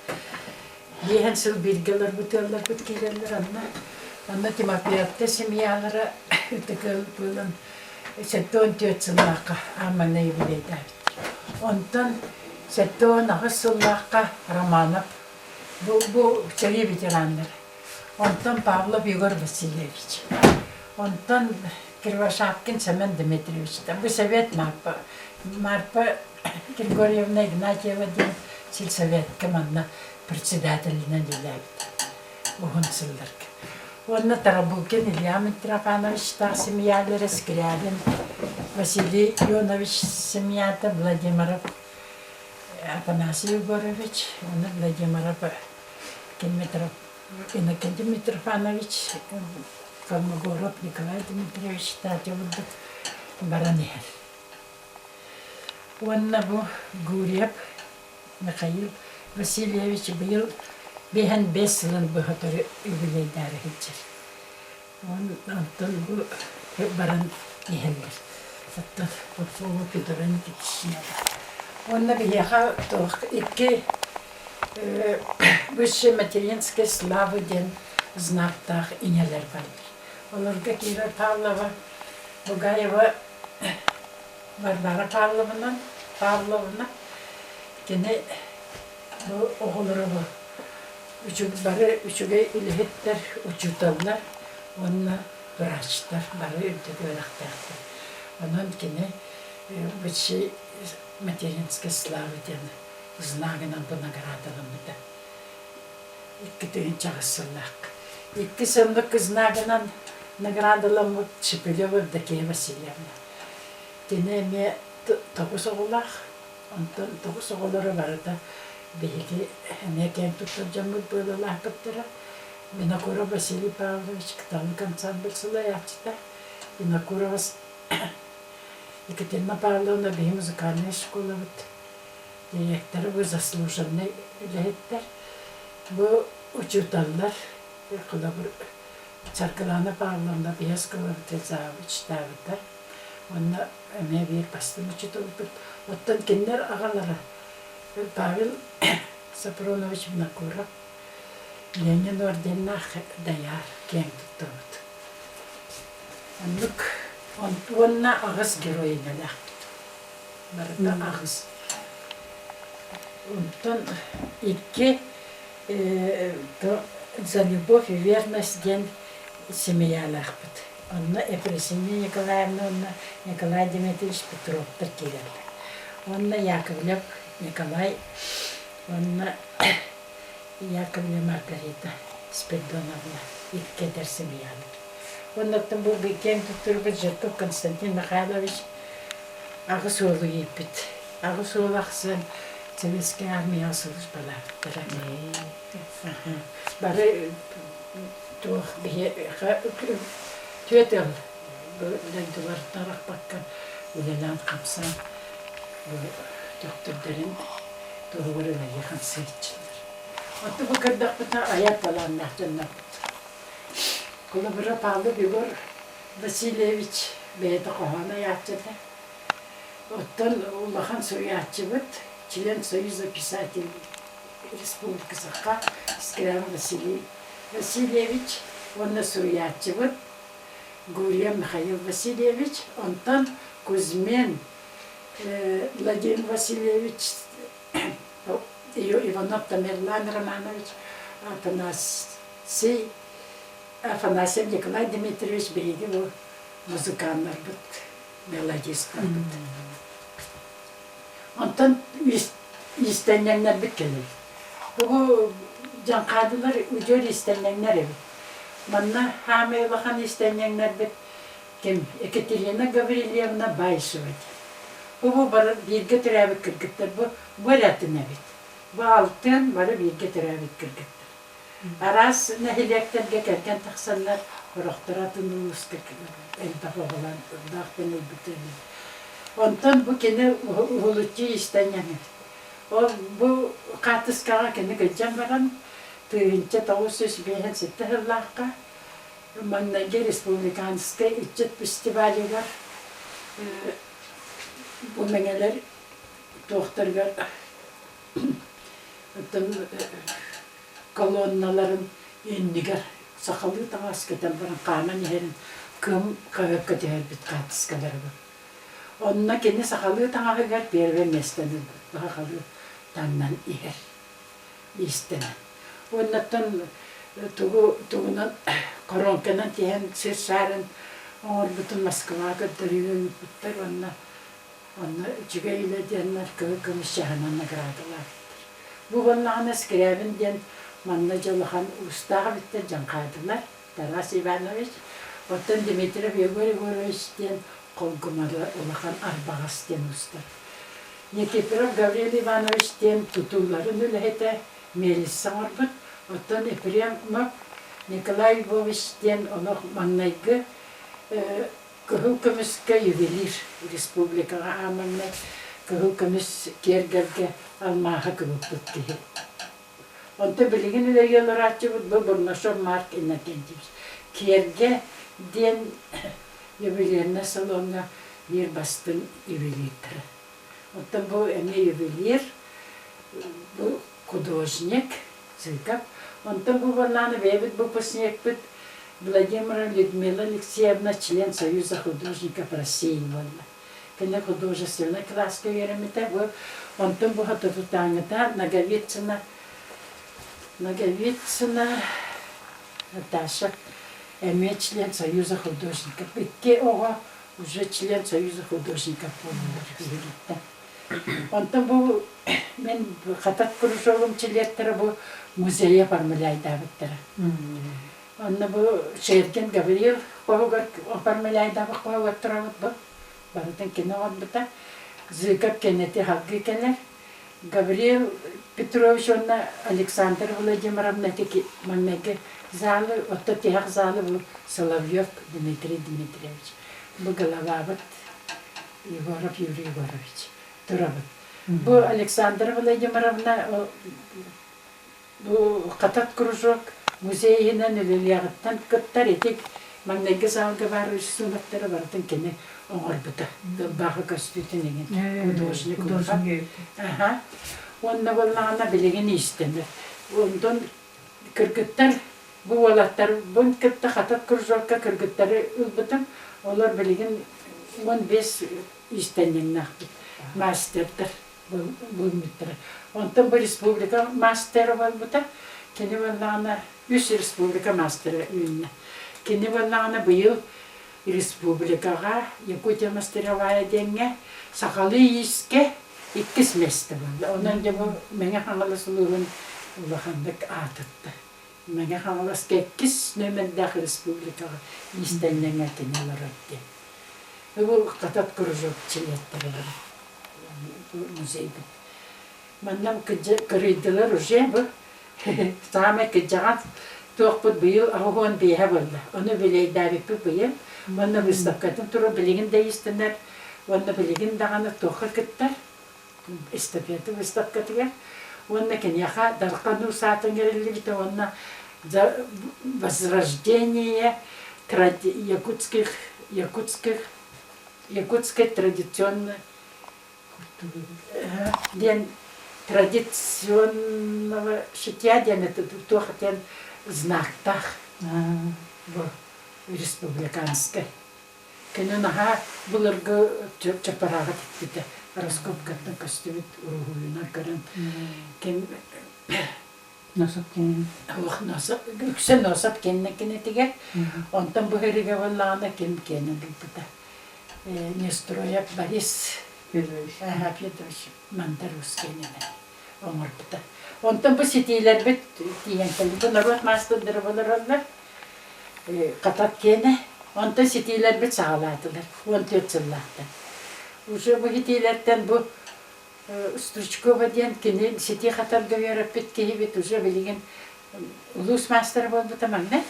Ehen сыл биргелер бутеллер бүткелерлер анна. Анна Тимофеевте семьялары такая булан. Сеттон төтсылака амана юбилейда. Онтан сеттон агысылака Романов. Bu çeli veteranlar. Ondan Pavlov Igor Vasильевич. Ondan Кривошапкин Семен Дмитриевич. Bu совет Марпа Григорьевна Игнатьева ден сельсовет команда председателина Лилявита. Угонсылдырк. Онна Тарабукин Илья Митрофанович семьялары Скрябин. Василий Ионович семьята Владимиров. Афанасий Егорович, он Владимиров, Иннокентий Митрофанович, Холмогоров Николай Дмитриевич, Татьевна Баранер. Он был Гурьев Михаил Васильевич был бehen бессилен богатырь юбилейдар хитчер. Он Антон был баран ихелер. Это по-фому пидоран китшнер. Он наверху toch ikke высшей материнской славы ден знактах и нелер барды. Оларга Кира Павлова, Бугаева, Варвара Павловна, кене оğulları bu. Üçüge ilhitler, uçutanlar, onunla vraçlar, bari ödü öğretlerdi. Onun kene высшей материнской славы ден знагынан bu наградалымды. Икки тыгын чагысыллак. Икки сымдык знагынан наградалымды Шепелева Евдокия Васильевна. Кене ме тогуз оğулак, онтон тогуз оğулары барда беги эмекен туттуржамыт бөлөлак кыптыра. Винокуров Василий Павлович кыталык ансамбль сылаячта. Винокурова Екатерина Павловна бе музыкальная школа директор, вы заслуженный лектор. Вы учителлар, Царкалана Павловна Бескова завуч тавитар. Он эме бир бастын учитель был. Оттан кендер агалары Павел Сапронович Винокуров, Ленин орденнах даяр кең туттабыт. Аннык онна ағыз героиналах. Барда ағыз. Онтон икки за любовь и верность ден семьялахпыт. Онна Ефросинья Николаевна, онна Николай Дмитриевич Петров тіркелерді. Онна Яковлев Николай, онна Яковлев Маргарита Спиридоновна иккедер семьяны. Оннаттан бұл бекең тұттырбыт Жирков Константин Михайлович ағыз олу еппіт. Ағыз олу ақсын Советский армия асылыш балақтыра. Бары тух төтел дәйдуларттарақ баққан үлелан қапсан доктордарын туғырыла еқан сейтчілер. Отты бұқырдақ бұта аяқ балан нәқтіннақ бұт. Құлы бірі Павлов Егор Васильевич бәйді қоғана ятчыды. Оттан улахан соятчы бұт. Член Союза писателей Республики Саха Искрян Василий Васильевич, он на Суятчевот, Гурья Михаил Васильевич, Антон Кузьмин Владимир Васильевич, Иванов Тамерлан Романович, Афанасий Николай Дмитриевич Бейгев, музыкант, мелодист. Ondan istenenler bitkiler. Bu cankadılar ucur istenenler evi. Bana hamile istenenler bit kim? Ekaterina Gavrilyevna Bayşevat. Bu bana bilgi teravih kırgıttır. Bu varatın evit. Bu altın bana bilgi teravih kırgıttır. Aras nehilekten geçerken taksanlar kuraktıratın ulus kırgıttır. Elbette olan dağıtın elbette. Ondan bu kene hulutçu istenyen. O bu katıskağa kene gıcam varan tığınca tavusuz behen sitte hırlaqqa. Mannange Respublikanska İccet Festivali var. Bu meneler doktorlar kolonnaların indigar sakalı tavasketen varan qaman yerin kım kavakka değer bit katıskalar var. Onunla kendi sakalı tağıgar bir vermezden sakalı tannan iher istenen. Ondan tuğunan koronkanan diyen sırşarın or bütün Moskva'ya götürüyor yuputlar onna cügeyle diyenler kıvıkımış şahınanına gradılar. Bu onlarına skrivin diyen mannacalıhan ustağı bitti cankaydılar. Taras Ivanoviç, otan Dimitrov Yegorovich diyen kolgumalı olakan arbağas diyen usta. Nikiforov Gavril Ivanoviç diyen tutulların ülhete Melisa orbut. Otan Efremov Nikolay Lvoviç diyen onu mannaygı kıhılkımızga yuvelir Respublikaga amannay kıhılkımız kergerge almaha kıhılkıt diye. Onta bilgin ile yıllaracı bu burnaşor mark inakentimiz. Kerge diyen yuvelir nasıl ona bir bastın yuvelirdir. Onta bu emi yuvelir, bu художник, Зыков. Onta bu varlanı vevit bu посник bit Владимира Людмила Алексеевна, член Союза художников России. Когда художественная краска Еремита, он там был Татутанга, Наговицына Наташа, имеет член Союза художников. И ого, уже член Союза художников. Он там был, мен хатат кружовым члеттері бұл музейе формуляйда біттірі. Онны бұл Шерген Гавриил формуляйда бұл қойы отырауыд бұл. Барытын кені оғад бұта. Зыков кенеті халқы кенер. Гавриил Петрович онна Александр Владимировна теки маннеге залы, отты теяқ залы бұл Соловьев Дмитрий Дмитриевич. Бұл Головавыд Егоров Юрий Егорович. Тұрабыд. Бұл Александр Владимировна бұл қатат кружок музейінен үлілияғыттан көттар етек маңнайғы залғы бар үсінаттары бардың кені оңыр бұта. Бағы көстүтін еген художник. Онна болмағына білеген істенді. Ондан кыргыттар бу олаттар бун кытта хатат кружокка кыргыттары ылбытым олар билген 15 истеннен мастердер бул миттер. Онтон бу республика мастері болбута кени боллана 3 республика мастері үйүнне. Кени боллана быйыл республикага Якутия мастеровая денге сакалы иске 2 месте болды. Онан же бу меңе хаңалысылыгын улахандык атытты. Меңе хаңалыс 2 нөмердәк республикага истеннен кенелер өтті. Бу катат кружок чилеттер. Музей. Маннам кырыйдылар уже бу саме кыжагат тоқпут быйыл агон бие болды. Оны билейдәбик быйыл. Манна выставкатын туры билеген дейстенер. Онна билеген даганы тоқыр кыттар. Эстафета выставкатыга. Онна кенеха даркану сатын керелли бите онна возрождение якутской традиционной ден традиционного шитья ден это то хотен знактах республиканской. Кененаха булыргы чапарага типте раскопкатын костюмит уругуйна көрөн. Кен Насып кен. Ох насып, үксен насып кеннекенетиге. Онтан бу хериге валлана кеннен бите. Нестроя Борис Петрович Мандарускенене. Омарпыта. Онтан бу сетилер бит тиен келди. Народ мастер боларлар. Катат кене. Онтан сетилер бит сагалатылар. 14 жылларда. Уже бу сетилерден бу Стручкова ден кене сети хатар гөйөрөп биткеи бит уже билген улус мастер болду тамамне.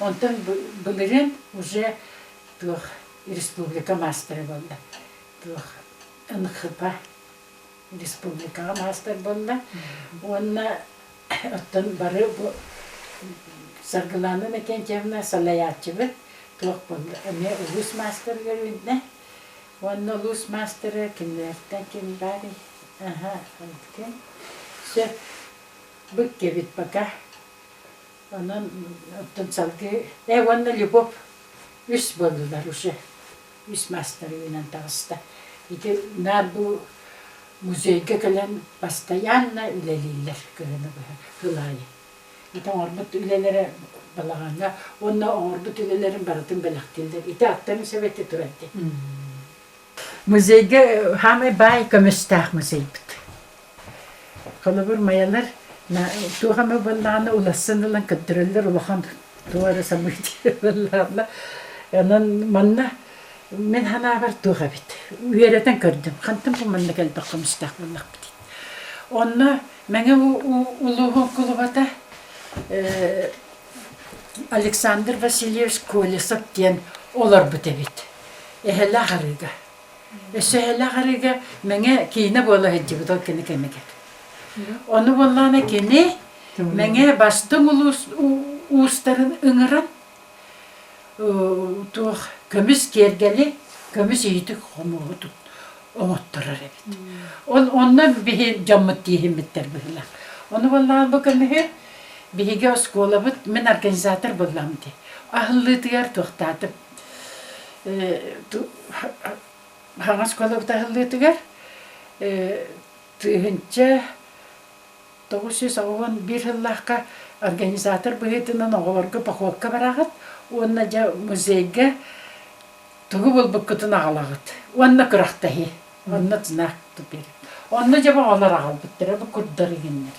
Онтан булырын уже тух республика мастер болду. Тух НХП республика мастер болду. Онна оттан бары бу саргыланы некен жемне салаячы бит тух болду. Эме улус мастер гөрүнне. Онна улус мастер кимдерден ким бари. Ага, окей. Все, быкке бит пока. Онан оттан салгы. Онна любовь. Үс болдулар уже. Үс мастер үйнен тағыста. Иде бу музейге келен постоянно үлелейлер көріні ғылайы. Итен орбут үлелері балағанға, онна орбут үлелерін барытын белақтелдер. Ите аттарын себетті тұрады. Музейге хамы бай көмістақ музей бұд. Қолыбыр маялар, туғамы балағаны уласынылан көттірілдер, улақан туғары самыйдері балағына. Онан манна мен хана бар туға бит. Үйеретен көрдім. Қантым бұл манна келді көмістақ болақ бит. Онна мәңі улуғын құлыбата Александр Васильевич Колесов ден олар бұты бит. Эхелі ғарыға. Эхелі ғарыға мәңі кейіне бола хеджі бұд ол кені кемегер. Оны болағына кені мәңі бастың уыстарын ұңыран тух көміс кергели, көміс үйті қомуғыды оңыттырыр әбет. Онна бейі жаммыт дейхіметтер бұғылар. Оны болағын бұл көмігер, бейге оскола бұд, мен организатор болам де. Ахыллытығар тоқтатып. Хаңа скола бұд ахыллытығар, түхінші 911 жыллаққа организатор бұғытынан оғыларға пақуаққа барағыд, онна жа музейге тугу бол буккутун агалагыт. Онна кырактахи, онна знак тупер. Онна жа багалар агалбыттыр, бу курдар игеннер.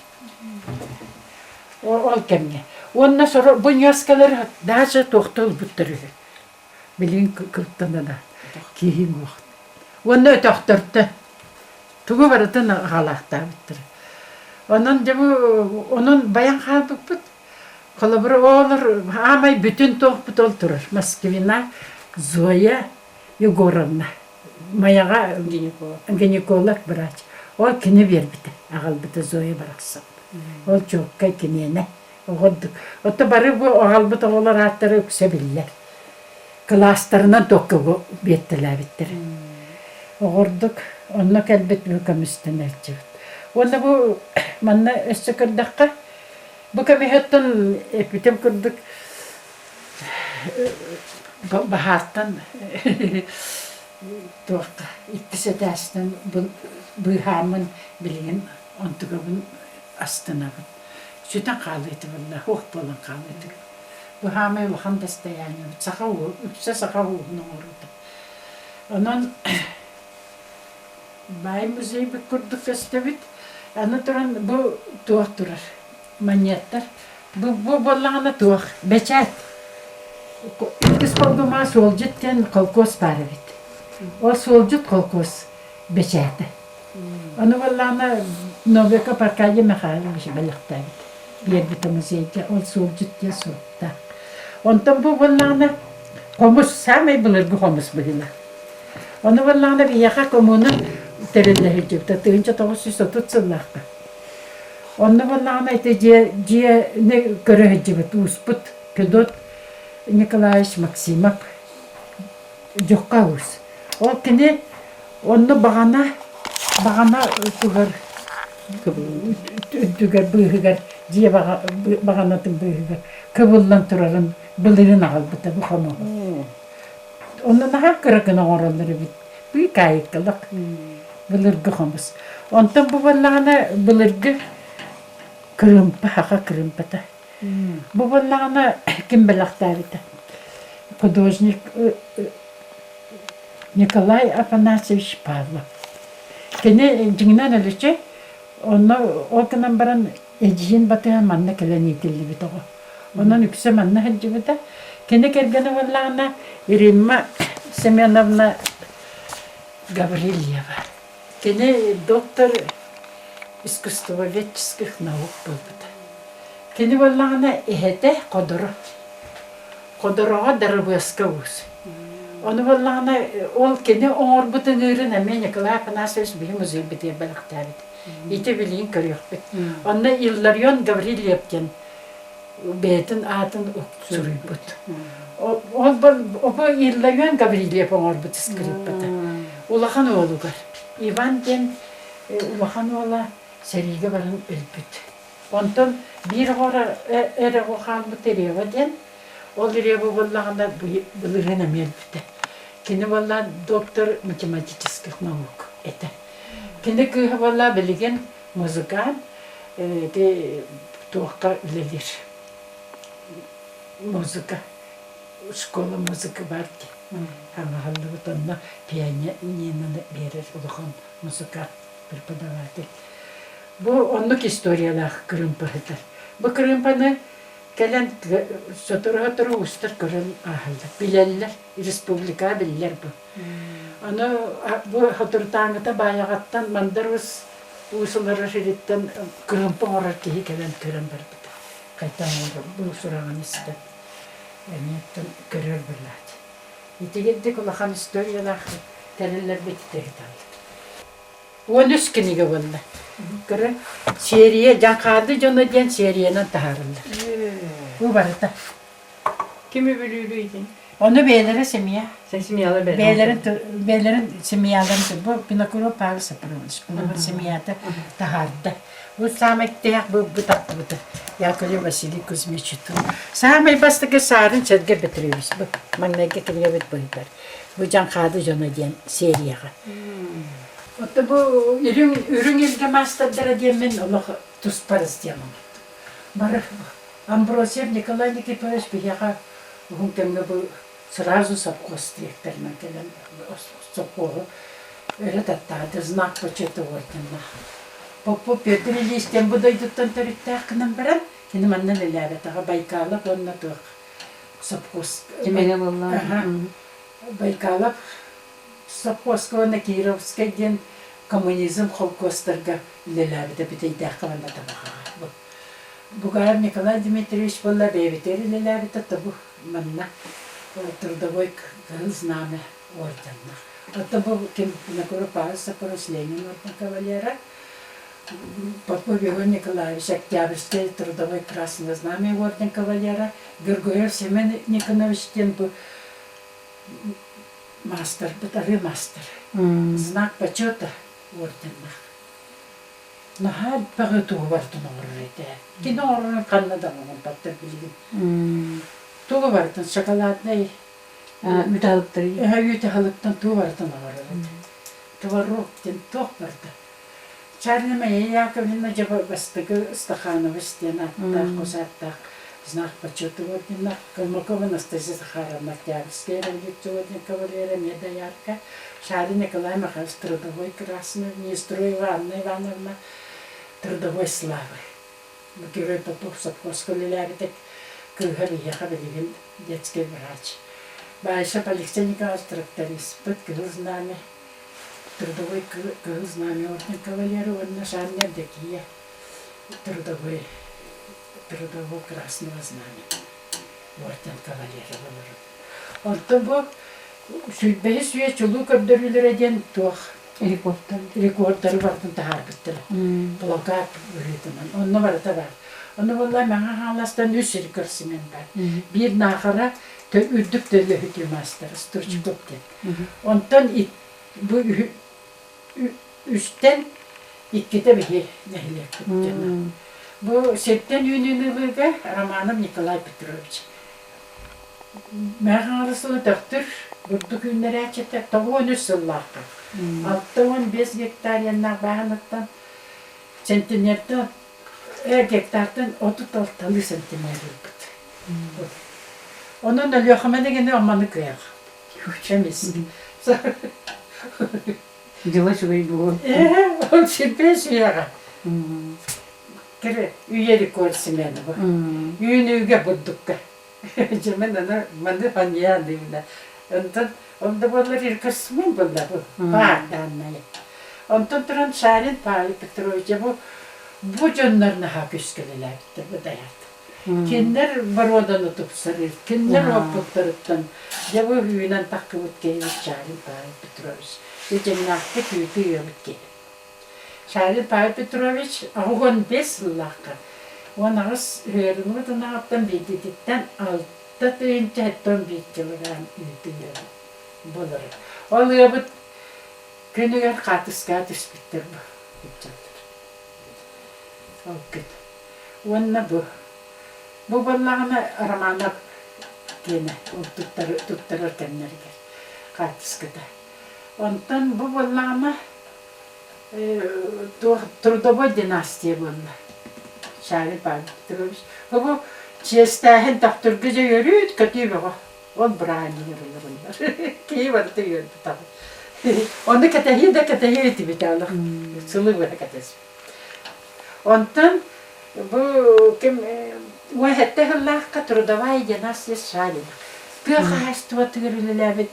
Ол кемге. Онна сора bunyaskalar даже тоқтол буттыр. Билин кырттана да. Кийин вакыт. Онна тоқтырды. Тугу баратын агалакта буттыр. Онан жа бу онун баян халбык бут. Колобыр олар амай бүтін тоқпыт олтырыр. Москвина Зоя Егоровна. Маяға гинеколог врач. Ол кені вербіді. Ағал біті Зоя барақсып. Ол жоққа кенені. Оғырдық. Отты бары бұл ағал біті олар аттары өксе білілер. Кластарынан тоққа беттілі біттір. Оғырдық. Онна кәлбет бұл көмістен әлчі. Оны бұл манна өсі кірдіққа Bu kamihatan epitem kurduk bahartan tuakka ikkisi dersten bu hamın bilgin ontukabın astınabın. Süten kalıydı valla, hoş bolan kalıydı. Bu hamı vahan deste yani, sakavu, üçse sakavu orada. Onun Bay müzeyi bir kurduk festivit. Anlatan bu tuak durar. Manyetler. Bu bollağına tuak. Beçet. İkis kolguma solcutten kolkos parvit. O solcut kolkos beçeti. Onu bollağına Noveka parkayı mehali bir şey balıktaydı. Bir bir müzeyde o solcut diye soğukta. Ondan bu bollağına komus samay bulur bu komus bilirler. Onu bollağına bir yaka komunu terille hicipte. Tığınca toğusuysa tutsınlardı. Onu bollağına ite ciye ne göre hicipte usput pedot Nikolaevich Maksimov Jokkaus. O kini onu bağına tüger bıhıgar ciye bağanatın bıhıgar kıvıllan turarın bılırın ağılbıta bu konu. Onu naha kırıkına oraları bit. Bir kayıklık bılırgı komuz. Ondan bu bollağına bılırgı kırımpı haka kırımpıta. Bu bollağına kim belaktarıdı? Художник Николай Афанасьевич Павлов. Kene cingnan ölüçe, onu o kanan baran eciyin batıya manna kelen itilli bit oğu. Onun yüksek manna hacı bita. Kene kergene vallağına Irima Semyonovna Gavrilyeva. Kene doktor искусствоведческих наук был бит. Kene vallağına ehete kodoro. Kodoroğa darabıska uz. Onu vallağına ol kene oğur bütün ürün emeği Nikolay Afanasyeviç bir müziği bitiye balıktaydı. İte bilin kırıyor bit. Onunla Illaryon Gavrilyevken beytin atın sürüy bit. O bu Illaryon Gavrilyev oğur bit skrip bit. Ulahan oğlu gar. Ivan den ulahan oğla serige varın ölbüt. Ondan bir hora ere o halmı tereva den Olurya bu vallağında bılırın emel bite. Kini valla doktor matematikskih nauk ete. Kini kıha valla bilgen muzikan de tuhka bilir. Muzika. Şkola muzika var ki. Ama halde butanna piyanino verir uluğun muzika prepodavatelь. Bu onluk istoriyalar kırımpahıdır. Bu kırımpahını Gelen sotura ustar körün ahıldı. Bileller, respublika biller bu. Onu bu hatırtağında bayağattan mandarız usuları şeritten kırımpı orar ki gelen kırım var bita. Kaytan bu sorağın iste. Yani körür birladi. İti gittik ulağın istoriyalar teriller bitti gitaldı. Onu üskiniga valla. Kırı seriye cankadı canı diyen seriyenin taharıldı. Bu barıda. Kimi bölüydün? Onu beylere semiya. Sen simyalı ben. Beylerin semiyalarını bu binakuru pahalı sapırılmış. Bunun semiyatı tahardı. Bu samek deyak bu tatlı bu da. Yakuly Vasily Kuzmichit'in. Samay bastıkı sarın çedge bitiriyoruz. Bu magnayge kılga bit boyutlar. Bu cankadı canı diyen seriye. Hatta bu ürün ilgi masterlara diyemin Allah tuz parası diyemem. Barı Ambrosiev Nikolay Nikiforoviç bir yaka hunkemde bu сразу совхоз директорына келем совхозу öyle tattadı znak почета ойдына. Попу Петри листен будайдыттан төрүттәкнен баран кини маннан эләбе тага Байкалов онна тук совхоз. Кимеге булла. Байкалов совхоз кона Кировская ден коммунизм холкостарга эләбе де битейдәкнен тага. Бугар Николай Дмитриевич болла бебетери эләбе табу манна трудовой знамя ордена. Это был накурупался Ленин орден кавалера. Попов Егор Николаевич Октябрьский трудовой красное знамя орден кавалера. Григорьев Семен Никонович был мастер, второй мастер. Знак почета ордена. Но хад пагату варту на ордене. Кино орын каннада мон таттар билген. Тугу бартын шоколадный Mütalıktır. үйте халыктан туу бартын агырады. Товарок тен тох барда. Чарнема Яковлевна жаба бастыгы стаханова стена так косатта. Знак почету вот на Калмыкова Анастасия Захаровна Октябрьская, Виктория Кавалера, Медоярка, Шари Николай Михайлович трудовой красный, Нестрой Ивановна трудовой славы. Герой потом совхозского лилябитек, Кылгар Яховелевин, детский врач. Байша Алексей Николаевич тракторист, подкрыл знамя, трудовой крыл знамя, орден кавалера, орден Шарня Декия, трудовой красного знамя. Орден кавалера болар. Онтон бу сүйтбеһи сүйе чулуу көпдөрүлөр эден туох рекордтары бартын тахар биттер. Плакат үретинен. Онно барата бар. Онно болла маңа халастан үс рекордсымен бар. Бир нахара үрдүк төлө хүтүмастар, стурчу көптен. Онтон бу үстен иккете бихи нехилек көптен. Бу септен үйнүнүлүгө Романов Николай Петрович. Мәғарысылы доктор бұрды күнлері әчетті 9 сыллаққа. 6-15 гектар яннақ бағыныттан центнерді гектардан 36 сантиметр бұд. Onun ölüyorxama degende amanı kıyaq. Çemiz. Dila şurayı bu. On sürpez üyağa. Kere üyelik korsi meni bu. Üyünüge buddukka. Cemen ana mandı hanya deyimler. Ondan onda bollar irkasmen bollar bu. Bağdanmayı. Ondan duran Şahin Pavi Petrovic'e bu canlarına hak üskeleler gitti bu dayardı. Киндер бародан утупсарыр, киндер опуттарыттан, жабы үйінен таққы өткейін Шарин Павел Петрович. Ечеңнақты күйті үйілікке. Шарин Павел Петрович ағуған 5 сыллаққа. Он ағыз үйерін ұтын ағыптан бейдедеттен 6 түйінчі әттен бейттеліған үйті үйірі болыр. Ол үйебіт күнігер қатысқа түспіттір бұл. Ол күн. Онына бұл. Bu ballağına Romanov gene tuttarır kendilerine katıskıda. Ondan bu ballağına Trudovой dinastiya bolla. Şahri Petrovich. Bu çestahen doktorgıca yürüyüt kötü baba. On brani yürüyorlar. Ki vardı yürüdü tabi. Onu katehi eti bitalı. Sılı böyle katesi. Ondan bu kim وهته الله قطر دواي جناس يشالين بيخاش توتر للعبد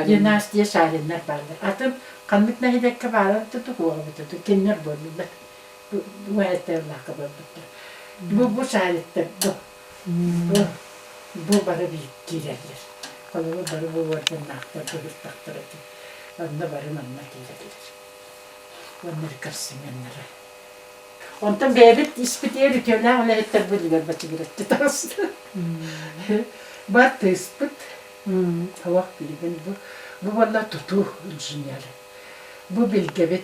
جناس يشالين نبالة أتم قمتنا هيدا كبارة تتقوى بتتو كنر بولي وهته الله كبار بتر بو شالت بو برا بيكيرير قالوا برا بو ورد ناقتر بو تخترتي أنا برا منا كيرير ونركرسي مننا Ondan bebet ispitiye rükevler öyle etler bölüyor başı giretti tarafı. Battı ispit. Havak bilgin bu. Bu valla tutu injinyeri. Bu bilgebet.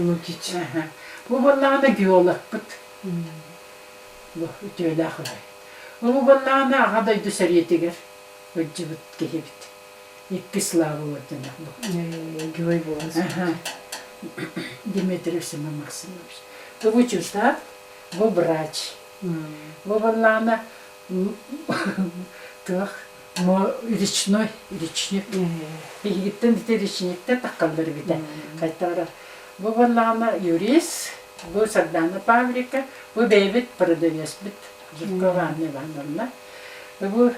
Lukic. Bu valla ana giyolak bit. Bu ütüyle akılay. Bu valla ana ağaday düseriyeti ger. Öcü bit gehibit. İkki slavı vardın bu. Güvey boğaz. Дмитрий Максимович. Вы учитель, вы врач. Вы валана речной. И гиттен дите речникте таккалдар бите. Кайтара. Вы валана юрист, вы сагдана паврика, вы бебет продавец бит. Жиркованы ванна. Вы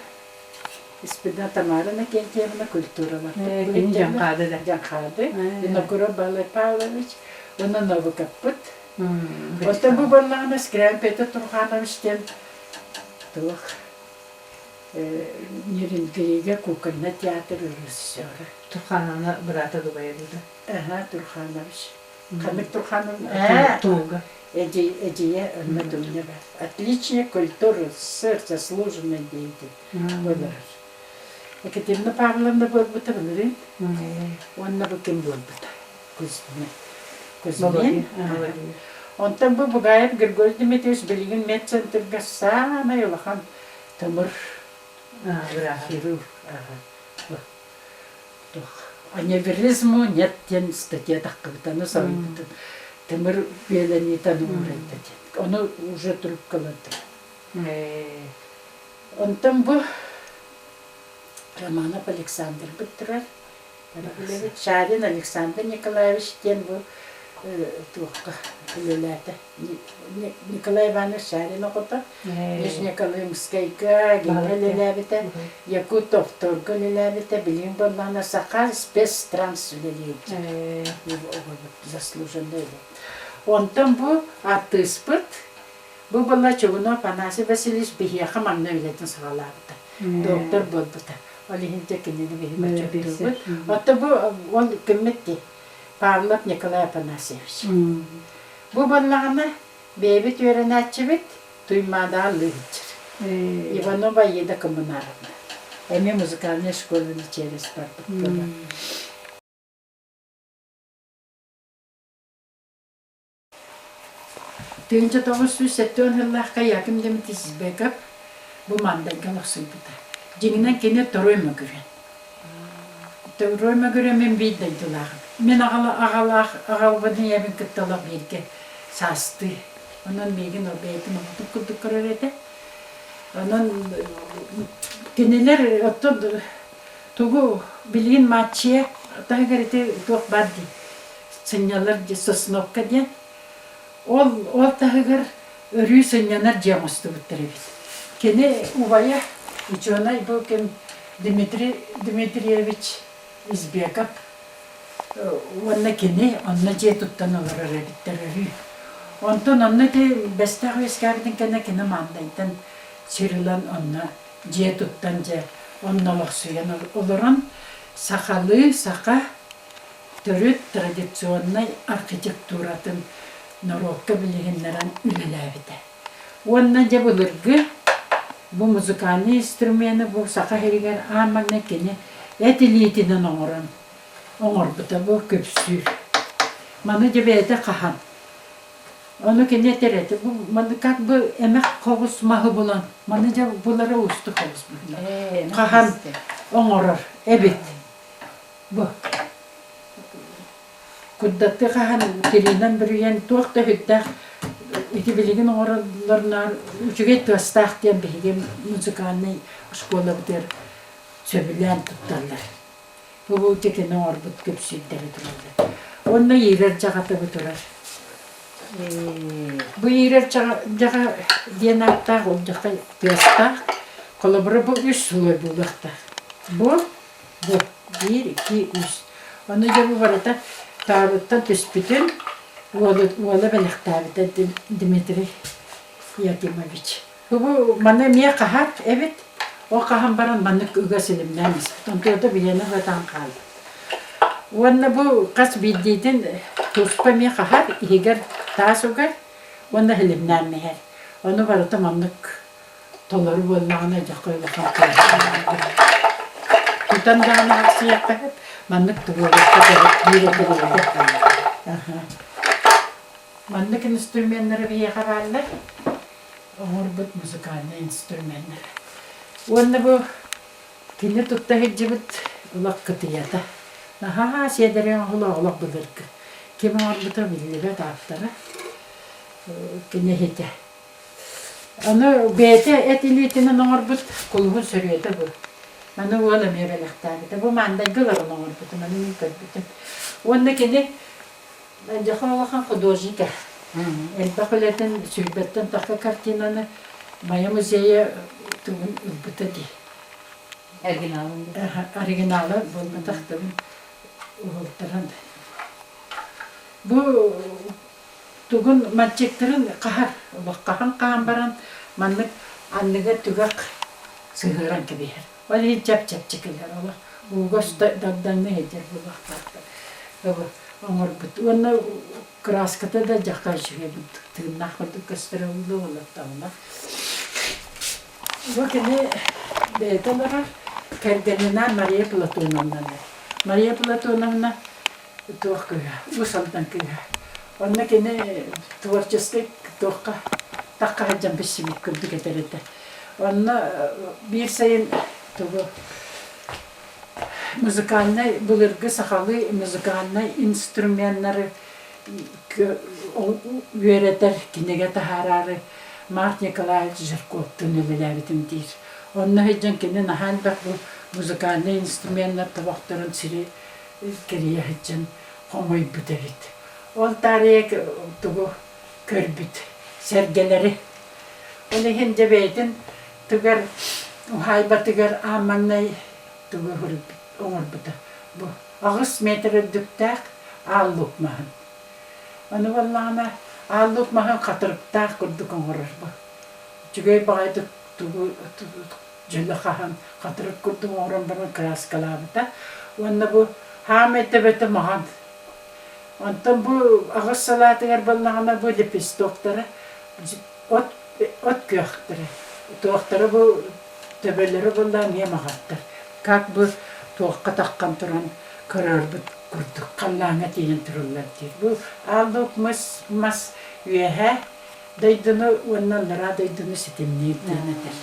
İspida Tamara'na kentiyemine kultura var. Kini Cankade da. Cankade. Inokuro Balay Pavlovich. Ona novu kaput. Ondan bu balağına skren Peter Turhanovич'ten tuh. Yerin Griga Kukalna tiyatro rejissörü. Turhan'la brata Dubai'de. Aha Turhanovич. Kamik Turhanov. Tuga. Эдия Медуня. Отличие культуры, сердце, заслуженный деятель. Екатерина Павловна Борбута Валерин, он на Баким Борбута, Кузьмин. Ondan bu gayet Grigori Dimitrievich bilgin medcentırga sana yolahan tımır хирург. Аневризму нет тен статья таккабытаны сабыттын. Тымыр белени танымырайды. Оны уже трубкалады. Онтан бу Романов Александр Быттырар. Шарин Александр Николаевич тен бу туққа үлеләді. Николай Иванович Шарин оқыта. Нижнеколымскайга генелеләбіті. Якутов Торгы леләбіті. Білген болмана сақа спецтранс үлелейді. Заслуженный. Онтан бу аттыспыт. Бу бала чугуна Панасий Васильевич бихияқа маңна үлетін сағалабыты. Доктор болбыты. Олихинте кенені бихима чөптірбіт. Отты бу ол кімметті. Павлов Николай Афанасьевич. Bu ballarına bebet öğrenatçı duymada alıyıcır. Ivanova yedi kımınarına. Emi müzikalne şkolun içerisi var. 1970 yıllarda yakın demetisiz bekap bu mandalgalık suybuda. Cinginen kene toroyma gören. Toroyma gören men biydaydılar. Men ağalbadın yemin kıttalak birge sastı. Onun begin o beytin okutuk kutuk kırarede. Onun keneler otu tuğu bilgin maçıya daha garite çok bardi. Sinyalar sosnokka diyen. Ol tahıgar örüyü sinyalar cemastı buttarabit. Kene uvaya uçona bu kem Dimitrievich İzbekap. Onunla kene, onunla ce tuttan olur arabitler örüyü. Ondan onunla de bestağı eskabidin kene mandaydan sürülen onunla ce tuttan ce onunla vaksuyan oluran sakalı saka törüt tradisyonel arkitekturatın Norokka bilginlerin ülelevide. Onunla ce bulurgu bu müzikani instrümeni bu saka herigen amagna kene etiliyetinin onuran. Oğur bu köpsür. Manı cebede kahan. Onu kene tereti. Bu manı kak bu emek kovus mahı bulan. Manı cebe bulara ustu kovus bulan. Kahan oğurur. Evet. Bu. Kuddatı kahan tirinden biriyen tuğda hüddak. İti bilgin oğurlarına uçuget tuğastağ diyen bilgin müzikanlı şkola bitir söbülen tuttarlar. Bu tekene orbut köpsüdleri dururlar. Onunla yirer cağata bitirir. Bu yirer cağa diyen ağıttağ olacakta tuğastağ. Kolabırı bu üç sulu bulakta. Bu. Bir, iki, üç. Onu da bu varada tağıttan tüspütün. Oğlu belek tağıttan Dimitri Yakimovic. Bu bana miye kahar, evet. O kahan baran manık ügasilimdeniz. Tontoda bir yana vatan kaldı. Onunla bu kas bildiğin tospa miye kahar, ihigar taas ugar. Onunla hilimden meher. Onu varata manık toları bollağına jakoy bakan kaldı. Tutan dağına aksi yakar. Manık tuğulukta gerek bir manık instrümenleri bir yakararlar. Orbut müzikali instrümenleri. Onunla bu kini tutta hicibit ulak kıtıyata. Naha siyederen ulak bulurk. Kimi orbuta bildiğe taftara. Kini hite. Onu bete etilitinin orbut kulğun sürüyordu bu. Onu oğlum ebelektardı. Bu mandagıların orbutu. Onu yıkırbutu. Onunla kini ancak olakan hudojika. Elbaqılardan söhbetten takı kartinanı Maya Müzeye tuğun ülbüte di. Originalı bulma taktım. Uğultaran. Bu tuğun mançeklerin kahar. Kahan baran manlık anlıga tügak sığıran gibi. Öyle çap çekilir. Uğuz daddan ne eder bu vaktarda. Onlar bu. Onu kraskata da jakay şüye bu. Tırnak oldu kastırıldı olatamda. Bakın beytalara kendine Maria Platonovna. Maria Platonovna tuhkuya, usaldan kuya. Onunla kene tворческий toqqa taqqa hajam bishimik kurdu getirdi. Onunla bir sayın tuğu музыкальный bulurgu sahalı музыкальный instrumentları öğretir kinege tahararı Mart Nikolaevich Zhirkov'tun ölebitim deyir. Onunla hecen kene nahal bak bu muzikальный instrumentlar tabakların siri geriye hecen homoy büdevit. Ol tarihe tuğu körbüt sergeleri. Onu hence beydin tuğer hayba tuğer amanay tuğu hırbit. Oğur buda. Bu ağız metre düktaq ağlık mahın. Onu vallağına ağlık mahın katırıktaq kurduk oğurur bu. Çünkü bağaydık tuğu jülle kahan katırık kurduk oğurun bana kraskalavıda. Onu bu hamette bete mahın. Ondan bu ağız salatıgar vallağına bu lepis doktora ot köktürü. Doktora bu tebeleri vallağına yemağattır. Kak bu toqqa taqqan turan körörbüt kurduk qallanga tiyen turullar diyor. Bu aldık mas üyehe daydını onlara daydını sitemni denedir.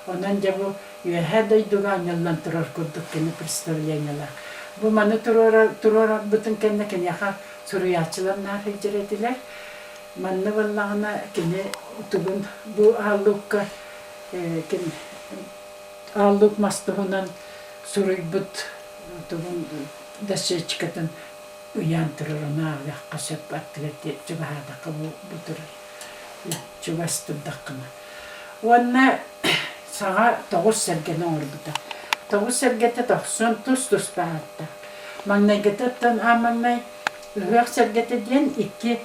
Ondan bu üyehe daydıgan yallan turar kurduk kene представлениялар. Bu manı turara bütün kenne kene yaha suriyatçılar hicretiler. Manı vallahına kene tugun bu aldık kene aldık mastuhunan Suribut tuğun daşçıkatın uyandırır ona yakka şepattırır cübahada kabu buturur cübastır dakkına. Ona sağa toğuz sergene orduda. Toğuz sergete toğsun tuz bağırdı. Mağnay getettan amağnay ıhıyak sergete diyen iki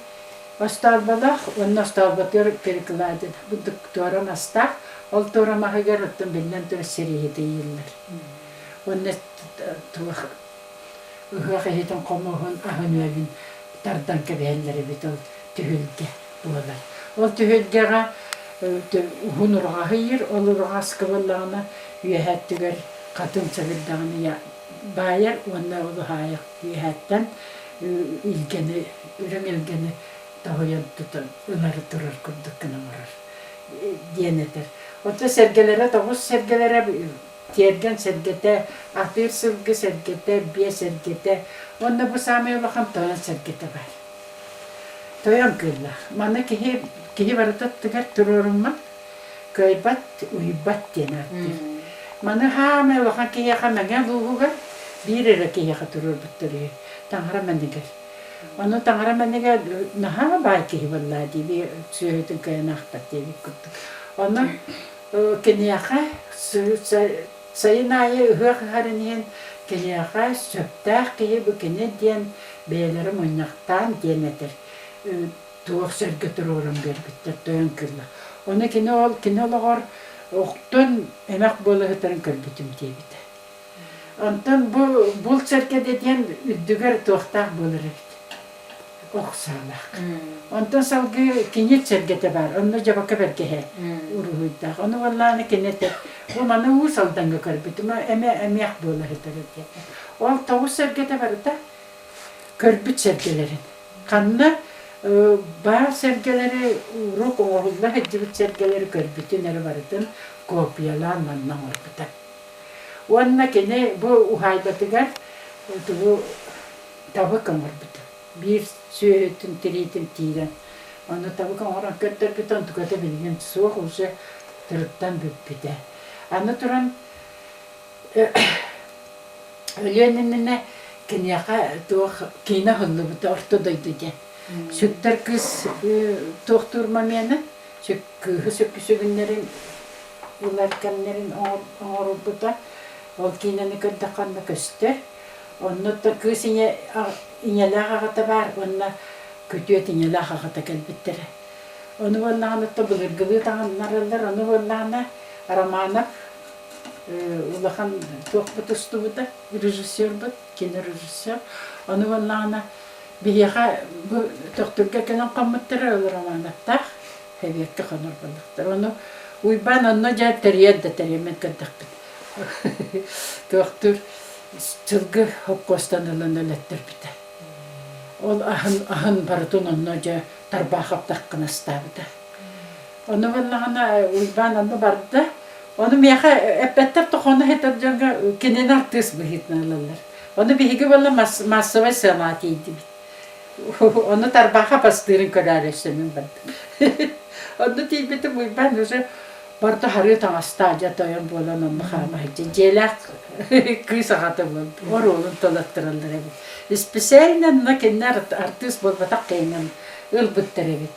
ostalbalak onun ostalbatır perikuladı. Bu doktoran astak ol toramağı görüttüm bilinen tür seriyi değiller. Onne tuh hıhıhiten komuhun ahınövün tardan kebehenleri bitol tühülge bular. Ol tühülgege hunurga hayır olurga skıvallağına üyehettüger katın çabildağını ya bayar onne olu hayır üyehetten ilgeni ürüm ilgeni tahoyan tutan onları durur kurdukına varar diyenedir. Ota sergelere tavus sergelere Tiergen sergete, ahtir sılgı sergete, biye sergete. Onda bu sami bakam toyan sergete var. Toyan kılla. Mana kihi varıtat tıgar tururumma. Köybat, uybat denardır. Mana hame bakam kihi yaka mengen luğugar. Bir ere kihi yaka turur bitteriyor. Tanhara mendiger. Onu tanhara mendiger naha bay kihi vallahi diye bir sühetin kaya nahtat diye bir kuttuk. Onu kini yaka sayın ayı hıhak hariniyen kiliyağa söptağ kiyi bu kini diyen beylerim oynaktan diyenedir. Tuğuk sergi tururum bergütter toyan kırla. Onu kini olağır oktun emek bolu hıtarın körbütüm diye biter. Ondan bu sergi dediyen üddüger tuğuktağ bolur ok sağlak. Ondan salgı kinyet sergete var. Onu cevaka bergehe uruhuydağ. Onu vallahi kineter. Bu manı usaldan körbütüm. Emek bolu hıtarın diye. O tavuk sergete var da körbüt sergilerin. Kanına bazı sergileri uruk oğulda hıcıbıt sergileri körbütünleri vardı. Kopyalanmanla orada. Onunla kine bu uhaybatıgar bu tabak amurbudu. Bir süğütün tiritin tiren. Onu tabak amuran kötter büten tukata bilgin soğuk olsa tırıttan büppüde. Anlatıran ölüyenine kinyaka tuğ kina hıllı büte ortadaydı diye. Sütter kız tohturmamiyana söküsü günlerin ularkanların orubuda ol kinani kaddakanna köster. Onu da kız inyalağa kata var. Onu kötüyet inyalağa kata gelbittere. Onu vallahi da bulurgulu tanrılar onu vallahi aramanap ulahan çok butustu bu da rejissör bu kino rejissör. Onu vallahi bir yaha bu doktorga kalan kamıttırı olur aramanapta. Heviyette kanır balıktır. Onu uyban onu cevap teriyed de teriyemet kaddak. Doktor çılgı hokkostan alan ölettir biter. Ол ahın бардын онно же тарбахап таккына ставда. Оны валлана уйбан аны барды. Оны меха эппеттер тохоны хетер жанга кенен артыс бихитналар. Оны биһиге валла массовый санат иди. Оны тарбаха пастырын көрәресемин барды. Оны тибете уйбан уже барды хары таңаста жатайын болан оны хама желак кысагаты болды. Оролун толаттырылдыр. Специально на кеннер артист болбатак кенен ылбыттырыбыт.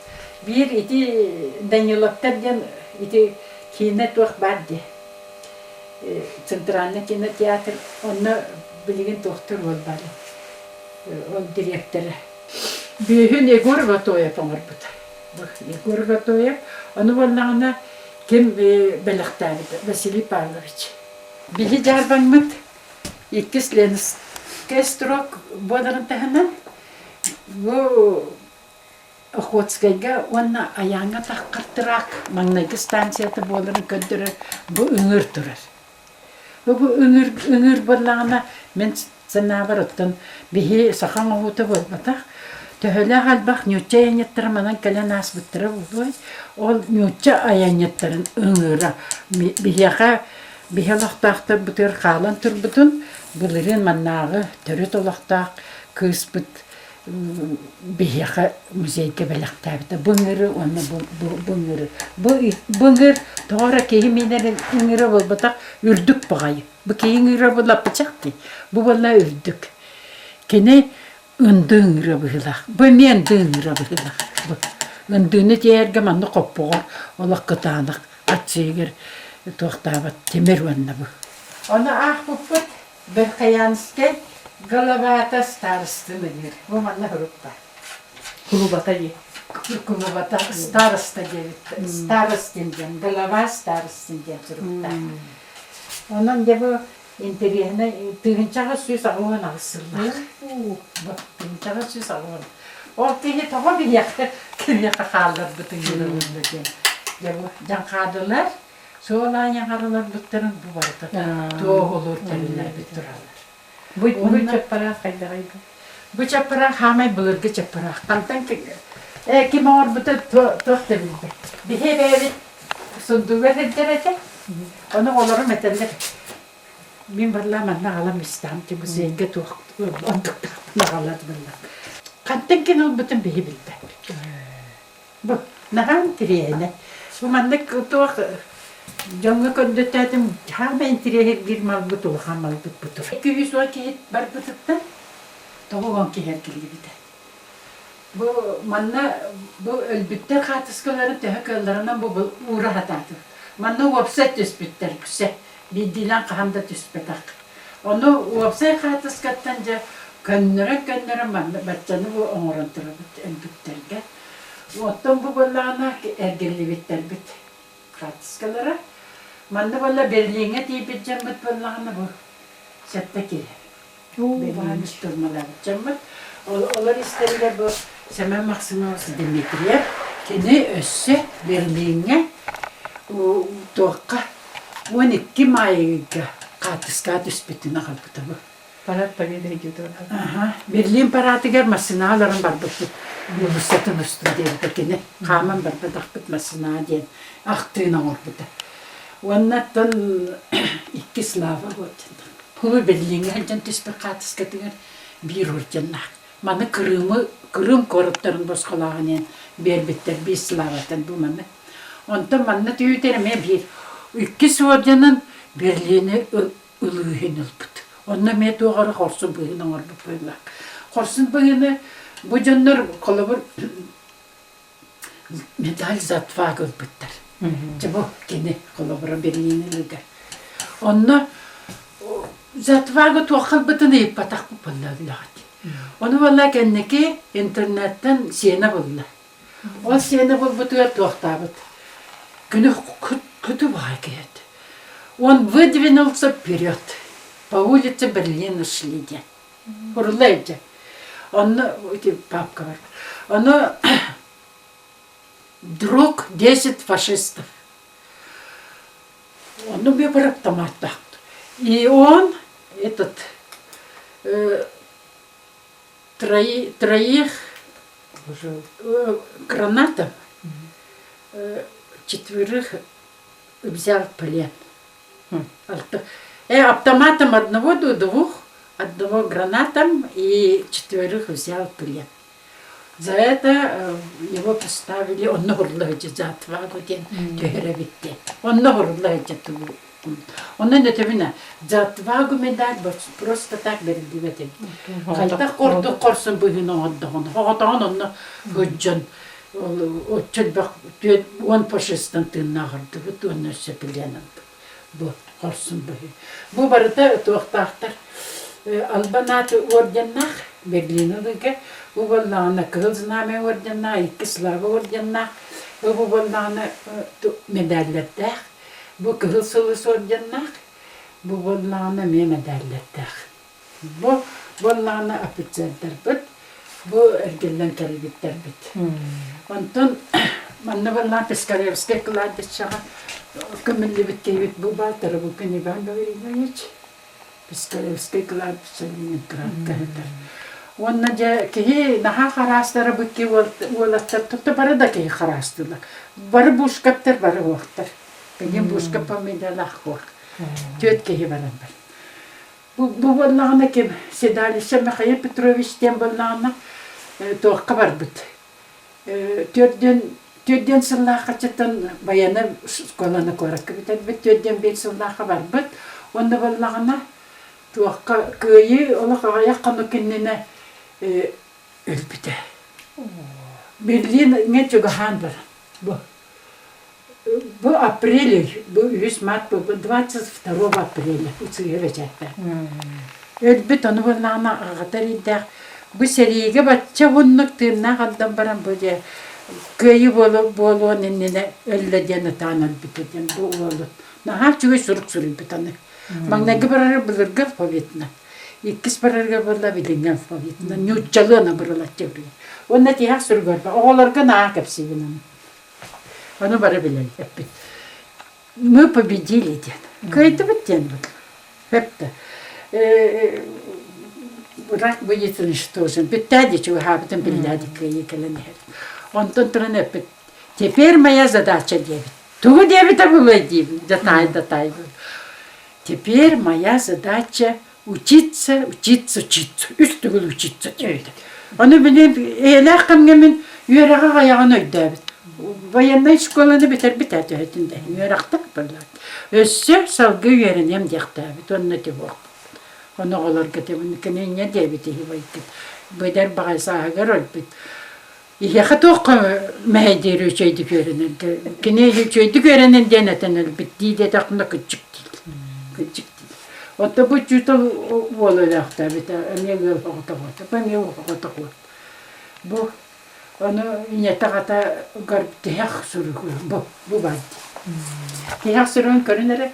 Bir iti Даниловтардан ити кинет уақ барды. Центральный кинотеатр, оны білген доктор ол бары. Ол директоры. Бүйін Егор Готоев оңыр бұд. Егор Готоев, оны болнағына кем біліқтары, Василий Павлович. Бүйі жарбаңмыд, иккіс леніс кестрок бодарын тағынан, бұл Охотскайга онна аяңа таққыртырақ маңнайғы станцияты болырын көндірі бұл үңір тұрар. Бұл үңір болағына мен сына бар оттан бейі сақан оғыты болбатақ. Төхілі қалбақ нөтче аяңеттірі манан кәлен асбыттыры болуай. Ол нөтче аяңеттірін үңірі. Бейі лақтақтар бұтыр қалан тұр бұтын. Бұлырын маннағы түрі толақтақ көспіт. Бияха музейге белектәбді. Бұңыры, оны бұңыры. Бұңыр, тоғыра кейі менерін үңірі бол бұтақ үрдік бұғайы. Бұ кейін үңірі бол апычақ ки. Бұ болла үрдік. Кені үнді үңірі бұғылақ. Бұ мен ді үңірі бұғылақ. Үндіні дейерге манны қоппығыр. Олақ қытанық, атсыйгер тоқтабат темір өнні бұ. Оны ақ бұппыт бір қаяныске Головата старосты мыныр. Bu manna hurupta. Kulubata ye. Kulubata starosta gelip. Starostinden. Голова старостинden hurupta. Onun da bu interiyene tığınçağı suyu sağlığı nasırlar. Tığınçağı suyu sağlığı. O tığı tabi bir yakı. Kim yakı kaldır bütün yıllarında. Ya bu can kadılar. Soğulan yakarılar bütlerin bu vardı. Doğu olur teriller bütürarlar. Bu çapara kaydağıydı. Bu çapara hamay bulurdu çapara. Kantan ki kim ağır bu da tohta bildi. Bir hep evi sunduğu edecek. Onu olurum etenler. Min barlaman nağalam istam ki bu zenge tohta. Ondukta nağalat barlam. Kantan ki nol bütün bihi bildi. Bu nağam tiriyene. Bu manlık tohta. Jangan kondetetim hemen tireh bir mal betul hamal betul. 200 vakit bar betul. Tohon ki her kili bide. Bu manna bu elbette katıskaları tehkallarından bu uğra hatatı. Manna website tespitler kuse. Bir dilan kahamda tespitak. Onu website katıskattanca könlere manna batcanı bu orantıra elbetterge. Ottan bu ballana ergeli bitter bit. Katıskalara. Manna valla Berlin'e tiyip cemmet vallağına bu. Setteki. Berlin'e durmalar cemmet. Onlar isterler bu Semen Maksimovs Dimitriyev. Kene össe Berlin'e toğqa 12 mayga katıska düspetine kalbıda bu. Parat tabii de gidiyor. Berlin paratıgar masinaların var bu. Bu satın üstünde kene. Kaman var bu dakbet masina diyen. Aktığına orbuda. Ondan 2 slava oldu. Bu Berlin'e halcan düspet katıska diyen bir orcanlar. Mana Kırım korupların bozkulağının berbetler bir slavadan bu mana. Ondan manna tüyüterime bir 2 sorcanın Berlin'e ılığın ılbıdı. Ondan me doğru horsun bugünün orbu böyle. Horsun bugünü bu canlar kolabır medal zatvag ılbıdılar. Çabuk gene kolabıra Berlin'e ılığın. Ondan zatvagı tuğal bıdını ip patak bu pılladı. Onu valla kendiki internetten siyene buldu. O siyene buldu tuğtabat. Günü kötü vakit. Он выдвинулся вперед по улице Берлина шли. Урлейджа. Он, папка говорит, он вдруг 10 фашистов. Он убил автомат. И он, этот троих гранатов, 4 взял в плен. Автоматом одного до 2, одного гранатом и 4 взял в плен. За это его поставили, он ногурлаете за отвагу день, тюгеревитте. Он ногурлаете ту. Он не вина. За отвагу медаль просто так бердивете. Кайта корду корсын бugün отдаган. Хатан он хөджөн. Отчет он фашистан тыннагырды. Бут он сөпелен. Бу корсын бugün. Бу барыта тоқтақтар. Албанат орденнах Берлиндегі. Бу болланы кыл знамя орденна, 2 слава орденна. Бу болланы медальлеттер. Bu kılsılız ordanlar, bu bollağına medalletler. Bu bollağına apıtçadır bit, bu ergellen kalbitler bit. Ondan manna bollağına Piskarevskaya kılardı şaha, kımilli bitkeyit bu baltarı bu kini ben böyle hiç. Piskarevskaya kılardı şalinin kırar. Onunca ki naha harastara bu ki olattır tuttu barı da ki harastılar. Barı buşkaptır barı vaktır. Benim buşka pamidalak var. Tütkeyi varan var. Bu bollağına kim? Sedalişe Mikhail Petrovич'ten bollağına toğka var bit. Tüdden sıllağa kaçatan bayanı skolana korak bit. Tüdden bir sıllağa var bit. Onda bollağına toğka köyü ola yakını kendine ölbüde. Berlin ne çok han var. Bu апрель, bu 100 Mart, bu 22 апреля, uçuyacaklar. Ölbüt onu bollağına ağatar iddiğ. Bu seriyege batça bunluk tırnak addan baran böyle köyü bolu nene öllediğini tanır biteden bu oğlu. Naha çünkü suruk suruk bitanı. Mangnagi bararı bulurgar favetna. İkis bararı bolla bilingen favetna. Nüccalığına buralar çevriyor. Onda tiyah surgar ba. Oğlarga naha kapsi bilen. Onu bara bilen hep. Мы победили ден. Кайда бит был. Хепта. Рак будет уничтожен. Питади чего хабитам билляди каикален. Он тут транепет. Теперь моя задача 9. Ту 9 было 9. Затай. Теперь моя задача учиться. Üstügül учиться. Onu bileyim, eğler kamgemin yüreğe ayağını ödevit. Военный школаны битер төгетинде. Юракта барлар. Өссө салгы үйренем дияктабит. Онны тибок. Оны оларга тебин кенене дебит хибайкет. Быдар багайсагар өлбит. Иһа тоқ мәдер үчөйдү көрөнөн. Кене үчөйдү көрөнөн денетен өлбит. Диде такны күчүк дил. Күчүк дил. Отто бу чүтө бололакта бит. Эмегел фотография. Памел фотография. Бу onu yine tağata garip tiyah sürü bu var. Tiyah sürün körünere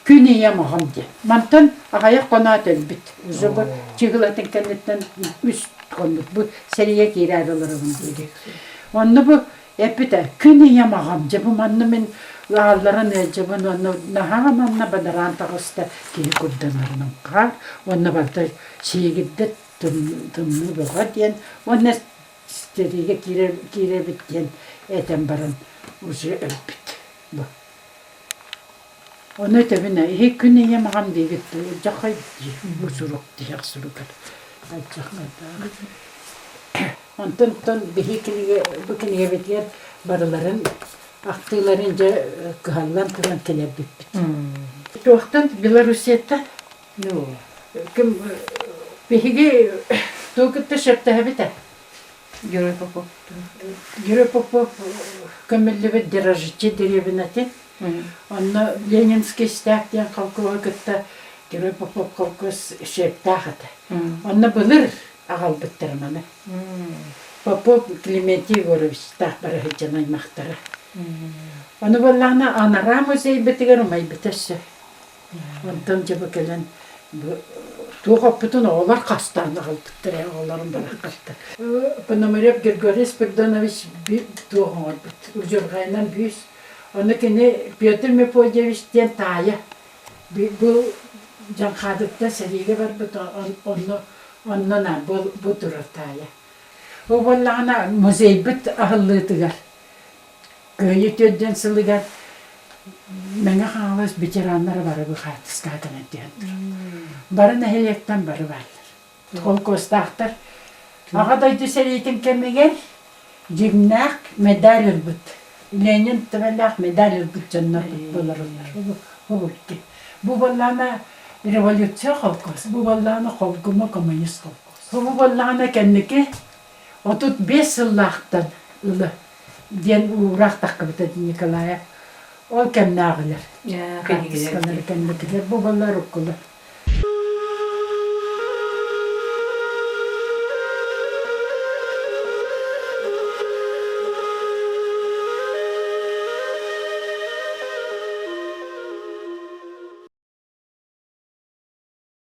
küneye mahamdi. Mantan ağaya konat elbit. Uzun bu çıgılatın kendinden üst konut. Bu seriye girer alırım dedi. Onu bu epite küneye mahamdi. Bu manımın ağların ecebin onu nahamanna badaran tağısta ki kuddanlarının kar. Onu bakta şey giddet tımlı boğa diyen. Onu Steriye gire bitten eten baran uzu ölbüt. Onu tebine iki günü yemağam diye gitti. Cakay bu suruk diye surukar. Ondan bu kiniye bitiyer barıların aktılarınca kıhallan kılan kelebip bit. Doğuktan Belarusiyette bihigi doğukta şepte biter. Герой Попов көмілі дирижерчі деревінәте. Оны Ленинский стяқтен қалқуға күтті Герой Попов қалқуға шептағыды. Оны бұлыр ағал біттірмені. Попов Клементий Егорович тақ бары хеджан аймақтары. Оны болағына анара музей бітігер ұмай бітесі. Онтан жабы келен Туğap bütün oğlar kastanı aldıktır ya, oğların bana kattı. Ponomarev Grigorij Bogdanovich bir tuğum var, Ujurgay'dan büyüs. Onu kine Pyotr Mefodyevich'ten taya. Bu Can Khadık'ta seriyle var, onu Ondan bu dururtaya. Bu bollağına muzey bit ahıllıydıgar. Köyü tödden sılıgar. Mene halas bitiranlar var bu hatıs kadın ediyordur. Barın ehliyekten barı varlar. Kol kostahtar. Ağaday düseleytin kemiger. Cimnak medal ülbüt. Lenin tıvelak medal ülbüt canına tuttularlar. Bu bitti. Bu bollağına revolüksiyon kolkos. Bu bollağına kolkuma komünist kolkos. Bu bollağına kendiki 35 yıllaktan ılı. Diyen uğrak takı bitedi Nikolaya. O kendine ağılır. Ya, Kendikiler. Bu bollar okulu.